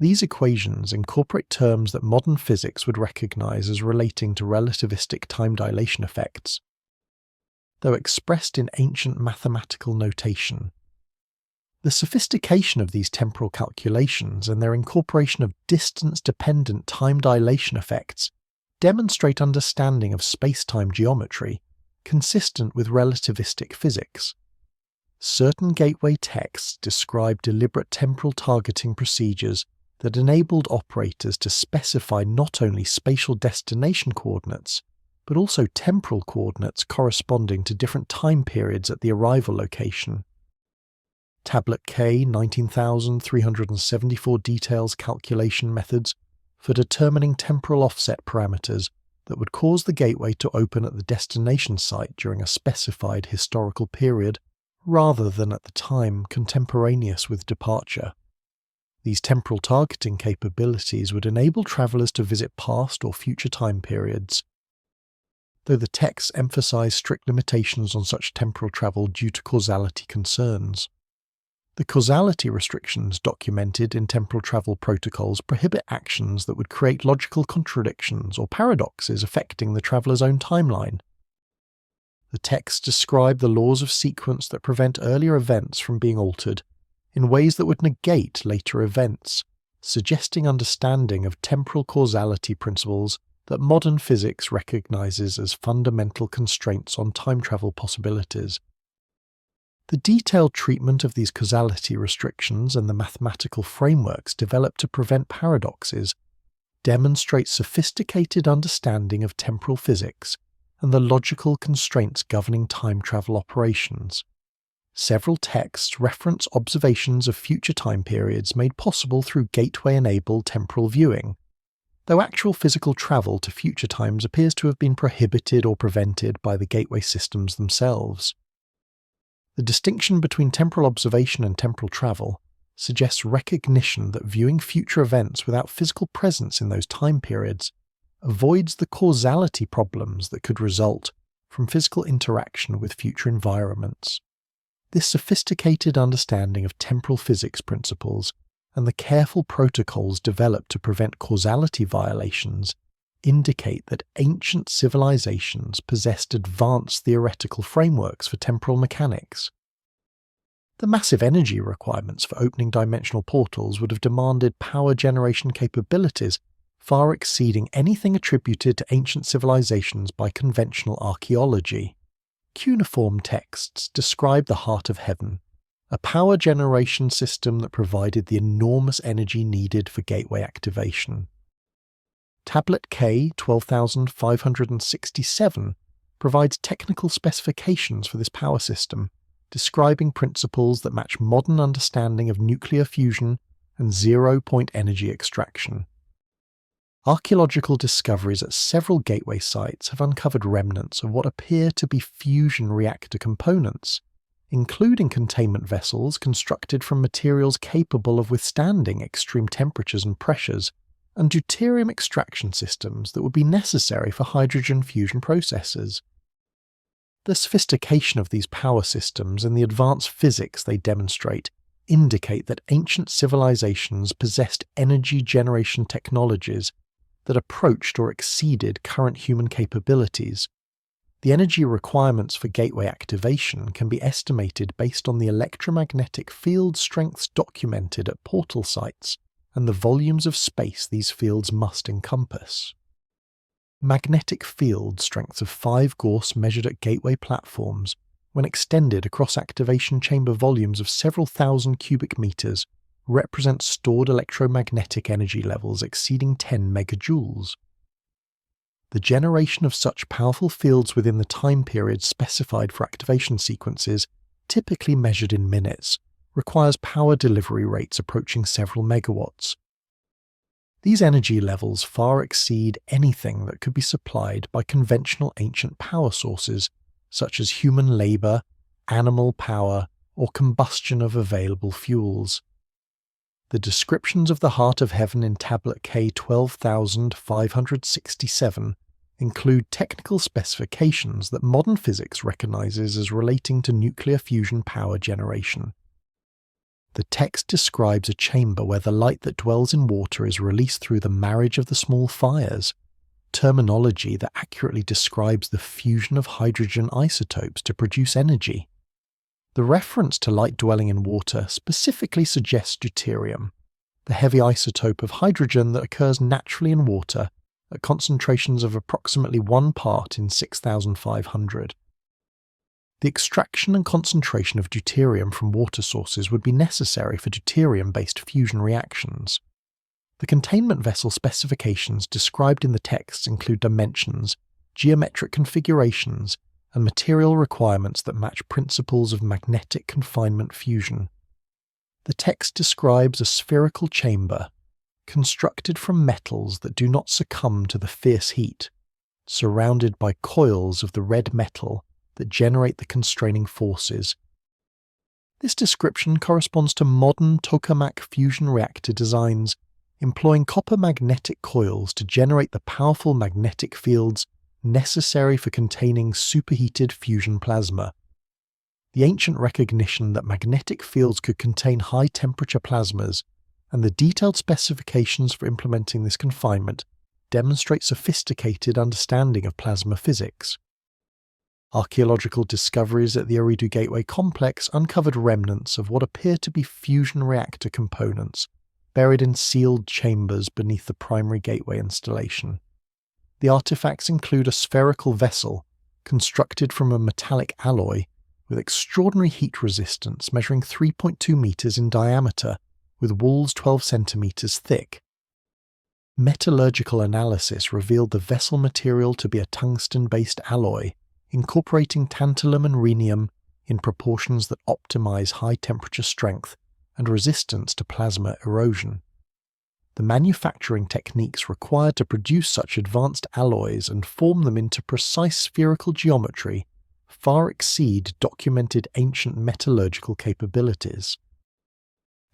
These equations incorporate terms that modern physics would recognize as relating to relativistic time dilation effects, though expressed in ancient mathematical notation. The sophistication of these temporal calculations and their incorporation of distance-dependent time dilation effects demonstrate understanding of space-time geometry consistent with relativistic physics. Certain gateway texts describe deliberate temporal targeting procedures that enabled operators to specify not only spatial destination coordinates, but also temporal coordinates corresponding to different time periods at the arrival location. Tablet K 19,374 details calculation methods for determining temporal offset parameters that would cause the gateway to open at the destination site during a specified historical period, rather than at the time contemporaneous with departure. These temporal targeting capabilities would enable travelers to visit past or future time periods, though the texts emphasize strict limitations on such temporal travel due to causality concerns. The causality restrictions documented in temporal travel protocols prohibit actions that would create logical contradictions or paradoxes affecting the traveler's own timeline. The texts describe the laws of sequence that prevent earlier events from being altered in ways that would negate later events, suggesting understanding of temporal causality principles that modern physics recognizes as fundamental constraints on time travel possibilities. The detailed treatment of these causality restrictions and the mathematical frameworks developed to prevent paradoxes demonstrate sophisticated understanding of temporal physics and the logical constraints governing time travel operations. Several texts reference observations of future time periods made possible through gateway-enabled temporal viewing, though actual physical travel to future times appears to have been prohibited or prevented by the gateway systems themselves. The distinction between temporal observation and temporal travel suggests recognition that viewing future events without physical presence in those time periods avoids the causality problems that could result from physical interaction with future environments. This sophisticated understanding of temporal physics principles and the careful protocols developed to prevent causality violations indicate that ancient civilizations possessed advanced theoretical frameworks for temporal mechanics. The massive energy requirements for opening dimensional portals would have demanded power generation capabilities far exceeding anything attributed to ancient civilizations by conventional archaeology. Cuneiform texts describe the heart of heaven, a power generation system that provided the enormous energy needed for gateway activation. Tablet K 12,567 provides technical specifications for this power system, describing principles that match modern understanding of nuclear fusion and zero-point energy extraction. Archaeological discoveries at several gateway sites have uncovered remnants of what appear to be fusion reactor components, including containment vessels constructed from materials capable of withstanding extreme temperatures and pressures, and deuterium extraction systems that would be necessary for hydrogen fusion processes. The sophistication of these power systems and the advanced physics they demonstrate indicate that ancient civilizations possessed energy generation technologies that approached or exceeded current human capabilities. The energy requirements for gateway activation can be estimated based on the electromagnetic field strengths documented at portal sites and the volumes of space these fields must encompass. Magnetic field strengths of 5 Gauss measured at gateway platforms, when extended across activation chamber volumes of several thousand cubic meters, represent stored electromagnetic energy levels exceeding 10 megajoules. The generation of such powerful fields within the time periods specified for activation sequences, typically measured in minutes, requires power delivery rates approaching several megawatts. These energy levels far exceed anything that could be supplied by conventional ancient power sources, such as human labor, animal power, or combustion of available fuels. The descriptions of the heart of heaven in Tablet K 12,567 include technical specifications that modern physics recognizes as relating to nuclear fusion power generation. The text describes a chamber where the light that dwells in water is released through the marriage of the small fires, terminology that accurately describes the fusion of hydrogen isotopes to produce energy. The reference to light dwelling in water specifically suggests deuterium, the heavy isotope of hydrogen that occurs naturally in water at concentrations of approximately 1 part in 6,500. The extraction and concentration of deuterium from water sources would be necessary for deuterium-based fusion reactions. The containment vessel specifications described in the texts include dimensions, geometric configurations, and material requirements that match principles of magnetic confinement fusion. The text describes a spherical chamber, constructed from metals that do not succumb to the fierce heat, surrounded by coils of the red metal that generate the constraining forces. This description corresponds to modern tokamak fusion reactor designs, employing copper magnetic coils to generate the powerful magnetic fields necessary for containing superheated fusion plasma. The ancient recognition that magnetic fields could contain high-temperature plasmas and the detailed specifications for implementing this confinement demonstrate sophisticated understanding of plasma physics. Archaeological discoveries at the Ooredoo Gateway complex uncovered remnants of what appear to be fusion reactor components buried in sealed chambers beneath the primary gateway installation. The artifacts include a spherical vessel constructed from a metallic alloy with extraordinary heat resistance measuring 3.2 meters in diameter with walls 12 centimeters thick. Metallurgical analysis revealed the vessel material to be a tungsten-based alloy, incorporating tantalum and rhenium in proportions that optimize high-temperature strength and resistance to plasma erosion. The manufacturing techniques required to produce such advanced alloys and form them into precise spherical geometry far exceed documented ancient metallurgical capabilities.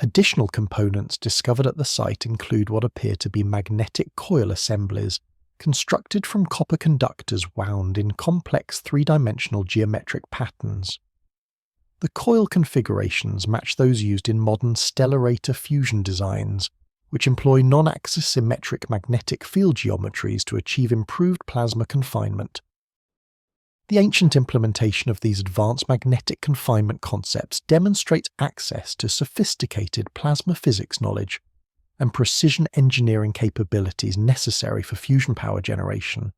Additional components discovered at the site include what appear to be magnetic coil assemblies constructed from copper conductors wound in complex three-dimensional geometric patterns. The coil configurations match those used in modern stellarator fusion designs, which employ non-axis symmetric magnetic field geometries to achieve improved plasma confinement. The ancient implementation of these advanced magnetic confinement concepts demonstrates access to sophisticated plasma physics knowledge and precision engineering capabilities necessary for fusion power generation.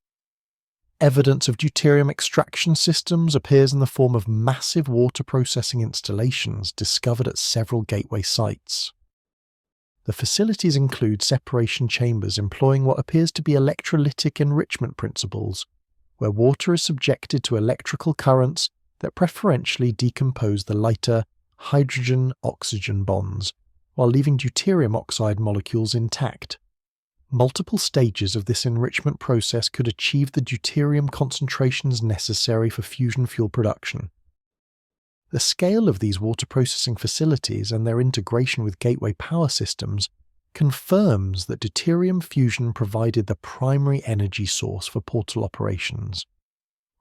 Evidence of deuterium extraction systems appears in the form of massive water processing installations discovered at several gateway sites. The facilities include separation chambers employing what appears to be electrolytic enrichment principles, where water is subjected to electrical currents that preferentially decompose the lighter hydrogen-oxygen bonds, while leaving deuterium oxide molecules intact. Multiple stages of this enrichment process could achieve the deuterium concentrations necessary for fusion fuel production. The scale of these water processing facilities and their integration with gateway power systems confirms that deuterium fusion provided the primary energy source for portal operations.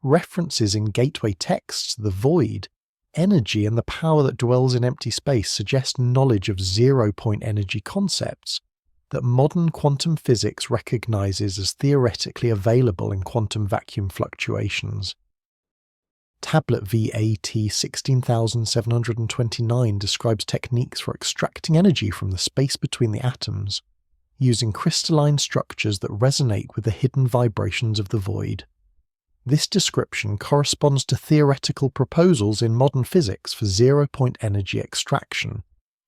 References in gateway texts to the void, energy, and the power that dwells in empty space suggest knowledge of zero-point energy concepts that modern quantum physics recognizes as theoretically available in quantum vacuum fluctuations. Tablet VAT 16729 describes techniques for extracting energy from the space between the atoms, using crystalline structures that resonate with the hidden vibrations of the void. This description corresponds to theoretical proposals in modern physics for zero-point energy extraction,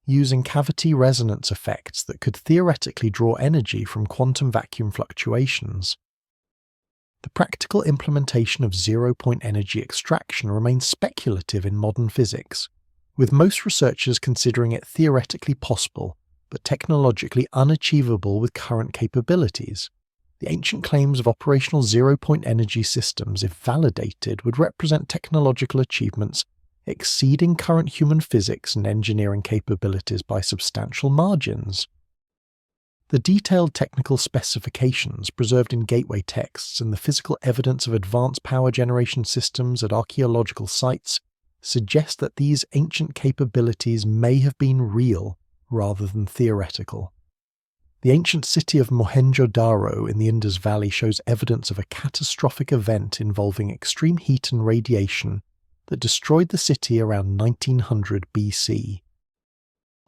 using cavity resonance effects that could theoretically draw energy from quantum vacuum fluctuations. The practical implementation of zero-point energy extraction remains speculative in modern physics, with most researchers considering it theoretically possible, but technologically unachievable with current capabilities. The ancient claims of operational zero-point energy systems, if validated, would represent technological achievements exceeding current human physics and engineering capabilities by substantial margins. The detailed technical specifications preserved in gateway texts and the physical evidence of advanced power generation systems at archaeological sites suggest that these ancient capabilities may have been real rather than theoretical. The ancient city of Mohenjo-Daro in the Indus Valley shows evidence of a catastrophic event involving extreme heat and radiation that destroyed the city around 1900 BC.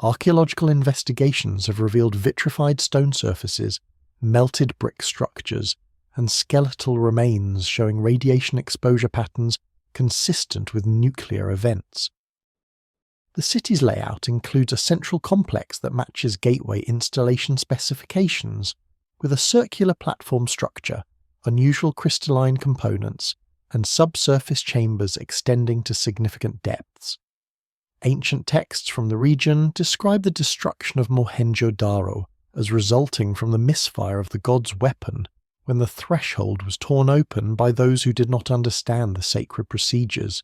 Archaeological investigations have revealed vitrified stone surfaces, melted brick structures, and skeletal remains showing radiation exposure patterns consistent with nuclear events. The city's layout includes a central complex that matches gateway installation specifications, with a circular platform structure, unusual crystalline components, and subsurface chambers extending to significant depths. Ancient texts from the region describe the destruction of Mohenjo-Daro as resulting from the misfire of the god's weapon when the threshold was torn open by those who did not understand the sacred procedures.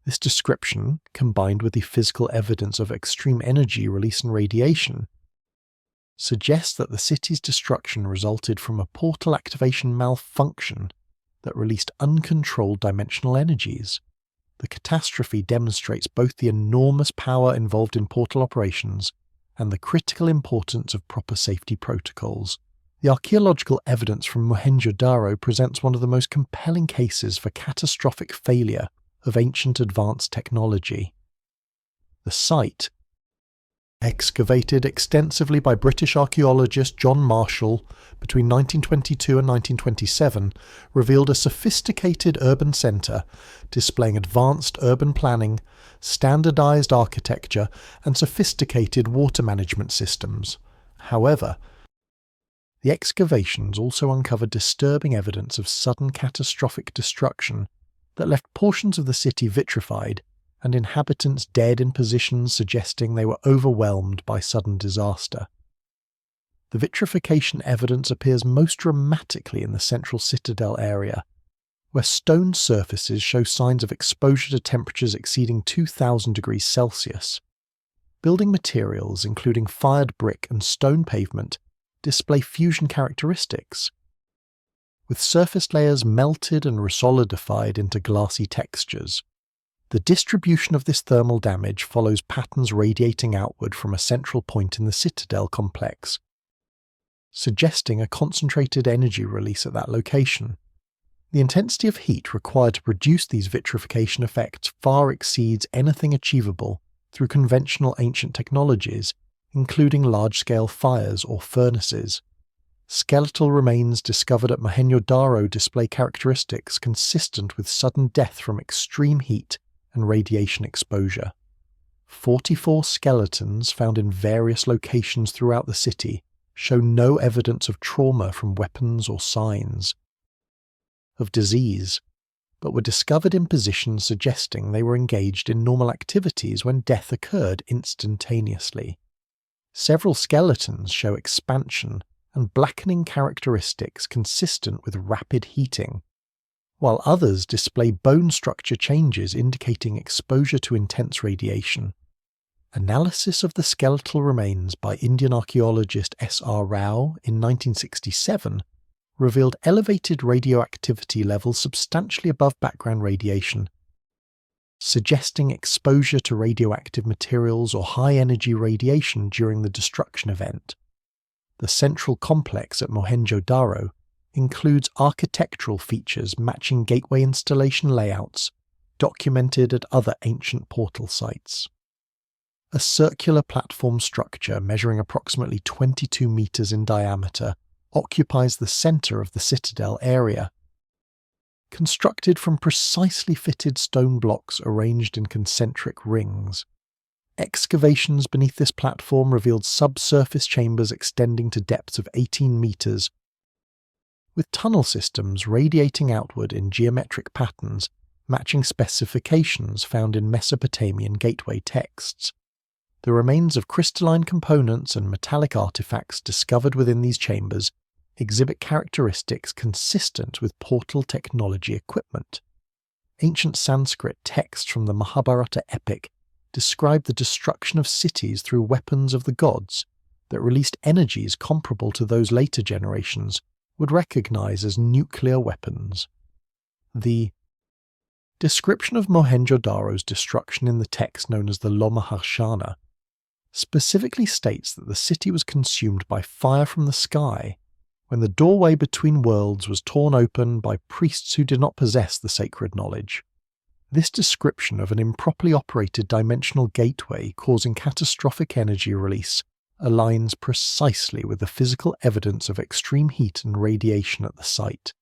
This description, combined with the physical evidence of extreme energy release and radiation, suggests that the city's destruction resulted from a portal activation malfunction that released uncontrolled dimensional energies. The catastrophe demonstrates both the enormous power involved in portal operations and the critical importance of proper safety protocols. The archaeological evidence from Mohenjo-Daro presents one of the most compelling cases for catastrophic failure of ancient advanced technology. The site, excavated extensively by British archaeologist John Marshall between 1922 and 1927, revealed a sophisticated urban centre displaying advanced urban planning, standardised architecture, and sophisticated water management systems. However, the excavations also uncovered disturbing evidence of sudden catastrophic destruction that left portions of the city vitrified and inhabitants dead in positions suggesting they were overwhelmed by sudden disaster. The vitrification evidence appears most dramatically in the central citadel area, where stone surfaces show signs of exposure to temperatures exceeding 2000 degrees Celsius. Building materials, including fired brick and stone pavement, display fusion characteristics, with surface layers melted and resolidified into glassy textures. The distribution of this thermal damage follows patterns radiating outward from a central point in the citadel complex, suggesting a concentrated energy release at that location. The intensity of heat required to produce these vitrification effects far exceeds anything achievable through conventional ancient technologies, including large-scale fires or furnaces. Skeletal remains discovered at Mohenjo-Daro display characteristics consistent with sudden death from extreme heat and radiation exposure. 44 skeletons found in various locations throughout the city show no evidence of trauma from weapons or signs of disease, but were discovered in positions suggesting they were engaged in normal activities when death occurred instantaneously. Several skeletons show expansion and blackening characteristics consistent with rapid heating, while others display bone structure changes indicating exposure to intense radiation. Analysis of the skeletal remains by Indian archaeologist S.R. Rao in 1967 revealed elevated radioactivity levels substantially above background radiation, suggesting exposure to radioactive materials or high-energy radiation during the destruction event. The central complex at Mohenjo-Daro includes architectural features matching gateway installation layouts documented at other ancient portal sites. A circular platform structure measuring approximately 22 meters in diameter occupies the center of the citadel area. Constructed from precisely fitted stone blocks arranged in concentric rings, excavations beneath this platform revealed subsurface chambers extending to depths of 18 meters, with tunnel systems radiating outward in geometric patterns matching specifications found in Mesopotamian gateway texts. The remains of crystalline components and metallic artifacts discovered within these chambers exhibit characteristics consistent with portal technology equipment. Ancient Sanskrit texts from the Mahabharata epic describe the destruction of cities through weapons of the gods that released energies comparable to those later generations would recognize as nuclear weapons. The description of Mohenjo-Daro's destruction in the text known as the Lomaharshana specifically states that the city was consumed by fire from the sky when the doorway between worlds was torn open by priests who did not possess the sacred knowledge. This description of an improperly operated dimensional gateway causing catastrophic energy release aligns precisely with the physical evidence of extreme heat and radiation at the site.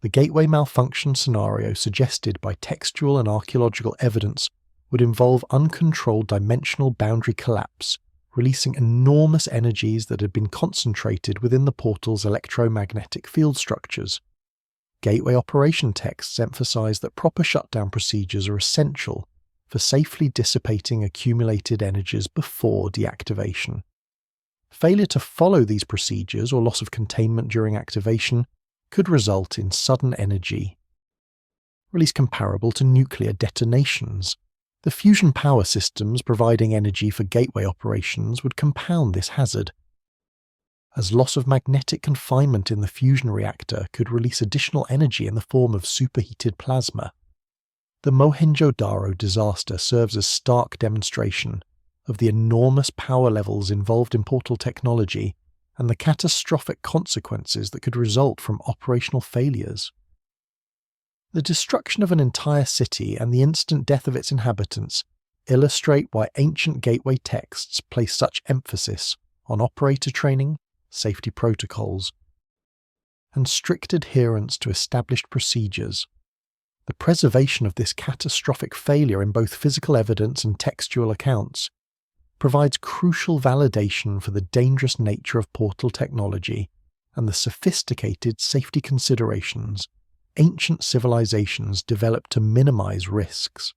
The gateway malfunction scenario suggested by textual and archaeological evidence would involve uncontrolled dimensional boundary collapse, releasing enormous energies that had been concentrated within the portal's electromagnetic field structures. Gateway operation texts emphasize that proper shutdown procedures are essential for safely dissipating accumulated energies before deactivation. Failure to follow these procedures or loss of containment during activation could result in sudden energy release comparable to nuclear detonations. The fusion power systems providing energy for gateway operations would compound this hazard, as loss of magnetic confinement in the fusion reactor could release additional energy in the form of superheated plasma. The Mohenjo-Daro disaster serves as stark demonstration of the enormous power levels involved in portal technology and the catastrophic consequences that could result from operational failures. The destruction of an entire city and the instant death of its inhabitants illustrate why ancient gateway texts place such emphasis on operator training, safety protocols, and strict adherence to established procedures. The preservation of this catastrophic failure in both physical evidence and textual accounts provides crucial validation for the dangerous nature of portal technology and the sophisticated safety considerations ancient civilizations developed to minimize risks.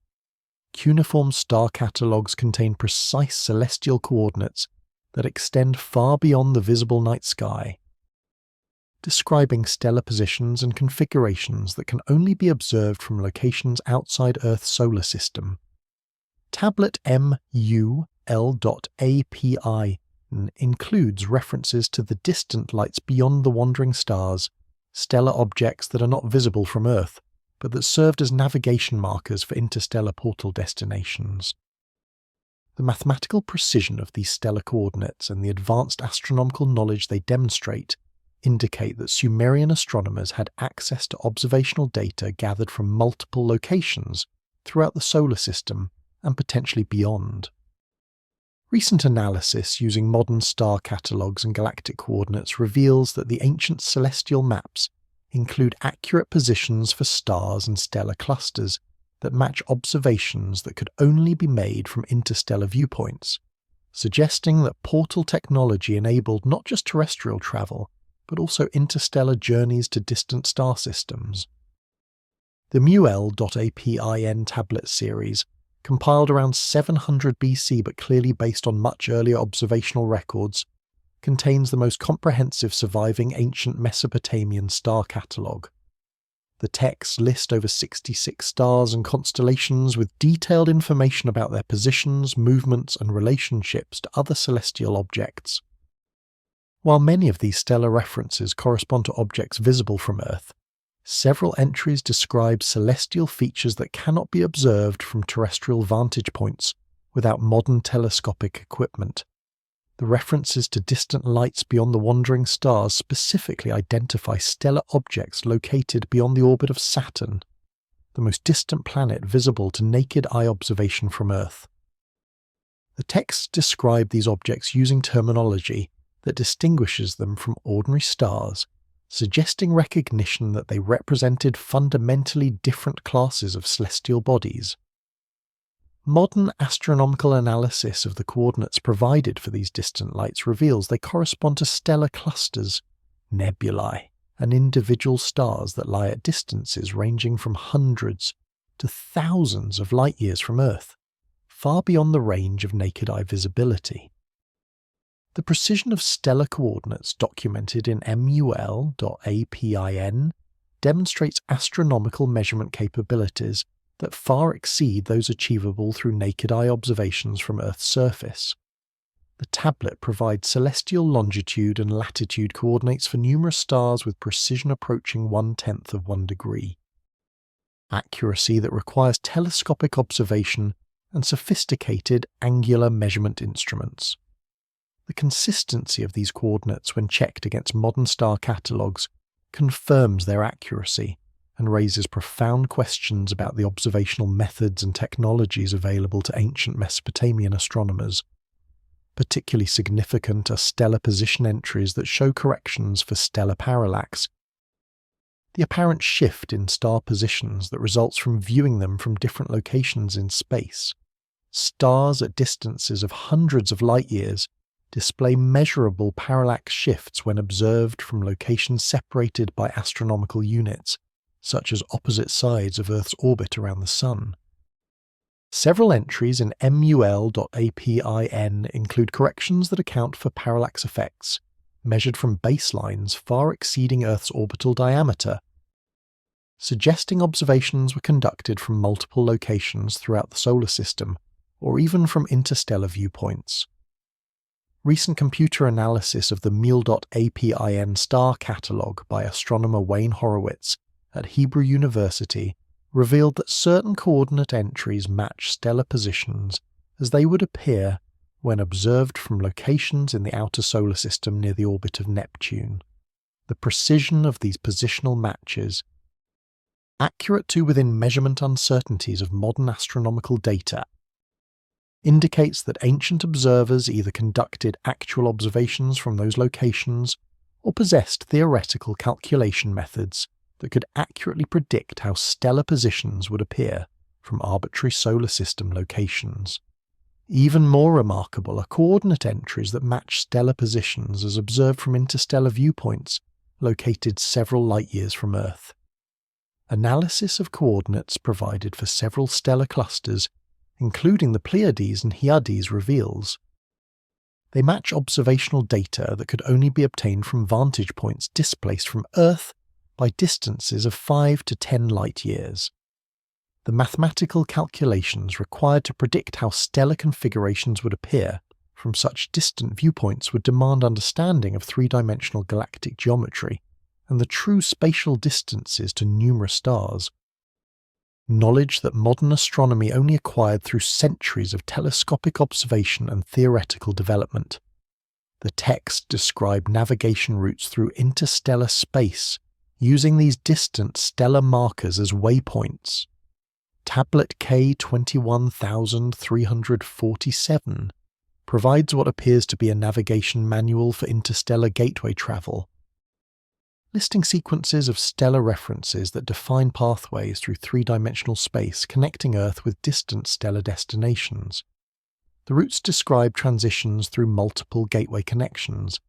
Cuneiform star catalogues contain precise celestial coordinates that extend far beyond the visible night sky. describing stellar positions and configurations that can only be observed from locations outside Earth's solar system. Tablet MUL.API includes references to the distant lights beyond the wandering stars, stellar objects that are not visible from Earth, but that served as navigation markers for interstellar portal destinations. The mathematical precision of these stellar coordinates and the advanced astronomical knowledge they demonstrate indicate that Sumerian astronomers had access to observational data gathered from multiple locations throughout the solar system and potentially beyond. Recent analysis using modern star catalogues and galactic coordinates reveals that the ancient celestial maps include accurate positions for stars and stellar clusters that match observations that could only be made from interstellar viewpoints, suggesting that portal technology enabled not just terrestrial travel, but also interstellar journeys to distant star systems. The MUL.APIN tablet series, compiled around 700 BC but clearly based on much earlier observational records, contains the most comprehensive surviving ancient Mesopotamian star catalogue. The texts list over 66 stars and constellations with detailed information about their positions, movements, and relationships to other celestial objects. While many of these stellar references correspond to objects visible from Earth, several entries describe celestial features that cannot be observed from terrestrial vantage points without modern telescopic equipment. The references to distant lights beyond the wandering stars specifically identify stellar objects located beyond the orbit of Saturn, the most distant planet visible to naked eye observation from Earth. The texts describe these objects using terminology that distinguishes them from ordinary stars, suggesting recognition that they represented fundamentally different classes of celestial bodies. Modern astronomical analysis of the coordinates provided for these distant lights reveals they correspond to stellar clusters, nebulae, and individual stars that lie at distances ranging from hundreds to thousands of light-years from Earth, far beyond the range of naked eye visibility. The precision of stellar coordinates documented in MUL.APIN demonstrates astronomical measurement capabilities that far exceed those achievable through naked eye observations from Earth's surface. The tablet provides celestial longitude and latitude coordinates for numerous stars with precision approaching 1/10 of 1 degree. Accuracy that requires telescopic observation and sophisticated angular measurement instruments. The consistency of these coordinates when checked against modern star catalogues confirms their accuracy and raises profound questions about the observational methods and technologies available to ancient Mesopotamian astronomers. Particularly significant are stellar position entries that show corrections for stellar parallax, the apparent shift in star positions that results from viewing them from different locations in space. Stars at distances of hundreds of light-years display measurable parallax shifts when observed from locations separated by astronomical units, such as opposite sides of Earth's orbit around the Sun. Several entries in MUL.APIN include corrections that account for parallax effects, measured from baselines far exceeding Earth's orbital diameter, suggesting observations were conducted from multiple locations throughout the solar system, or even from interstellar viewpoints. Recent computer analysis of the MUL.APIN star catalogue by astronomer Wayne Horowitz at Hebrew University revealed that certain coordinate entries match stellar positions as they would appear when observed from locations in the outer solar system near the orbit of Neptune. The precision of these positional matches, accurate to within measurement uncertainties of modern astronomical data, indicates that ancient observers either conducted actual observations from those locations or possessed theoretical calculation methods that could accurately predict how stellar positions would appear from arbitrary solar system locations. Even more remarkable are coordinate entries that match stellar positions as observed from interstellar viewpoints located several light-years from Earth. Analysis of coordinates provided for several stellar clusters, including the Pleiades and Hyades, reveals They match observational data that could only be obtained from vantage points displaced from Earth by distances of 5 to 10 light-years. The mathematical calculations required to predict how stellar configurations would appear from such distant viewpoints would demand understanding of three-dimensional galactic geometry and the true spatial distances to numerous stars. Knowledge that modern astronomy only acquired through centuries of telescopic observation and theoretical development. The text described navigation routes through interstellar space, using these distant stellar markers as waypoints. Tablet K21347 provides what appears to be a navigation manual for interstellar gateway travel, listing sequences of stellar references that define pathways through three-dimensional space connecting Earth with distant stellar destinations. The routes describe transitions through multiple gateway connections,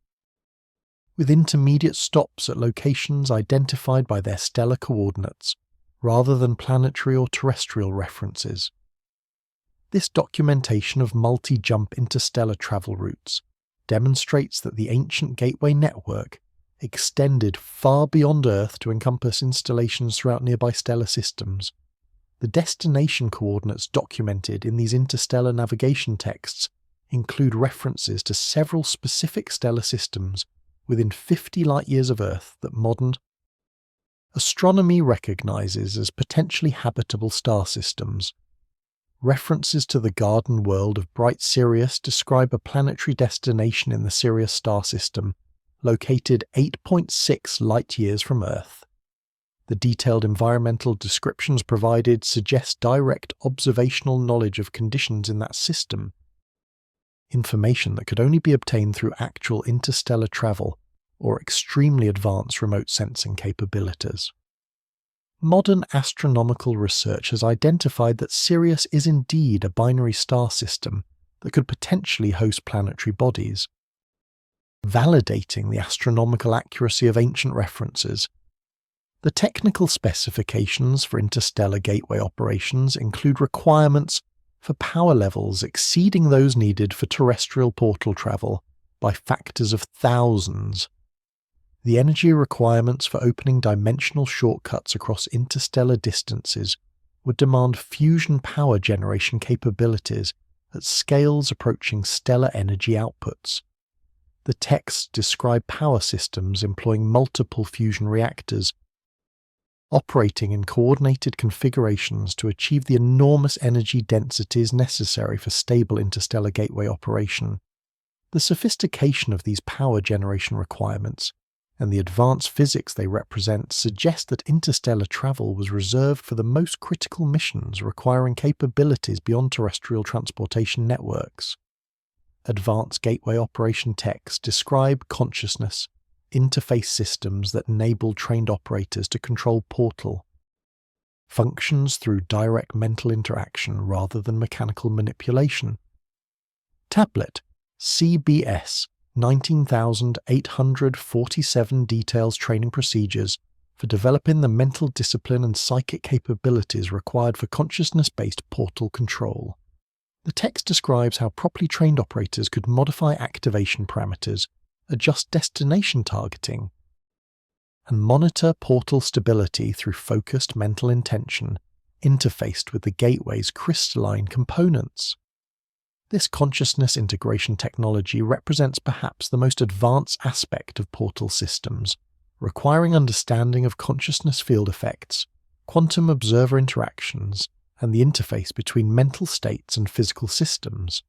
with intermediate stops at locations identified by their stellar coordinates, rather than planetary or terrestrial references. This documentation of multi-jump interstellar travel routes demonstrates that the ancient gateway network extended far beyond Earth to encompass installations throughout nearby stellar systems. The destination coordinates documented in these interstellar navigation texts include references to several specific stellar systems within 50 light-years of Earth that modern astronomy recognizes as potentially habitable star systems. References to the garden world of bright Sirius describe a planetary destination in the Sirius star system, located 8.6 light-years from Earth. The detailed environmental descriptions provided suggest direct observational knowledge of conditions in that system, information that could only be obtained through actual interstellar travel or extremely advanced remote sensing capabilities. Modern astronomical research has identified that Sirius is indeed a binary star system that could potentially host planetary bodies, validating the astronomical accuracy of ancient references. The technical specifications for interstellar gateway operations include requirements for power levels exceeding those needed for terrestrial portal travel by factors of thousands. The energy requirements for opening dimensional shortcuts across interstellar distances would demand fusion power generation capabilities at scales approaching stellar energy outputs. The texts describe power systems employing multiple fusion reactors, operating in coordinated configurations to achieve the enormous energy densities necessary for stable interstellar gateway operation. The sophistication of these power generation requirements and the advanced physics they represent suggest that interstellar travel was reserved for the most critical missions requiring capabilities beyond terrestrial transportation networks. Advanced gateway operation texts describe consciousness, interface systems that enable trained operators to control portal functions through direct mental interaction rather than mechanical manipulation. Tablet CBS 19,847 details training procedures for developing the mental discipline and psychic capabilities required for consciousness-based portal control. The text describes how properly trained operators could modify activation parameters, adjust destination targeting, and monitor portal stability through focused mental intention interfaced with the gateway's crystalline components. This consciousness integration technology represents perhaps the most advanced aspect of portal systems, requiring understanding of consciousness field effects, quantum observer interactions, and the interface between mental states and physical systems.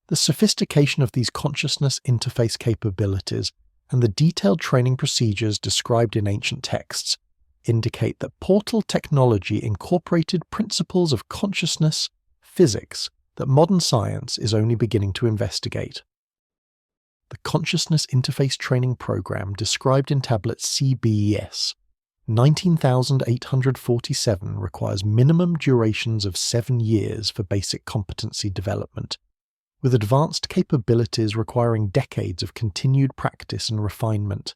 The sophistication of these consciousness interface capabilities and the detailed training procedures described in ancient texts indicate that portal technology incorporated principles of consciousness physics that modern science is only beginning to investigate. The Consciousness Interface Training Program described in Tablet CBES 19,847 requires minimum durations of 7 years for basic competency development, with advanced capabilities requiring decades of continued practice and refinement.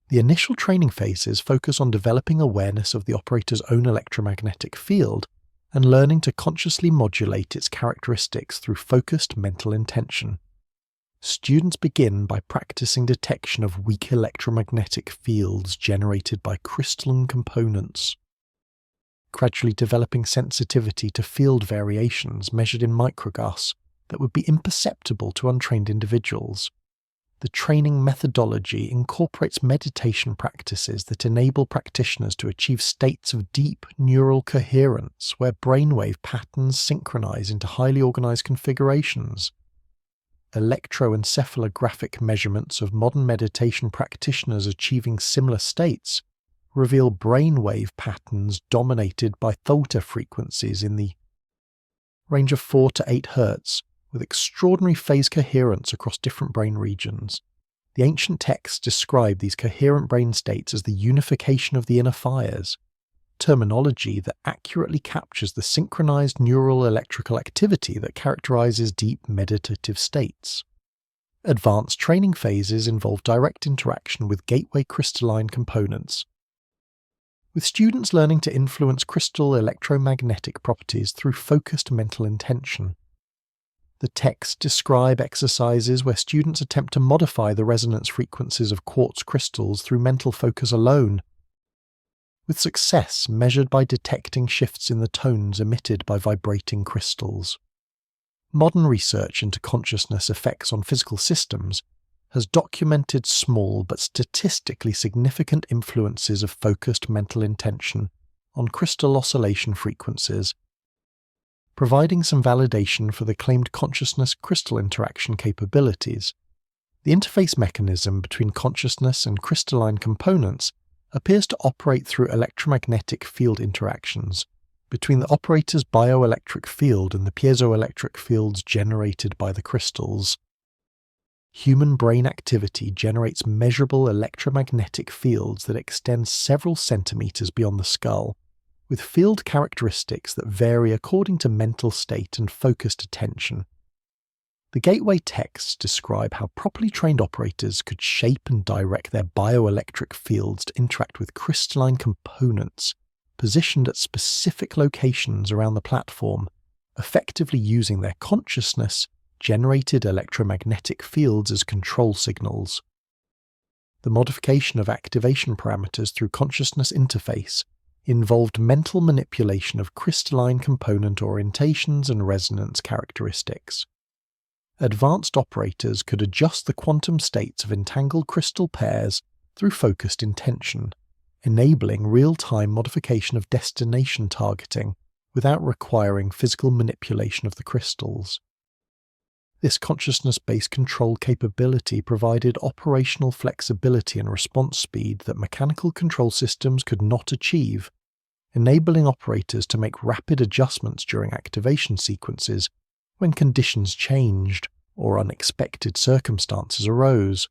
The initial training phases focus on developing awareness of the operator's own electromagnetic field and learning to consciously modulate its characteristics through focused mental intention. Students begin by practicing detection of weak electromagnetic fields generated by crystalline components, gradually developing sensitivity to field variations measured in microgas that would be imperceptible to untrained individuals. The training methodology incorporates meditation practices that enable practitioners to achieve states of deep neural coherence where brainwave patterns synchronize into highly organized configurations. Electroencephalographic measurements of modern meditation practitioners achieving similar states reveal brainwave patterns dominated by theta frequencies in the range of 4 to 8 Hz, with extraordinary phase coherence across different brain regions. The ancient texts describe these coherent brain states as the unification of the inner fires, terminology that accurately captures the synchronized neural electrical activity that characterizes deep meditative states. Advanced training phases involve direct interaction with gateway crystalline components, with students learning to influence crystal electromagnetic properties through focused mental intention. The texts describe exercises where students attempt to modify the resonance frequencies of quartz crystals through mental focus alone, with success measured by detecting shifts in the tones emitted by vibrating crystals. Modern research into consciousness effects on physical systems has documented small but statistically significant influences of focused mental intention on crystal oscillation frequencies, providing some validation for the claimed consciousness-crystal interaction capabilities. The interface mechanism between consciousness and crystalline components appears to operate through electromagnetic field interactions between the operator's bioelectric field and the piezoelectric fields generated by the crystals. Human brain activity generates measurable electromagnetic fields that extend several centimeters beyond the skull, with field characteristics that vary according to mental state and focused attention. The gateway texts describe how properly trained operators could shape and direct their bioelectric fields to interact with crystalline components positioned at specific locations around the platform, effectively using their consciousness-generated electromagnetic fields as control signals. The modification of activation parameters through consciousness interface involved mental manipulation of crystalline component orientations and resonance characteristics. Advanced operators could adjust the quantum states of entangled crystal pairs through focused intention, enabling real-time modification of destination targeting without requiring physical manipulation of the crystals. This consciousness-based control capability provided operational flexibility and response speed that mechanical control systems could not achieve, enabling operators to make rapid adjustments during activation sequences when conditions changed or unexpected circumstances arose.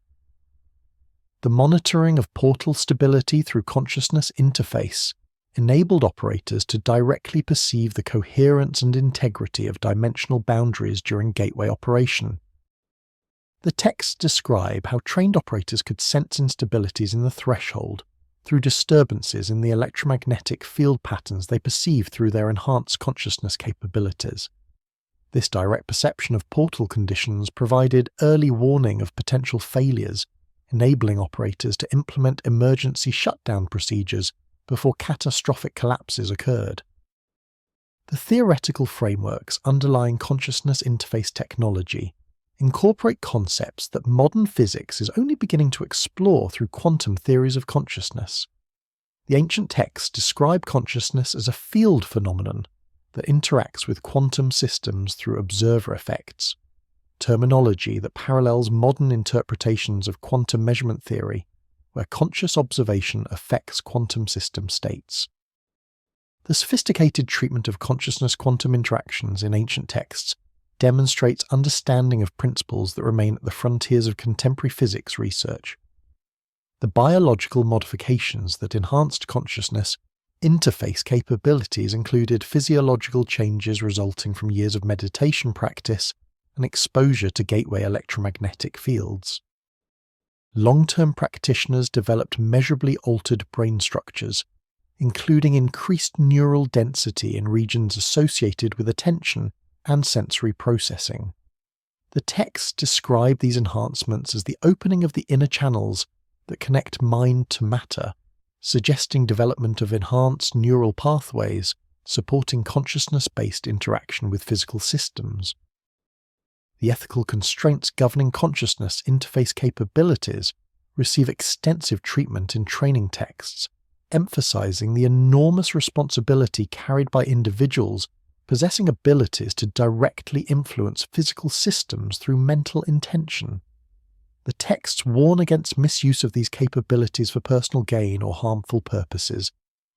The monitoring of portal stability through consciousness interface enabled operators to directly perceive the coherence and integrity of dimensional boundaries during gateway operation. The texts describe how trained operators could sense instabilities in the threshold through disturbances in the electromagnetic field patterns they perceive through their enhanced consciousness capabilities. This direct perception of portal conditions provided early warning of potential failures, enabling operators to implement emergency shutdown procedures before catastrophic collapses occurred. The theoretical frameworks underlying consciousness interface technology incorporate concepts that modern physics is only beginning to explore through quantum theories of consciousness. The ancient texts describe consciousness as a field phenomenon that interacts with quantum systems through observer effects, terminology that parallels modern interpretations of quantum measurement theory, where conscious observation affects quantum system states. The sophisticated treatment of consciousness quantum interactions in ancient texts demonstrates understanding of principles that remain at the frontiers of contemporary physics research. The biological modifications that enhanced consciousness interface capabilities included physiological changes resulting from years of meditation practice and exposure to gateway electromagnetic fields. Long-term practitioners developed measurably altered brain structures, including increased neural density in regions associated with attention and sensory processing. The texts describe these enhancements as the opening of the inner channels that connect mind to matter, suggesting development of enhanced neural pathways supporting consciousness-based interaction with physical systems. The ethical constraints governing consciousness interface capabilities receive extensive treatment in training texts, emphasizing the enormous responsibility carried by individuals possessing abilities to directly influence physical systems through mental intention. The texts warn against misuse of these capabilities for personal gain or harmful purposes,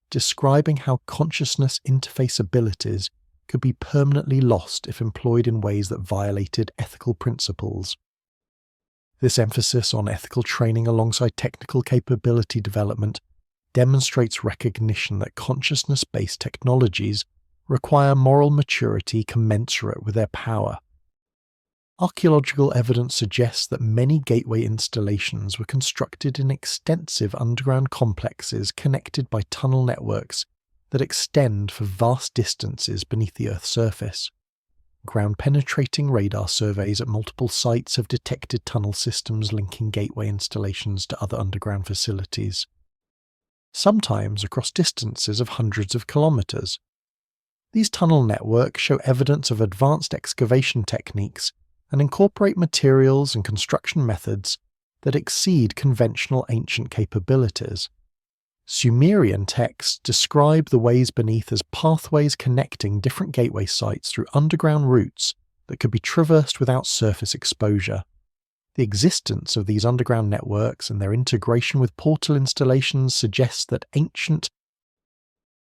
describing how consciousness interface abilities could be permanently lost if employed in ways that violated ethical principles. This emphasis on ethical training alongside technical capability development demonstrates recognition that consciousness-based technologies require moral maturity commensurate with their power. Archaeological evidence suggests that many gateway installations were constructed in extensive underground complexes connected by tunnel networks that extend for vast distances beneath the Earth's surface. Ground-penetrating radar surveys at multiple sites have detected tunnel systems linking gateway installations to other underground facilities, sometimes across distances of hundreds of kilometers. These tunnel networks show evidence of advanced excavation techniques and incorporate materials and construction methods that exceed conventional ancient capabilities. Sumerian texts describe the ways beneath as pathways connecting different gateway sites through underground routes that could be traversed without surface exposure. The existence of these underground networks and their integration with portal installations suggests that ancient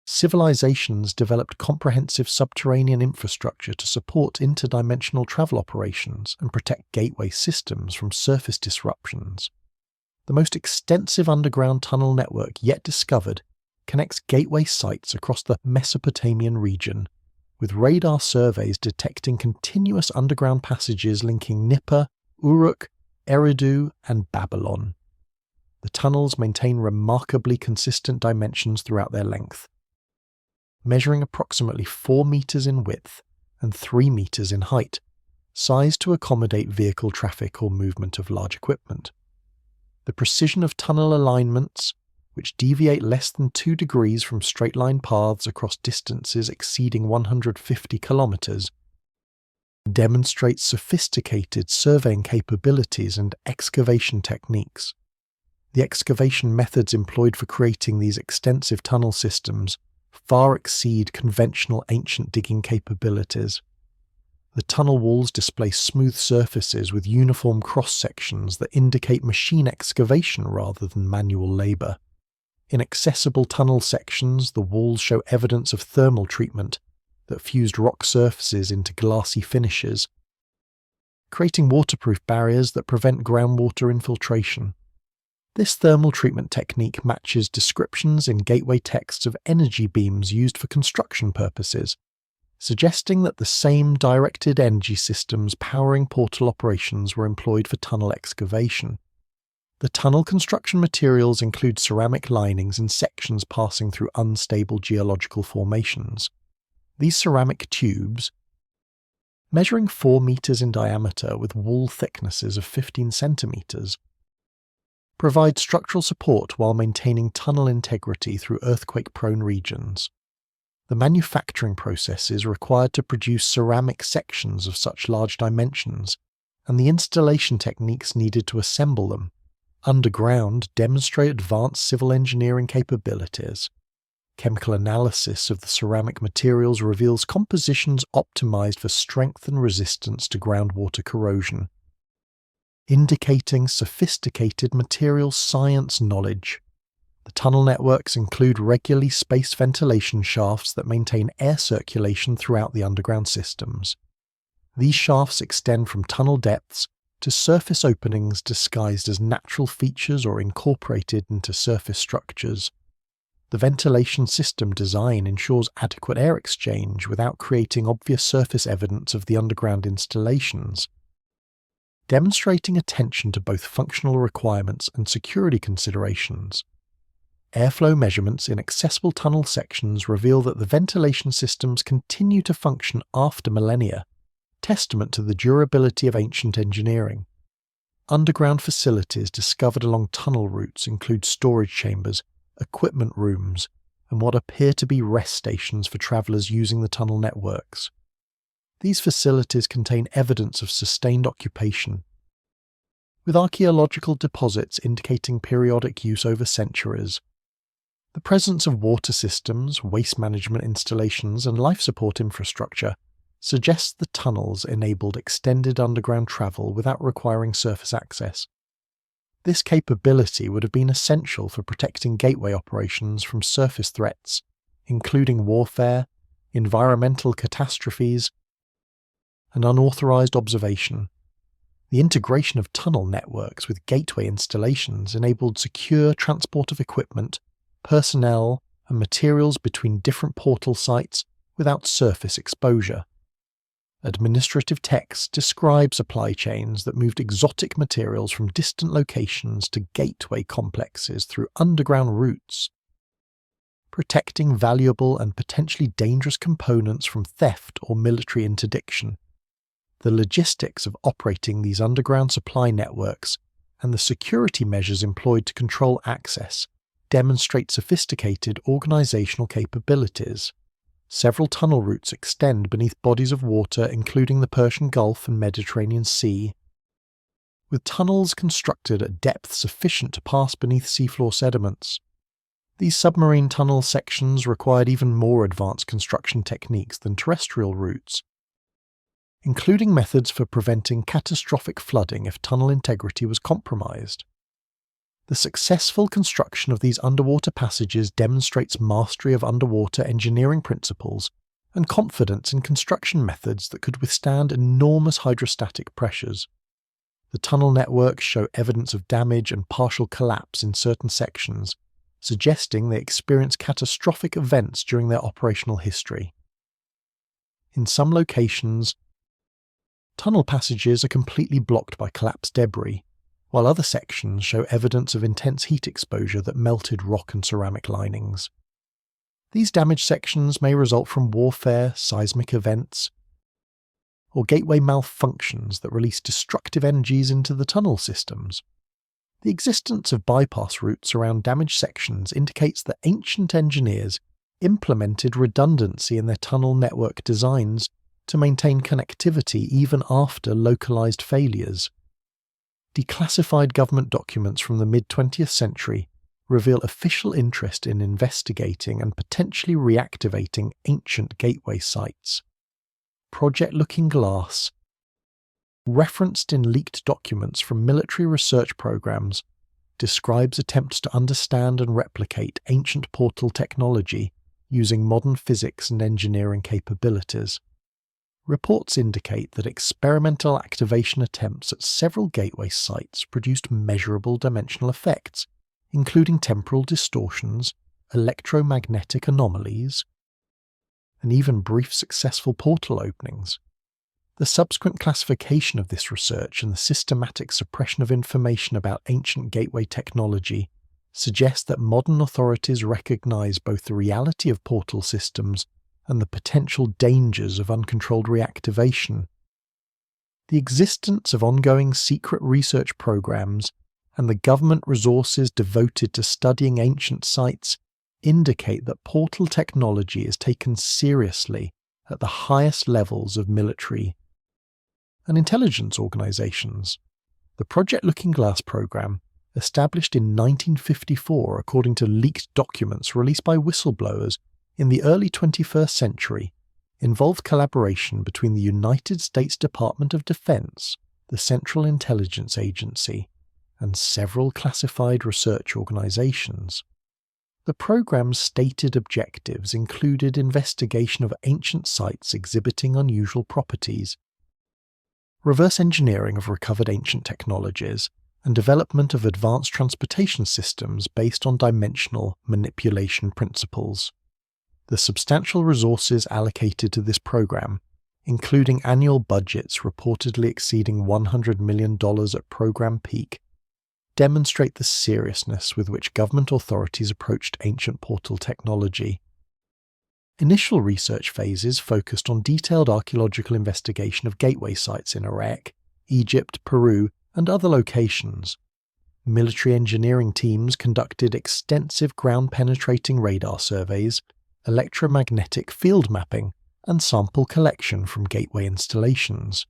civilizations developed comprehensive subterranean infrastructure to support interdimensional travel operations and protect gateway systems from surface disruptions. The most extensive underground tunnel network yet discovered connects gateway sites across the Mesopotamian region, with radar surveys detecting continuous underground passages linking Nippur, Uruk, Eridu, and Babylon. The tunnels maintain remarkably consistent dimensions throughout their length, measuring approximately 4 meters in width and 3 meters in height, sized to accommodate vehicle traffic or movement of large equipment. The precision of tunnel alignments, which deviate less than 2 degrees from straight-line paths across distances exceeding 150 kilometers, demonstrates sophisticated surveying capabilities and excavation techniques. The excavation methods employed for creating these extensive tunnel systems far exceed conventional ancient digging capabilities. The tunnel walls display smooth surfaces with uniform cross-sections that indicate machine excavation rather than manual labor. In accessible tunnel sections, the walls show evidence of thermal treatment that fused rock surfaces into glassy finishes, creating waterproof barriers that prevent groundwater infiltration. This thermal treatment technique matches descriptions in gateway texts of energy beams used for construction purposes, suggesting that the same directed energy systems powering portal operations were employed for tunnel excavation. The tunnel construction materials include ceramic linings in sections passing through unstable geological formations. These ceramic tubes, measuring 4 meters in diameter with wall thicknesses of 15 centimeters, provide structural support while maintaining tunnel integrity through earthquake-prone regions. The manufacturing processes required to produce ceramic sections of such large dimensions, and the installation techniques needed to assemble them, underground demonstrate advanced civil engineering capabilities. Chemical analysis of the ceramic materials reveals compositions optimized for strength and resistance to groundwater corrosion, indicating sophisticated material science knowledge. The tunnel networks include regularly spaced ventilation shafts that maintain air circulation throughout the underground systems. These shafts extend from tunnel depths to surface openings disguised as natural features or incorporated into surface structures. The ventilation system design ensures adequate air exchange without creating obvious surface evidence of the underground installations, demonstrating attention to both functional requirements and security considerations. Airflow measurements in accessible tunnel sections reveal that the ventilation systems continue to function after millennia, testament to the durability of ancient engineering. Underground facilities discovered along tunnel routes include storage chambers, equipment rooms, and what appear to be rest stations for travellers using the tunnel networks. These facilities contain evidence of sustained occupation, with archaeological deposits indicating periodic use over centuries. The presence of water systems, waste management installations, and life support infrastructure suggests the tunnels enabled extended underground travel without requiring surface access. This capability would have been essential for protecting gateway operations from surface threats, including warfare, environmental catastrophes, and unauthorized observation. The integration of tunnel networks with gateway installations enabled secure transport of equipment, personnel, and materials between different portal sites without surface exposure. Administrative text describe supply chains that moved exotic materials from distant locations to gateway complexes through underground routes, protecting valuable and potentially dangerous components from theft or military interdiction. The logistics of operating these underground supply networks and the security measures employed to control access demonstrate sophisticated organizational capabilities. Several tunnel routes extend beneath bodies of water including the Persian Gulf and Mediterranean Sea, with tunnels constructed at depths sufficient to pass beneath seafloor sediments. These submarine tunnel sections required even more advanced construction techniques than terrestrial routes, including methods for preventing catastrophic flooding if tunnel integrity was compromised. The successful construction of these underwater passages demonstrates mastery of underwater engineering principles and confidence in construction methods that could withstand enormous hydrostatic pressures. The tunnel networks show evidence of damage and partial collapse in certain sections, suggesting they experienced catastrophic events during their operational history. In some locations, tunnel passages are completely blocked by collapsed debris, while other sections show evidence of intense heat exposure that melted rock and ceramic linings. These damaged sections may result from warfare, seismic events, or gateway malfunctions that release destructive energies into the tunnel systems. The existence of bypass routes around damaged sections indicates that ancient engineers implemented redundancy in their tunnel network designs to maintain connectivity even after localized failures. Declassified government documents from the mid-20th century reveal official interest in investigating and potentially reactivating ancient gateway sites. Project Looking Glass, referenced in leaked documents from military research programs, describes attempts to understand and replicate ancient portal technology using modern physics and engineering capabilities. Reports indicate that experimental activation attempts at several gateway sites produced measurable dimensional effects, including temporal distortions, electromagnetic anomalies, and even brief successful portal openings. The subsequent classification of this research and the systematic suppression of information about ancient gateway technology suggest that modern authorities recognize both the reality of portal systems and the potential dangers of uncontrolled reactivation. The existence of ongoing secret research programs and the government resources devoted to studying ancient sites indicate that portal technology is taken seriously at the highest levels of military and intelligence organizations. The Project Looking Glass program, established in 1954 according to leaked documents released by whistleblowers in the early 21st century, involved collaboration between the United States Department of Defense, the Central Intelligence Agency, and several classified research organizations. The program's stated objectives included investigation of ancient sites exhibiting unusual properties, reverse engineering of recovered ancient technologies, and development of advanced transportation systems based on dimensional manipulation principles. The substantial resources allocated to this program, including annual budgets reportedly exceeding $100 million at program peak, demonstrate the seriousness with which government authorities approached ancient portal technology. Initial research phases focused on detailed archaeological investigation of gateway sites in Iraq, Egypt, Peru, and other locations. Military engineering teams conducted extensive ground-penetrating radar surveys, electromagnetic field mapping, and sample collection from gateway installations.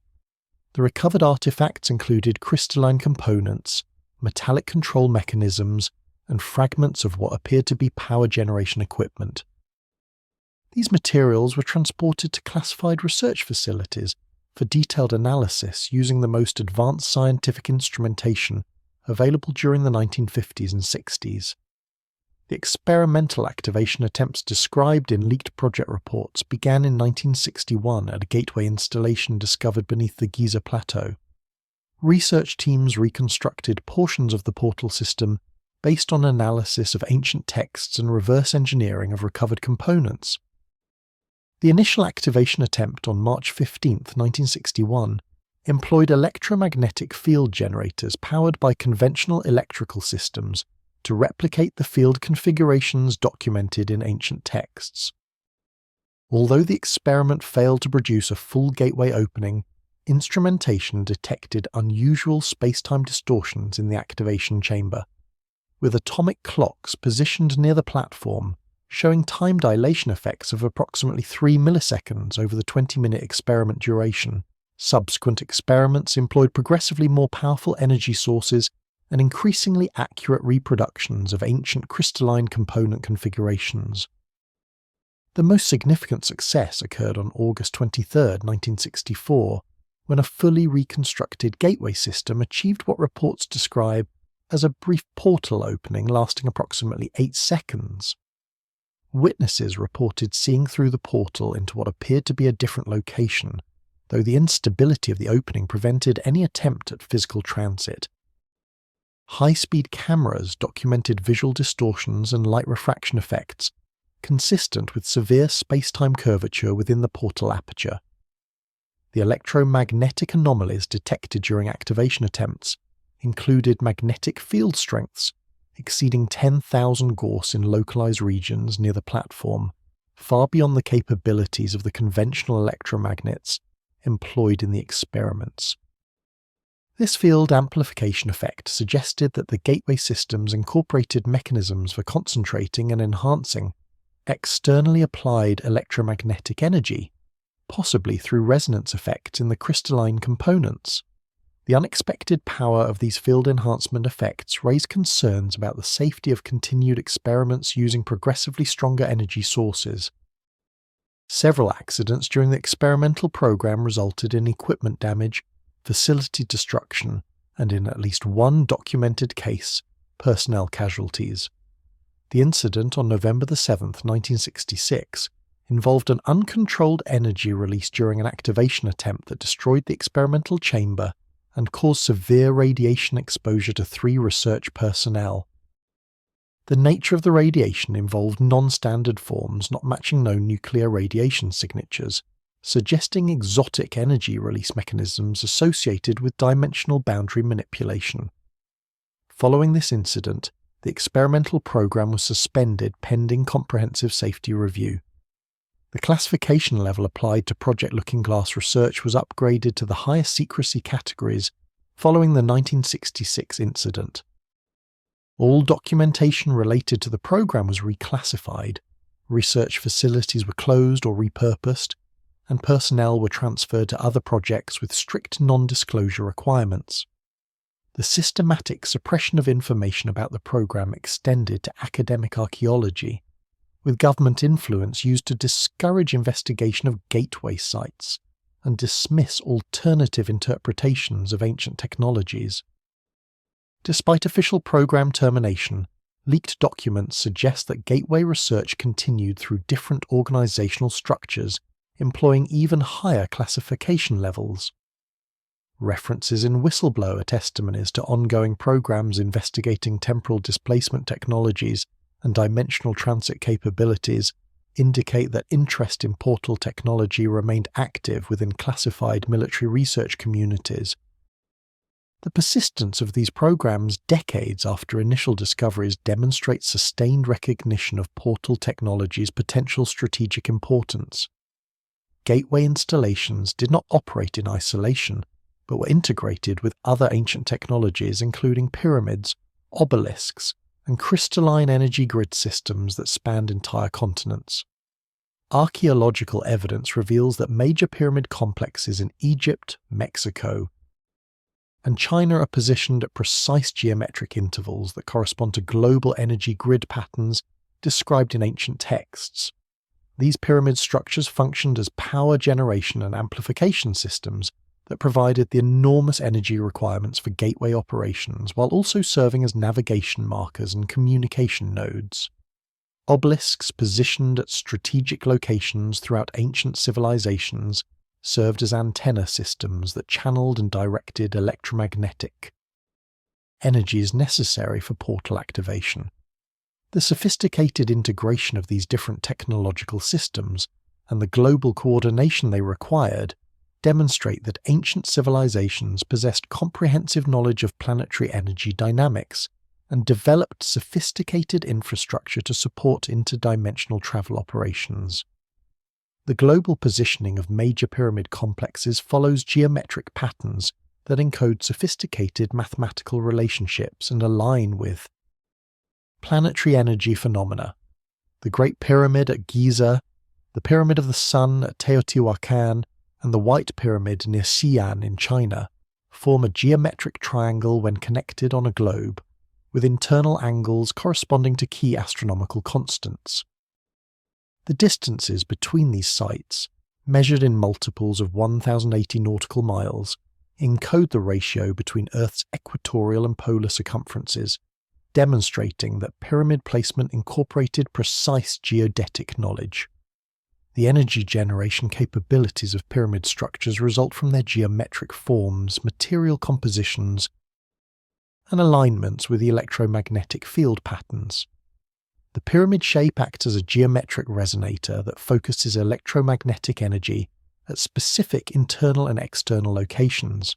The recovered artifacts included crystalline components, metallic control mechanisms, and fragments of what appeared to be power generation equipment. These materials were transported to classified research facilities for detailed analysis using the most advanced scientific instrumentation available during the 1950s and 60s. The experimental activation attempts described in leaked project reports began in 1961 at a gateway installation discovered beneath the Giza Plateau. Research teams reconstructed portions of the portal system based on analysis of ancient texts and reverse engineering of recovered components. The initial activation attempt on March 15, 1961, employed electromagnetic field generators powered by conventional electrical systems to replicate the field configurations documented in ancient texts. Although the experiment failed to produce a full gateway opening, instrumentation detected unusual space-time distortions in the activation chamber, with atomic clocks positioned near the platform showing time dilation effects of approximately 3 milliseconds over the 20-minute experiment duration. Subsequent experiments employed progressively more powerful energy sources and increasingly accurate reproductions of ancient crystalline component configurations. The most significant success occurred on August 23, 1964, when a fully reconstructed gateway system achieved what reports describe as a brief portal opening lasting approximately 8 seconds. Witnesses reported seeing through the portal into what appeared to be a different location, though the instability of the opening prevented any attempt at physical transit. High-speed cameras documented visual distortions and light refraction effects, consistent with severe space-time curvature within the portal aperture. The electromagnetic anomalies detected during activation attempts included magnetic field strengths exceeding 10,000 Gauss in localized regions near the platform, far beyond the capabilities of the conventional electromagnets employed in the experiments. This field amplification effect suggested that the gateway systems incorporated mechanisms for concentrating and enhancing externally applied electromagnetic energy, possibly through resonance effects in the crystalline components. The unexpected power of these field enhancement effects raised concerns about the safety of continued experiments using progressively stronger energy sources. Several accidents during the experimental program resulted in equipment damage, facility destruction, and in at least one documented case, personnel casualties. The incident on November 7, 1966, involved an uncontrolled energy release during an activation attempt that destroyed the experimental chamber and caused severe radiation exposure to 3 research personnel. The nature of the radiation involved non-standard forms not matching known nuclear radiation signatures, suggesting exotic energy release mechanisms associated with dimensional boundary manipulation. Following this incident, the experimental program was suspended pending comprehensive safety review. The classification level applied to Project Looking Glass research was upgraded to the highest secrecy categories following the 1966 incident. All documentation related to the program was reclassified, research facilities were closed or repurposed, and personnel were transferred to other projects with strict non-disclosure requirements. The systematic suppression of information about the program extended to academic archaeology, with government influence used to discourage investigation of gateway sites and dismiss alternative interpretations of ancient technologies. Despite official program termination, leaked documents suggest that gateway research continued through different organizational structures, employing even higher classification levels. References in whistleblower testimonies to ongoing programs investigating temporal displacement technologies and dimensional transit capabilities indicate that interest in portal technology remained active within classified military research communities. The persistence of these programs decades after initial discoveries demonstrates sustained recognition of portal technology's potential strategic importance. Gateway installations did not operate in isolation, but were integrated with other ancient technologies including pyramids, obelisks, and crystalline energy grid systems that spanned entire continents. Archaeological evidence reveals that major pyramid complexes in Egypt, Mexico, and China are positioned at precise geometric intervals that correspond to global energy grid patterns described in ancient texts. These pyramid structures functioned as power generation and amplification systems that provided the enormous energy requirements for gateway operations while also serving as navigation markers and communication nodes. Obelisks positioned at strategic locations throughout ancient civilizations served as antenna systems that channeled and directed electromagnetic energies necessary for portal activation. The sophisticated integration of these different technological systems and the global coordination they required demonstrate that ancient civilizations possessed comprehensive knowledge of planetary energy dynamics and developed sophisticated infrastructure to support interdimensional travel operations. The global positioning of major pyramid complexes follows geometric patterns that encode sophisticated mathematical relationships and align with planetary energy phenomena. The Great Pyramid at Giza, the Pyramid of the Sun at Teotihuacan, and the White Pyramid near Xi'an in China form a geometric triangle when connected on a globe, with internal angles corresponding to key astronomical constants. The distances between these sites, measured in multiples of 1,080 nautical miles, encode the ratio between Earth's equatorial and polar circumferences, demonstrating that pyramid placement incorporated precise geodetic knowledge. The energy generation capabilities of pyramid structures result from their geometric forms, material compositions, and alignments with the electromagnetic field patterns. The pyramid shape acts as a geometric resonator that focuses electromagnetic energy at specific internal and external locations.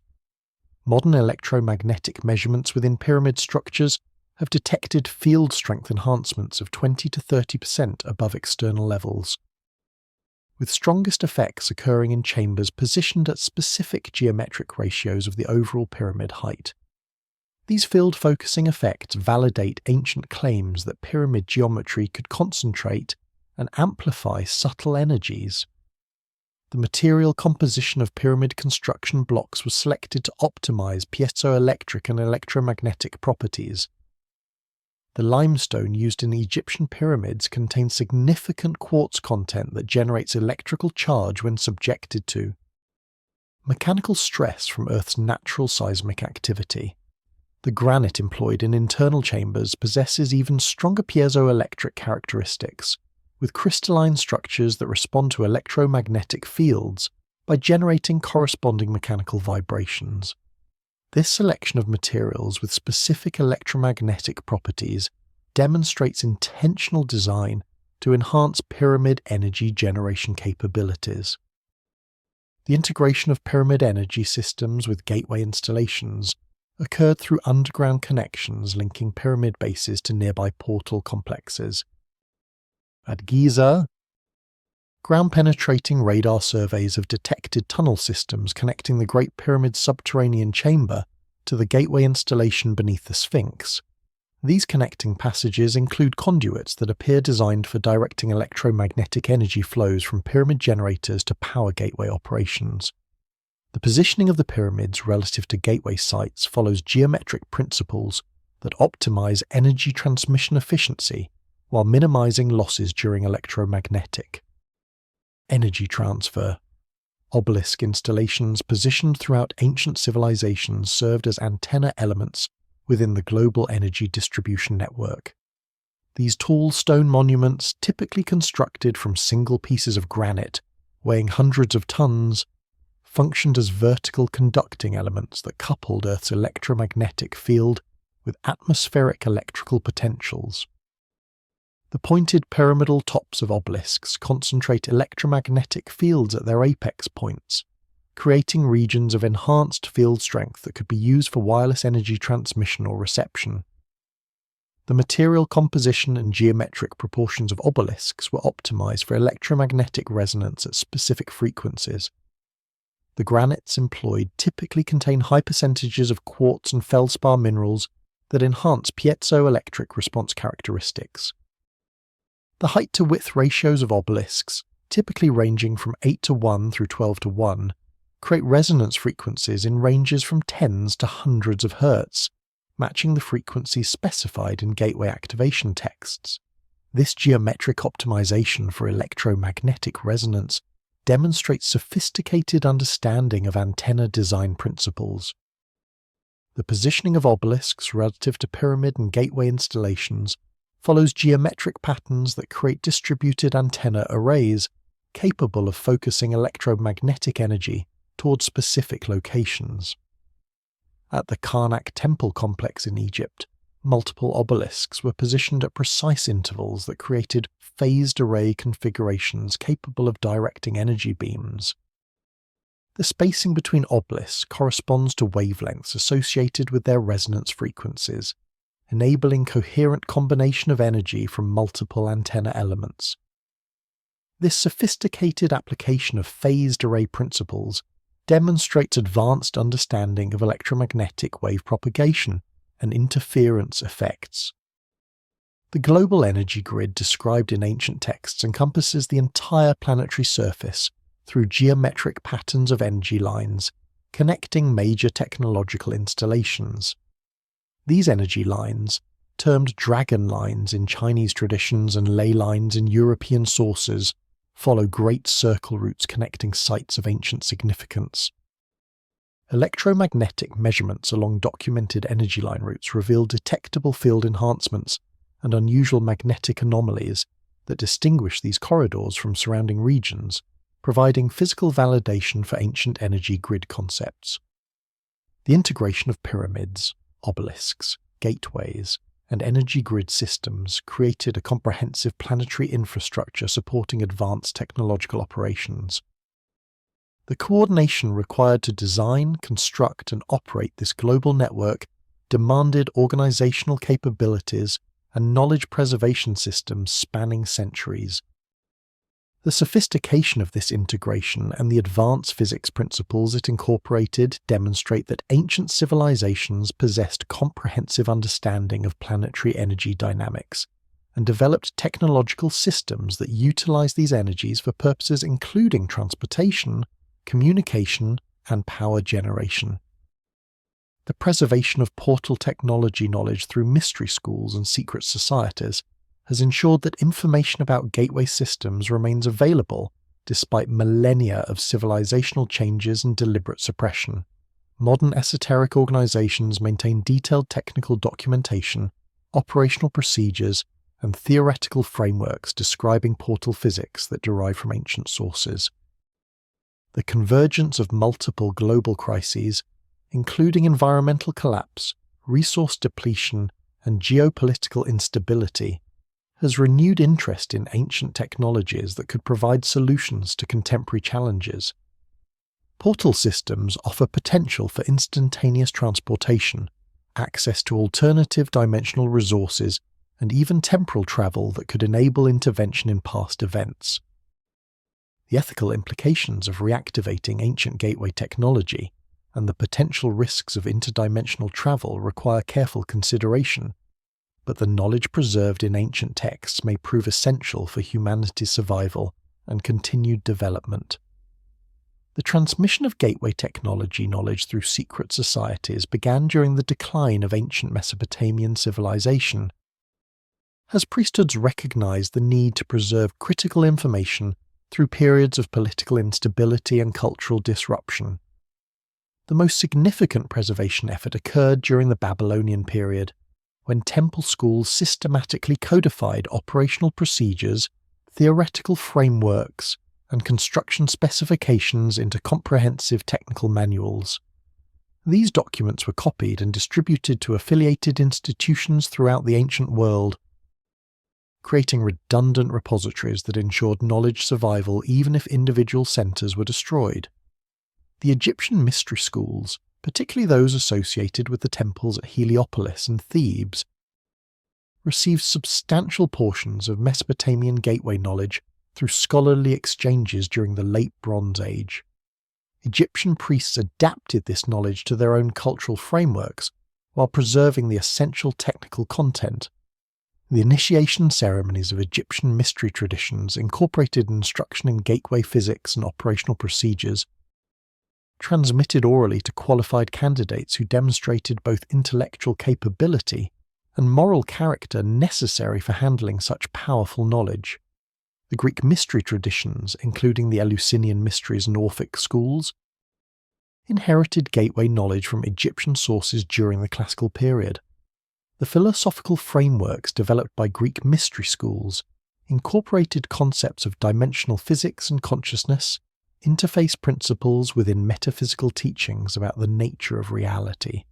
Modern electromagnetic measurements within pyramid structures have detected field strength enhancements of 20 to 30% above external levels, with strongest effects occurring in chambers positioned at specific geometric ratios of the overall pyramid height. These field-focusing effects validate ancient claims that pyramid geometry could concentrate and amplify subtle energies. The material composition of pyramid construction blocks was selected to optimize piezoelectric and electromagnetic properties. The limestone used in Egyptian pyramids contains significant quartz content that generates electrical charge when subjected to mechanical stress from Earth's natural seismic activity. The granite employed in internal chambers possesses even stronger piezoelectric characteristics, with crystalline structures that respond to electromagnetic fields by generating corresponding mechanical vibrations. This selection of materials with specific electromagnetic properties demonstrates intentional design to enhance pyramid energy generation capabilities. The integration of pyramid energy systems with gateway installations occurred through underground connections linking pyramid bases to nearby portal complexes. At Giza, ground-penetrating radar surveys have detected tunnel systems connecting the Great Pyramid's subterranean chamber to the gateway installation beneath the Sphinx. These connecting passages include conduits that appear designed for directing electromagnetic energy flows from pyramid generators to power gateway operations. The positioning of the pyramids relative to gateway sites follows geometric principles that optimize energy transmission efficiency while minimizing losses during electromagnetic energy transfer. Obelisk installations positioned throughout ancient civilizations served as antenna elements within the global energy distribution network. These tall stone monuments, typically constructed from single pieces of granite weighing hundreds of tons, functioned as vertical conducting elements that coupled Earth's electromagnetic field with atmospheric electrical potentials. The pointed pyramidal tops of obelisks concentrate electromagnetic fields at their apex points, creating regions of enhanced field strength that could be used for wireless energy transmission or reception. The material composition and geometric proportions of obelisks were optimized for electromagnetic resonance at specific frequencies. The granites employed typically contain high percentages of quartz and feldspar minerals that enhance piezoelectric response characteristics. The height-to-width ratios of obelisks, typically ranging from 8:1 through 12:1, create resonance frequencies in ranges from tens to hundreds of hertz, matching the frequencies specified in gateway activation texts. This geometric optimization for electromagnetic resonance demonstrates sophisticated understanding of antenna design principles. The positioning of obelisks relative to pyramid and gateway installations follows geometric patterns that create distributed antenna arrays capable of focusing electromagnetic energy towards specific locations. At the Karnak temple complex in Egypt, multiple obelisks were positioned at precise intervals that created phased array configurations capable of directing energy beams. The spacing between obelisks corresponds to wavelengths associated with their resonance frequencies, enabling coherent combination of energy from multiple antenna elements. This sophisticated application of phased array principles demonstrates advanced understanding of electromagnetic wave propagation and interference effects. The global energy grid described in ancient texts encompasses the entire planetary surface through geometric patterns of energy lines connecting major technological installations. These energy lines, termed dragon lines in Chinese traditions and ley lines in European sources, follow great circle routes connecting sites of ancient significance. Electromagnetic measurements along documented energy line routes reveal detectable field enhancements and unusual magnetic anomalies that distinguish these corridors from surrounding regions, providing physical validation for ancient energy grid concepts. The integration of pyramids, obelisks, gateways, and energy grid systems created a comprehensive planetary infrastructure supporting advanced technological operations. The coordination required to design, construct, and operate this global network demanded organizational capabilities and knowledge preservation systems spanning centuries. The sophistication of this integration and the advanced physics principles it incorporated demonstrate that ancient civilizations possessed comprehensive understanding of planetary energy dynamics and developed technological systems that utilize these energies for purposes including transportation, communication, and power generation. The preservation of portal technology knowledge through mystery schools and secret societies has ensured that information about gateway systems remains available despite millennia of civilizational changes and deliberate suppression. Modern esoteric organizations maintain detailed technical documentation, operational procedures, and theoretical frameworks describing portal physics that derive from ancient sources. The convergence of multiple global crises, including environmental collapse, resource depletion, and geopolitical instability, has renewed interest in ancient technologies that could provide solutions to contemporary challenges. Portal systems offer potential for instantaneous transportation, access to alternative dimensional resources, and even temporal travel that could enable intervention in past events. The ethical implications of reactivating ancient gateway technology and the potential risks of interdimensional travel require careful consideration, but the knowledge preserved in ancient texts may prove essential for humanity's survival and continued development. The transmission of gateway technology knowledge through secret societies began during the decline of ancient Mesopotamian civilization. As priesthoods recognized the need to preserve critical information through periods of political instability and cultural disruption. The most significant preservation effort occurred during the Babylonian period, when temple schools systematically codified operational procedures, theoretical frameworks, and construction specifications into comprehensive technical manuals. These documents were copied and distributed to affiliated institutions throughout the ancient world, creating redundant repositories that ensured knowledge survival even if individual centers were destroyed. The Egyptian mystery schools, particularly those associated with the temples at Heliopolis and Thebes, received substantial portions of Mesopotamian gateway knowledge through scholarly exchanges during the Late Bronze Age. Egyptian priests adapted this knowledge to their own cultural frameworks while preserving the essential technical content. The initiation ceremonies of Egyptian mystery traditions incorporated instruction in gateway physics and operational procedures, transmitted orally to qualified candidates who demonstrated both intellectual capability and moral character necessary for handling such powerful knowledge. The Greek mystery traditions, including the Eleusinian mysteries and Orphic schools, inherited gateway knowledge from Egyptian sources during the classical period. The philosophical frameworks developed by Greek mystery schools incorporated concepts of dimensional physics and consciousness, interface principles within metaphysical teachings about the nature of reality.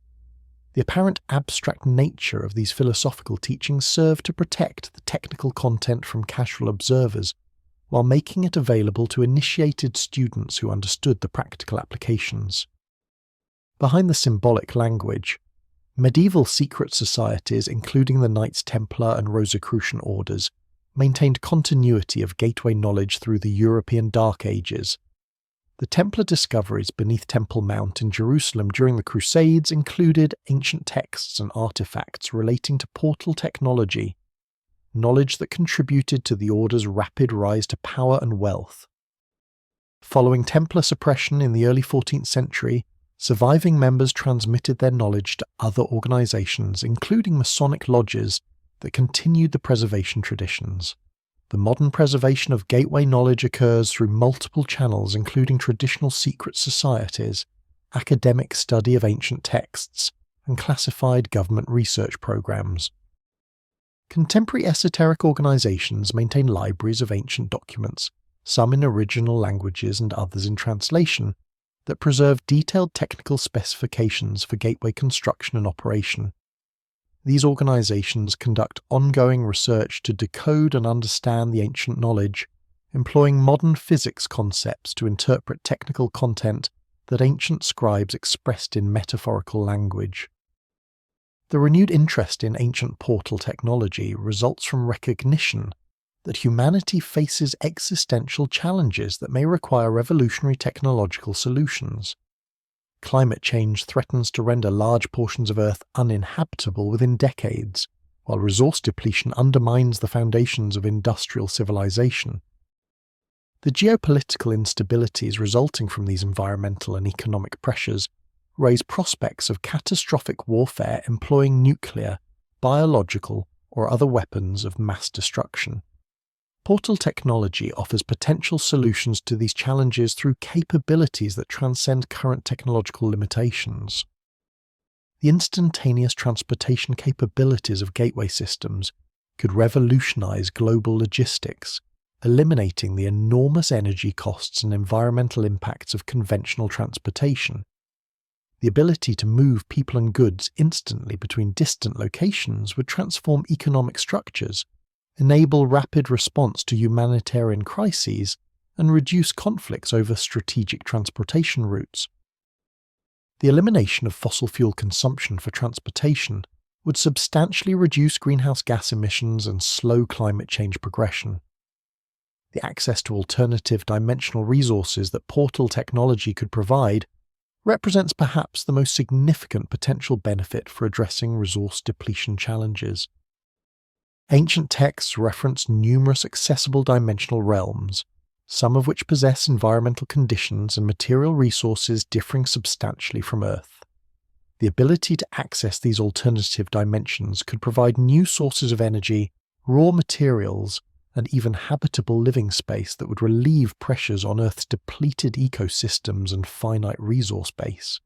The apparent abstract nature of these philosophical teachings served to protect the technical content from casual observers, while making it available to initiated students who understood the practical applications. Behind the symbolic language, medieval secret societies, including the Knights Templar and Rosicrucian orders, maintained continuity of gateway knowledge through the European Dark Ages. The Templar discoveries beneath Temple Mount in Jerusalem during the Crusades included ancient texts and artifacts relating to portal technology, knowledge that contributed to the order's rapid rise to power and wealth. Following Templar suppression in the early 14th century, surviving members transmitted their knowledge to other organizations, including Masonic lodges, that continued the preservation traditions. The modern preservation of gateway knowledge occurs through multiple channels, including traditional secret societies, academic study of ancient texts, and classified government research programs. Contemporary esoteric organizations maintain libraries of ancient documents, some in original languages and others in translation, that preserve detailed technical specifications for gateway construction and operation. These organizations conduct ongoing research to decode and understand the ancient knowledge, employing modern physics concepts to interpret technical content that ancient scribes expressed in metaphorical language. The renewed interest in ancient portal technology results from recognition that humanity faces existential challenges that may require revolutionary technological solutions. Climate change threatens to render large portions of Earth uninhabitable within decades, while resource depletion undermines the foundations of industrial civilization. The geopolitical instabilities resulting from these environmental and economic pressures raise prospects of catastrophic warfare employing nuclear, biological, or other weapons of mass destruction. Portal technology offers potential solutions to these challenges through capabilities that transcend current technological limitations. The instantaneous transportation capabilities of gateway systems could revolutionize global logistics, eliminating the enormous energy costs and environmental impacts of conventional transportation. The ability to move people and goods instantly between distant locations would transform economic structures, enable rapid response to humanitarian crises, and reduce conflicts over strategic transportation routes. The elimination of fossil fuel consumption for transportation would substantially reduce greenhouse gas emissions and slow climate change progression. The access to alternative dimensional resources that portal technology could provide represents perhaps the most significant potential benefit for addressing resource depletion challenges. Ancient texts reference numerous accessible dimensional realms, some of which possess environmental conditions and material resources differing substantially from Earth. The ability to access these alternative dimensions could provide new sources of energy, raw materials, and even habitable living space that would relieve pressures on Earth's depleted ecosystems and finite resource base.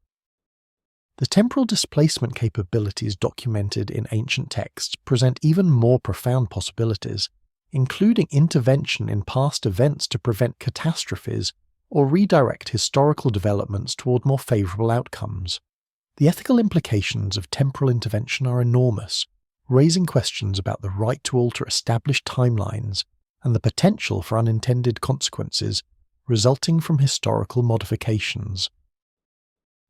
The temporal displacement capabilities documented in ancient texts present even more profound possibilities, including intervention in past events to prevent catastrophes or redirect historical developments toward more favorable outcomes. The ethical implications of temporal intervention are enormous, raising questions about the right to alter established timelines and the potential for unintended consequences resulting from historical modifications.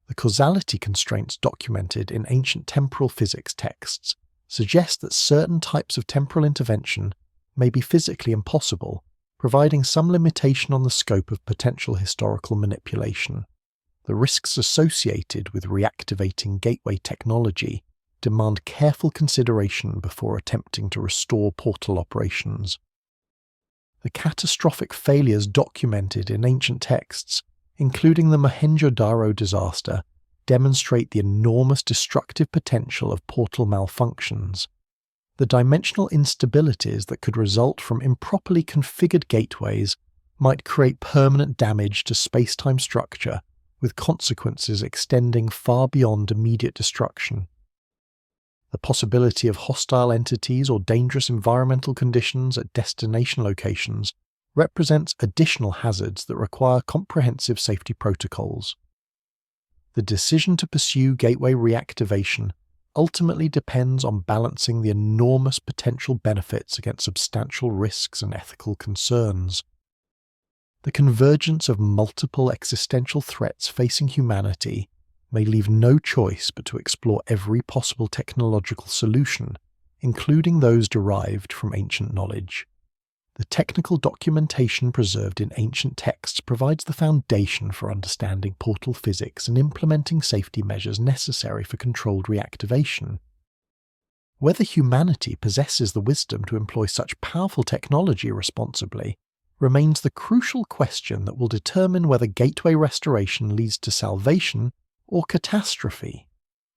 The causality constraints documented in ancient temporal physics texts suggest that certain types of temporal intervention may be physically impossible, providing some limitation on the scope of potential historical manipulation. The risks associated with reactivating gateway technology demand careful consideration before attempting to restore portal operations. The catastrophic failures documented in ancient texts, including the Mohenjo-Daro disaster, demonstrate the enormous destructive potential of portal malfunctions. The dimensional instabilities that could result from improperly configured gateways might create permanent damage to space-time structure, with consequences extending far beyond immediate destruction. The possibility of hostile entities or dangerous environmental conditions at destination locations represents additional hazards that require comprehensive safety protocols. The decision to pursue gateway reactivation ultimately depends on balancing the enormous potential benefits against substantial risks and ethical concerns. The convergence of multiple existential threats facing humanity may leave no choice but to explore every possible technological solution, including those derived from ancient knowledge. The technical documentation preserved in ancient texts provides the foundation for understanding portal physics and implementing safety measures necessary for controlled reactivation. Whether humanity possesses the wisdom to employ such powerful technology responsibly remains the crucial question that will determine whether gateway restoration leads to salvation or catastrophe.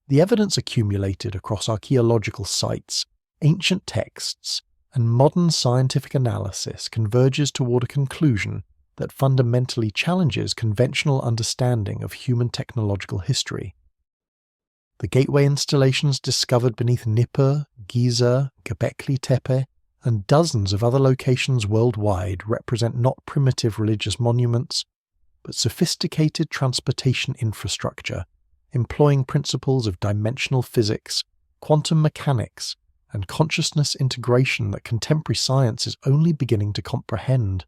The evidence accumulated across archaeological sites, ancient texts, and modern scientific analysis converges toward a conclusion that fundamentally challenges conventional understanding of human technological history. The gateway installations discovered beneath Nippur, Giza, Göbekli Tepe, and dozens of other locations worldwide represent not primitive religious monuments, but sophisticated transportation infrastructure, employing principles of dimensional physics, quantum mechanics, and consciousness integration that contemporary science is only beginning to comprehend.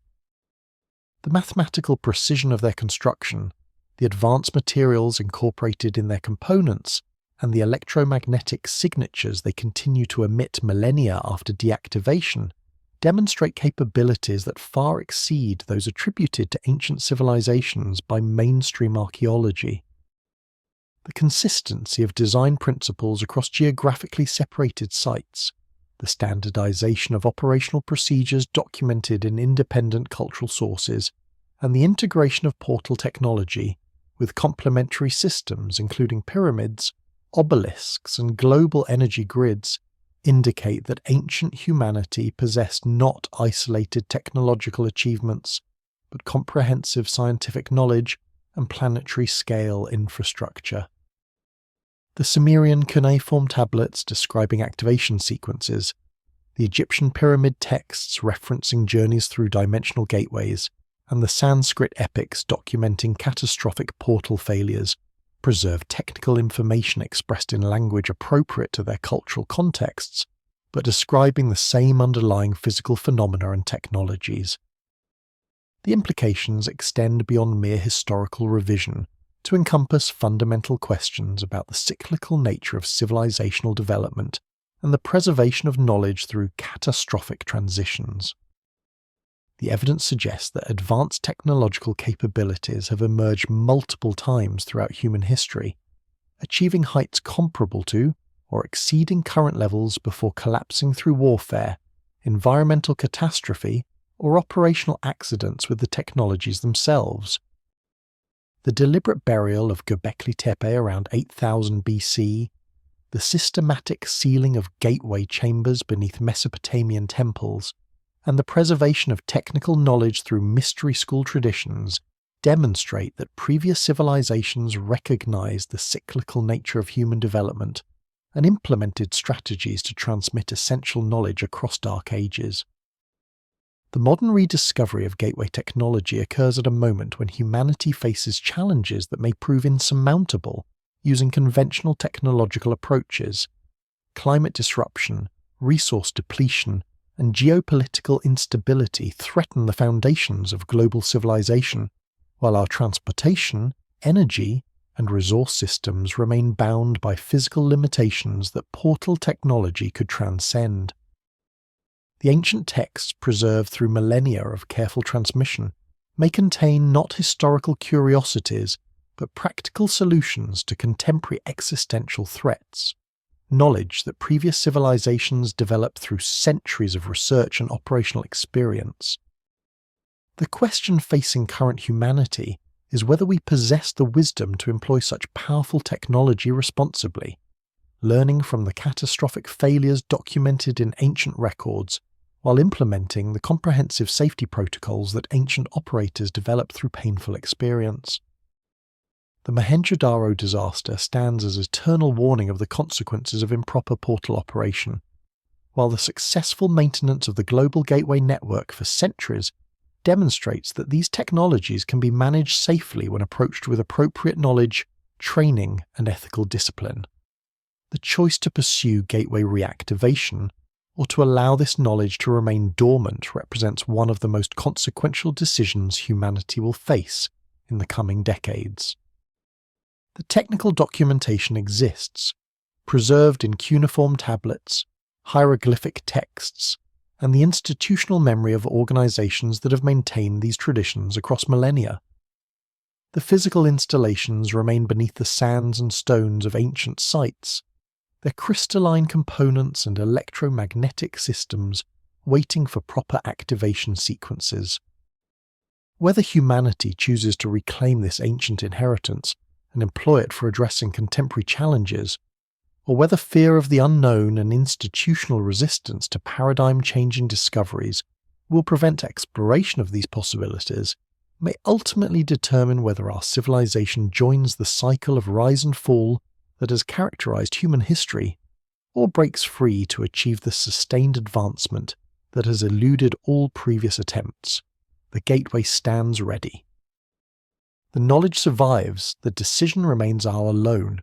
The mathematical precision of their construction, the advanced materials incorporated in their components, and the electromagnetic signatures they continue to emit millennia after deactivation demonstrate capabilities that far exceed those attributed to ancient civilizations by mainstream archaeology. The consistency of design principles across geographically separated sites, the standardization of operational procedures documented in independent cultural sources, and the integration of portal technology with complementary systems including pyramids, obelisks, and global energy grids indicate that ancient humanity possessed not isolated technological achievements, but comprehensive scientific knowledge and planetary-scale infrastructure. The Sumerian cuneiform tablets describing activation sequences, the Egyptian pyramid texts referencing journeys through dimensional gateways, and the Sanskrit epics documenting catastrophic portal failures preserve technical information expressed in language appropriate to their cultural contexts, but describing the same underlying physical phenomena and technologies. The implications extend beyond mere historical revision to encompass fundamental questions about the cyclical nature of civilizational development and the preservation of knowledge through catastrophic transitions. The evidence suggests that advanced technological capabilities have emerged multiple times throughout human history, achieving heights comparable to or exceeding current levels before collapsing through warfare, environmental catastrophe, or operational accidents with the technologies themselves. The deliberate burial of Göbekli Tepe around 8000 BC, the systematic sealing of gateway chambers beneath Mesopotamian temples, and the preservation of technical knowledge through mystery school traditions demonstrate that previous civilizations recognized the cyclical nature of human development and implemented strategies to transmit essential knowledge across dark ages. The modern rediscovery of gateway technology occurs at a moment when humanity faces challenges that may prove insurmountable using conventional technological approaches. Climate disruption, resource depletion, and geopolitical instability threaten the foundations of global civilization, while our transportation, energy, and resource systems remain bound by physical limitations that portal technology could transcend. The ancient texts preserved through millennia of careful transmission may contain not historical curiosities, but practical solutions to contemporary existential threats, knowledge that previous civilizations developed through centuries of research and operational experience. The question facing current humanity is whether we possess the wisdom to employ such powerful technology responsibly, learning from the catastrophic failures documented in ancient records, while implementing the comprehensive safety protocols that ancient operators developed through painful experience. The Mohenjo-Daro disaster stands as eternal warning of the consequences of improper portal operation, while the successful maintenance of the global gateway network for centuries demonstrates that these technologies can be managed safely when approached with appropriate knowledge, training, and ethical discipline. The choice to pursue gateway reactivation or to allow this knowledge to remain dormant represents one of the most consequential decisions humanity will face in the coming decades. The technical documentation exists, preserved in cuneiform tablets, hieroglyphic texts, and the institutional memory of organizations that have maintained these traditions across millennia. The physical installations remain beneath the sands and stones of ancient sites, their crystalline components and electromagnetic systems waiting for proper activation sequences. Whether humanity chooses to reclaim this ancient inheritance and employ it for addressing contemporary challenges, or whether fear of the unknown and institutional resistance to paradigm-changing discoveries will prevent exploration of these possibilities, may ultimately determine whether our civilization joins the cycle of rise and fall that has characterized human history, or breaks free to achieve the sustained advancement that has eluded all previous attempts. The gateway stands ready. The knowledge survives, the decision remains our own.